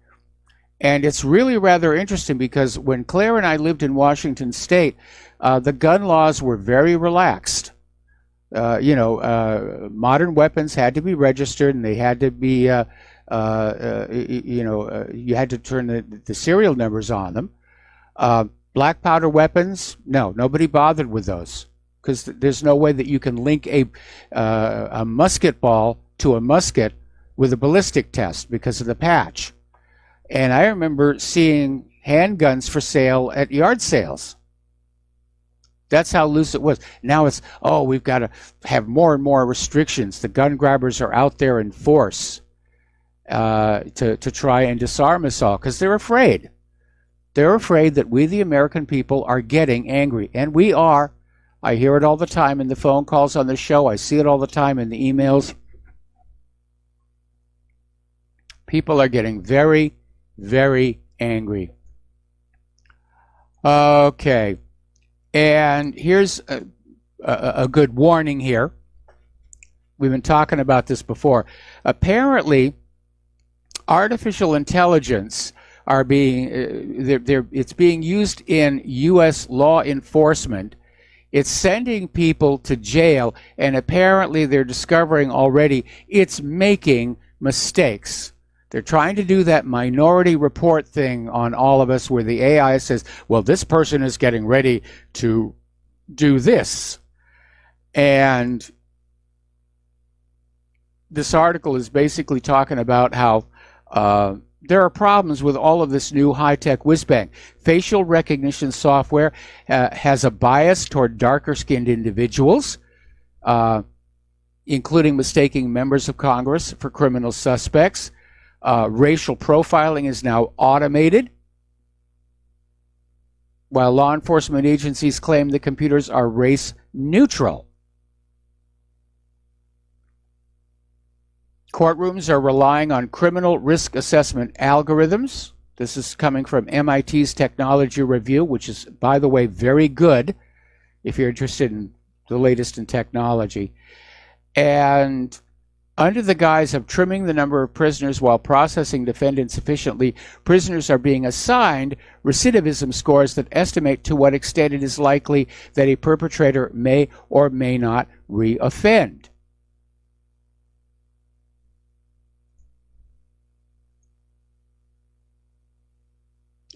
And it's really rather interesting because when Claire and I lived in Washington State, the gun laws were very relaxed. Modern weapons had to be registered, and they had to be, you had to turn the serial numbers on them. Black powder weapons, no, nobody bothered with those because there's no way that you can link a musket ball to a musket with a ballistic test because of the patch. And I remember seeing handguns for sale at yard sales. That's how loose it was. Now it's, we've got to have more and more restrictions. The gun grabbers are out there in force to try and disarm us all because they're afraid. They're afraid that we, the American people, are getting angry. And we are. I hear it all the time in the phone calls on the show. I see it all the time in the emails. People are getting very, very angry. Okay. And here's a good warning here. We've been talking about this before. Apparently, artificial intelligence are being it's being used in U.S. law enforcement. It's sending people to jail, and apparently they're discovering already it's making mistakes. They're trying to do that minority report thing on all of us where the AI says, well, this person is getting ready to do this. And this article is basically talking about how there are problems with all of this new high-tech whiz-bang. Facial recognition software has a bias toward darker-skinned individuals, including mistaking members of Congress for criminal suspects. Racial profiling is now automated, while law enforcement agencies claim the computers are race neutral. Courtrooms are relying on criminal risk assessment algorithms. This is coming from MIT's Technology Review, which is, by the way, very good if you're interested in the latest in technology. And under the guise of trimming the number of prisoners while processing defendants efficiently, prisoners are being assigned recidivism scores that estimate to what extent it is likely that a perpetrator may or may not reoffend.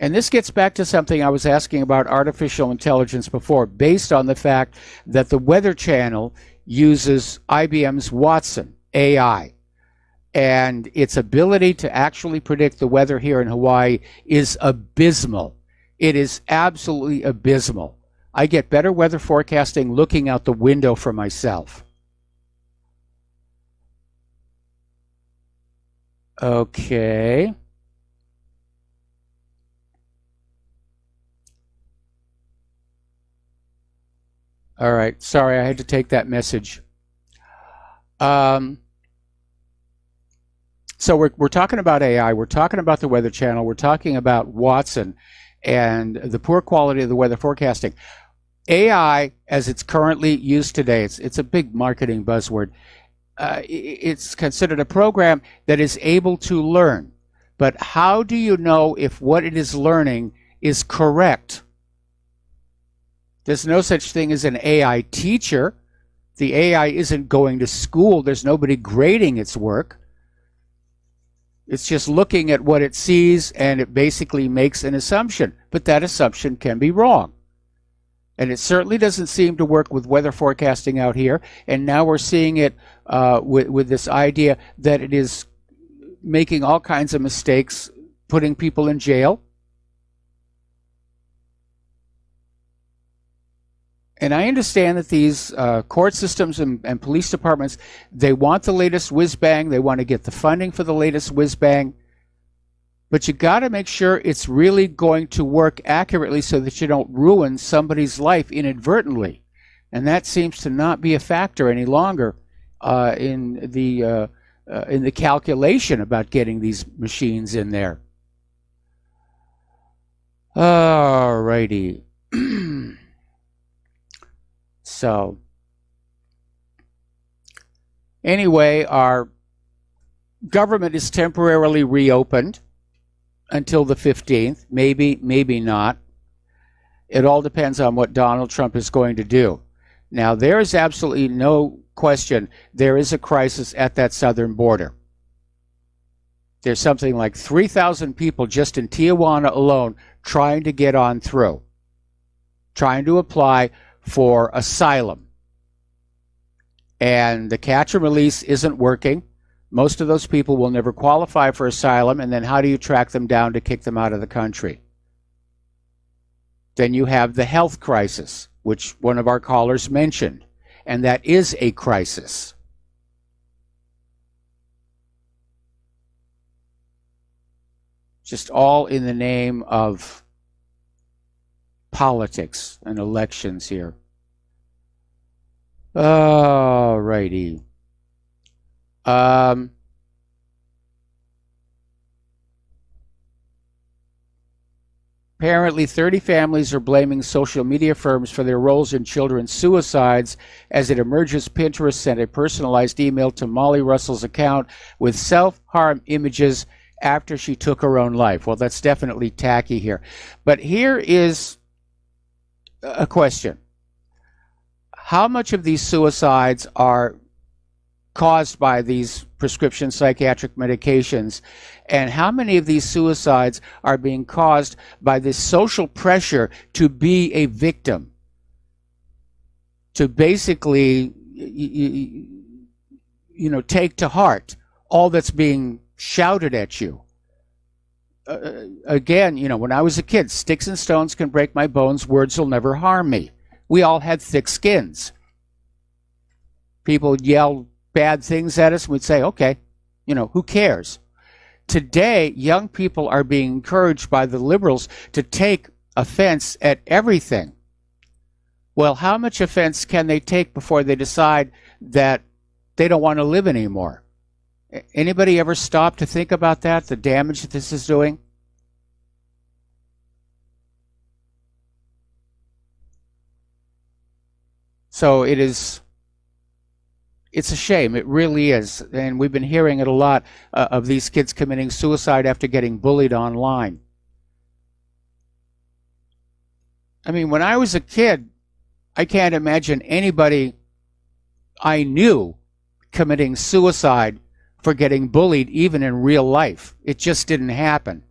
And this gets back to something I was asking about artificial intelligence before, based on the fact that the Weather Channel uses IBM's Watson AI, and its ability to actually predict the weather here in Hawaii is abysmal. It is absolutely abysmal. I get better weather forecasting looking out the window for myself. Okay. All right. Sorry, I had to take that message. So we're talking about AI, we're talking about the Weather Channel, we're talking about Watson and the poor quality of the weather forecasting. AI, as it's currently used today, it's a big marketing buzzword. It's considered a program that is able to learn. But how do you know if what it is learning is correct? There's no such thing as an AI teacher. The AI isn't going to school. There's nobody grading its work. It's just looking at what it sees, and it basically makes an assumption. But that assumption can be wrong. And it certainly doesn't seem to work with weather forecasting out here. And now we're seeing it with this idea that it is making all kinds of mistakes, putting people in jail. And I understand that these court systems and police departments, they want the latest whiz-bang. They want to get the funding for the latest whiz-bang. But you got to make sure it's really going to work accurately so that you don't ruin somebody's life inadvertently. And that seems to not be a factor any longer in the calculation about getting these machines in there. All righty. So anyway, our government is temporarily reopened until the 15th. Maybe not. It all depends on what Donald Trump is going to do. Now, there is absolutely no question there is a crisis at that southern border. There's something like 3,000 people just in Tijuana alone trying to get on through, trying to apply for asylum. And the catch and release isn't working. Most of those people will never qualify for asylum, and then how do you track them down to kick them out of the country? Then you have the health crisis, which one of our callers mentioned, and that is a crisis. Just all in the name of politics and elections here. All righty. Apparently, 30 families are blaming social media firms for their roles in children's suicides. As it emerges, Pinterest sent a personalized email to Molly Russell's account with self-harm images after she took her own life. Well, that's definitely tacky here. But here is a question. How much of these suicides are caused by these prescription psychiatric medications, and how many of these suicides are being caused by this social pressure to be a victim, to basically take to heart all that's being shouted at you? Again, when I was a kid, sticks and stones can break my bones, words will never harm me. We all had thick skins. People yelled bad things at us, and we'd say, okay, who cares? Today, young people are being encouraged by the liberals to take offense at everything. Well, how much offense can they take before they decide that they don't want to live anymore? Anybody ever stop to think about that, the damage that this is doing? So it's a shame. It really is. And we've been hearing it a lot of these kids committing suicide after getting bullied online. I mean, when I was a kid, I can't imagine anybody I knew committing suicide for getting bullied, even in real life. It just didn't happen.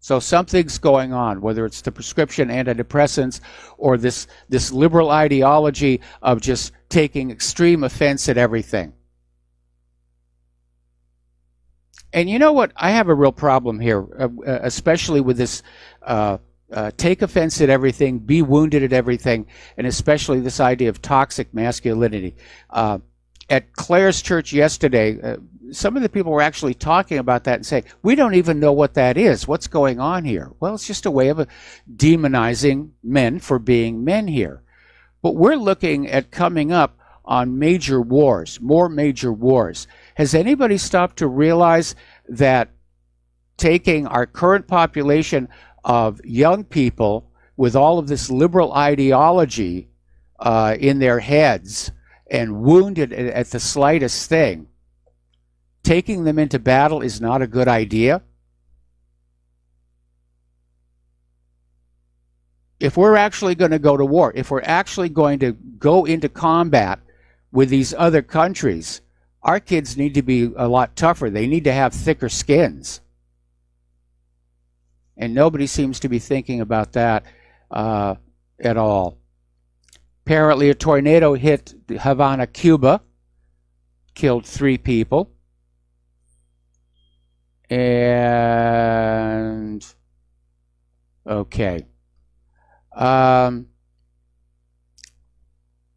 So something's going on, whether it's the prescription antidepressants or this liberal ideology of just taking extreme offense at everything. And you know what? I have a real problem here, especially with this take offense at everything, be wounded at everything, and especially this idea of toxic masculinity. At Claire's church yesterday, some of the people were actually talking about that and saying, we don't even know what that is. What's going on here? Well, it's just a way of demonizing men for being men here. But we're looking at coming up on major wars, more major wars. Has anybody stopped to realize that taking our current population of young people with all of this liberal ideology in their heads and wounded at the slightest thing, taking them into battle is not a good idea? If we're actually going to go to war, if we're actually going to go into combat with these other countries, our kids need to be a lot tougher. They need to have thicker skins. And nobody seems to be thinking about that at all. Apparently, a tornado hit Havana, Cuba, killed 3 people. And, okay. By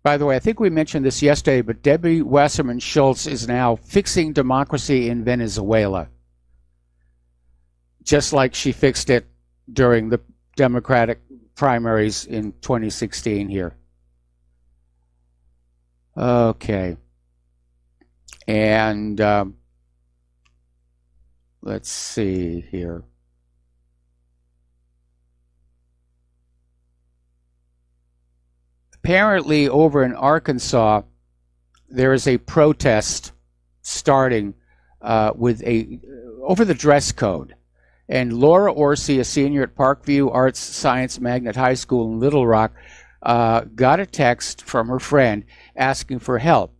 the way, I think we mentioned this yesterday, but Debbie Wasserman Schultz is now fixing democracy in Venezuela, just like she fixed it during the Democratic primaries in 2016 here. Okay. And let's see here. Apparently, over in Arkansas, there is a protest starting over the dress code. And Laura Orsi, a senior at Parkview Arts Science Magnet High School in Little Rock, got a text from her friend asking for help.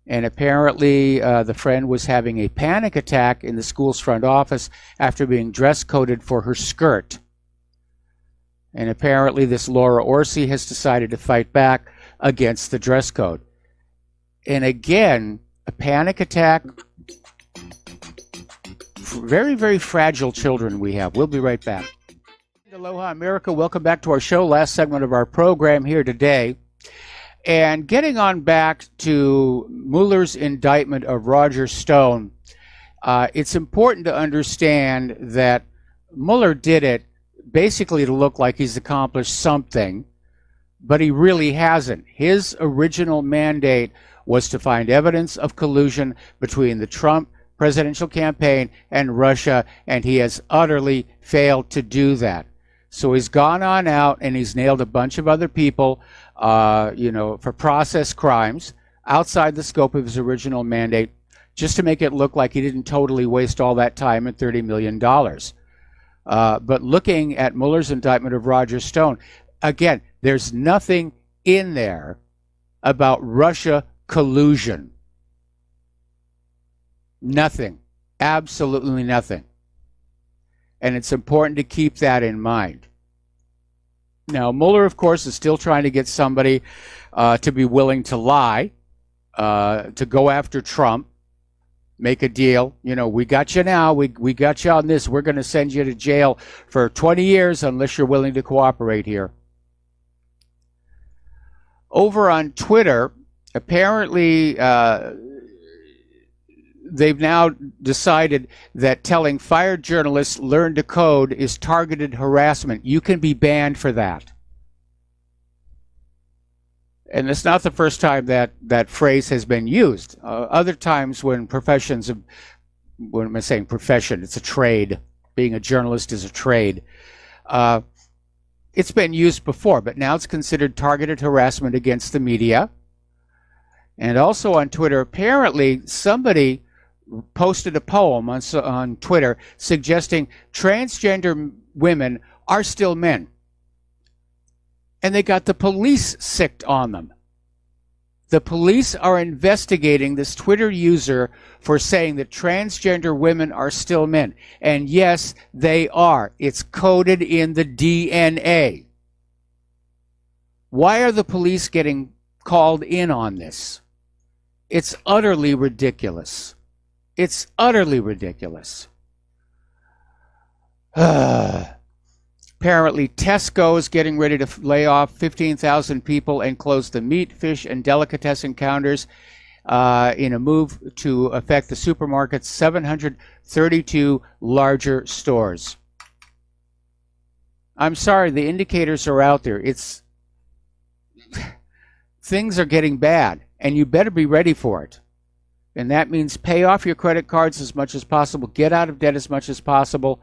And apparently the friend was having a panic attack in the school's front office after being dress coded for her skirt. And apparently this Laura Orsi has decided to fight back against the dress code. And again, a panic attack. Very, very fragile children we have. We'll be right back. Aloha America, welcome back to our show. Last segment of our program here today. And getting on back to Mueller's indictment of Roger Stone, it's important to understand that Mueller did it basically to look like he's accomplished something, but he really hasn't. His original mandate was to find evidence of collusion between the Trump presidential campaign and Russia, and he has utterly failed to do that. So he's gone on out and he's nailed a bunch of other people, for process crimes outside the scope of his original mandate, just to make it look like he didn't totally waste all that time and $30 million. But looking at Mueller's indictment of Roger Stone, again, there's nothing in there about Russia collusion. Nothing. Absolutely nothing. And it's important to keep that in mind. Now, Mueller, of course, is still trying to get somebody to be willing to lie, to go after Trump, make a deal. We got you now. We got you on this. We're going to send you to jail for 20 years unless you're willing to cooperate here. Over on Twitter, apparently they've now decided that telling fired journalists learn to code is targeted harassment. You can be banned for that. And it's not the first time that phrase has been used. Other times when when am I saying profession? It's a trade. Being a journalist is a trade. It's been used before, but now it's considered targeted harassment against the media. And also on Twitter, apparently somebody posted a poem on Twitter suggesting transgender women are still men. And they got the police sicked on them. The police are investigating this Twitter user for saying that transgender women are still men. And yes, they are. It's coded in the DNA. Why are the police getting called in on this? It's utterly ridiculous. It's utterly ridiculous. Apparently, Tesco is getting ready to lay off 15,000 people and close the meat, fish, and delicatessen counters in a move to affect the supermarket's 732 larger stores. I'm sorry, the indicators are out there. Things are getting bad, and you better be ready for it. And that means pay off your credit cards as much as possible, get out of debt as much as possible,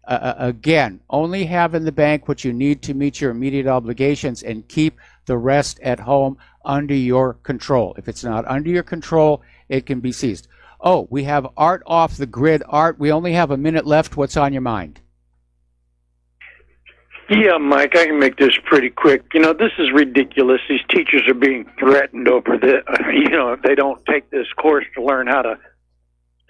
again, only have in the bank what you need to meet your immediate obligations and keep the rest at home under your control. If it's not under your control, it can be seized. Oh, we have Art off the grid. Art, we only have a minute left. What's on your mind? Yeah, Mike, I can make this pretty quick. This is ridiculous. These teachers are being threatened over this. If they don't take this course to learn how to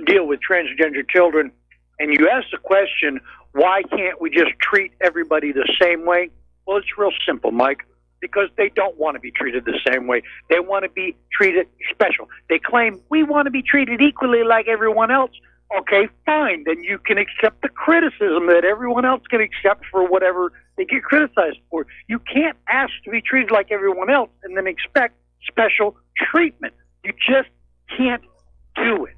deal with transgender children. And you ask the question, why can't we just treat everybody the same way? Well, it's real simple, Mike, because they don't want to be treated the same way. They want to be treated special. They claim we want to be treated equally like everyone else. Okay, fine. Then you can accept the criticism that everyone else can accept for whatever they get criticized for. You can't ask to be treated like everyone else and then expect special treatment. You just can't do it.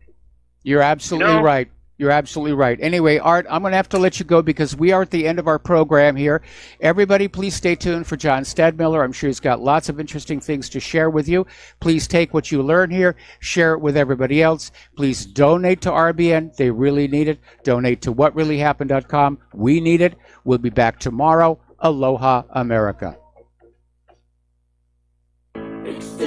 You're absolutely right. You're absolutely right. Anyway, Art, I'm going to have to let you go because we are at the end of our program here. Everybody, please stay tuned for John Stadmiller. I'm sure he's got lots of interesting things to share with you. Please take what you learn here, share it with everybody else. Please donate to RBN. They really need it. Donate to whatreallyhappened.com. We need it. We'll be back tomorrow. Aloha, America. fix it.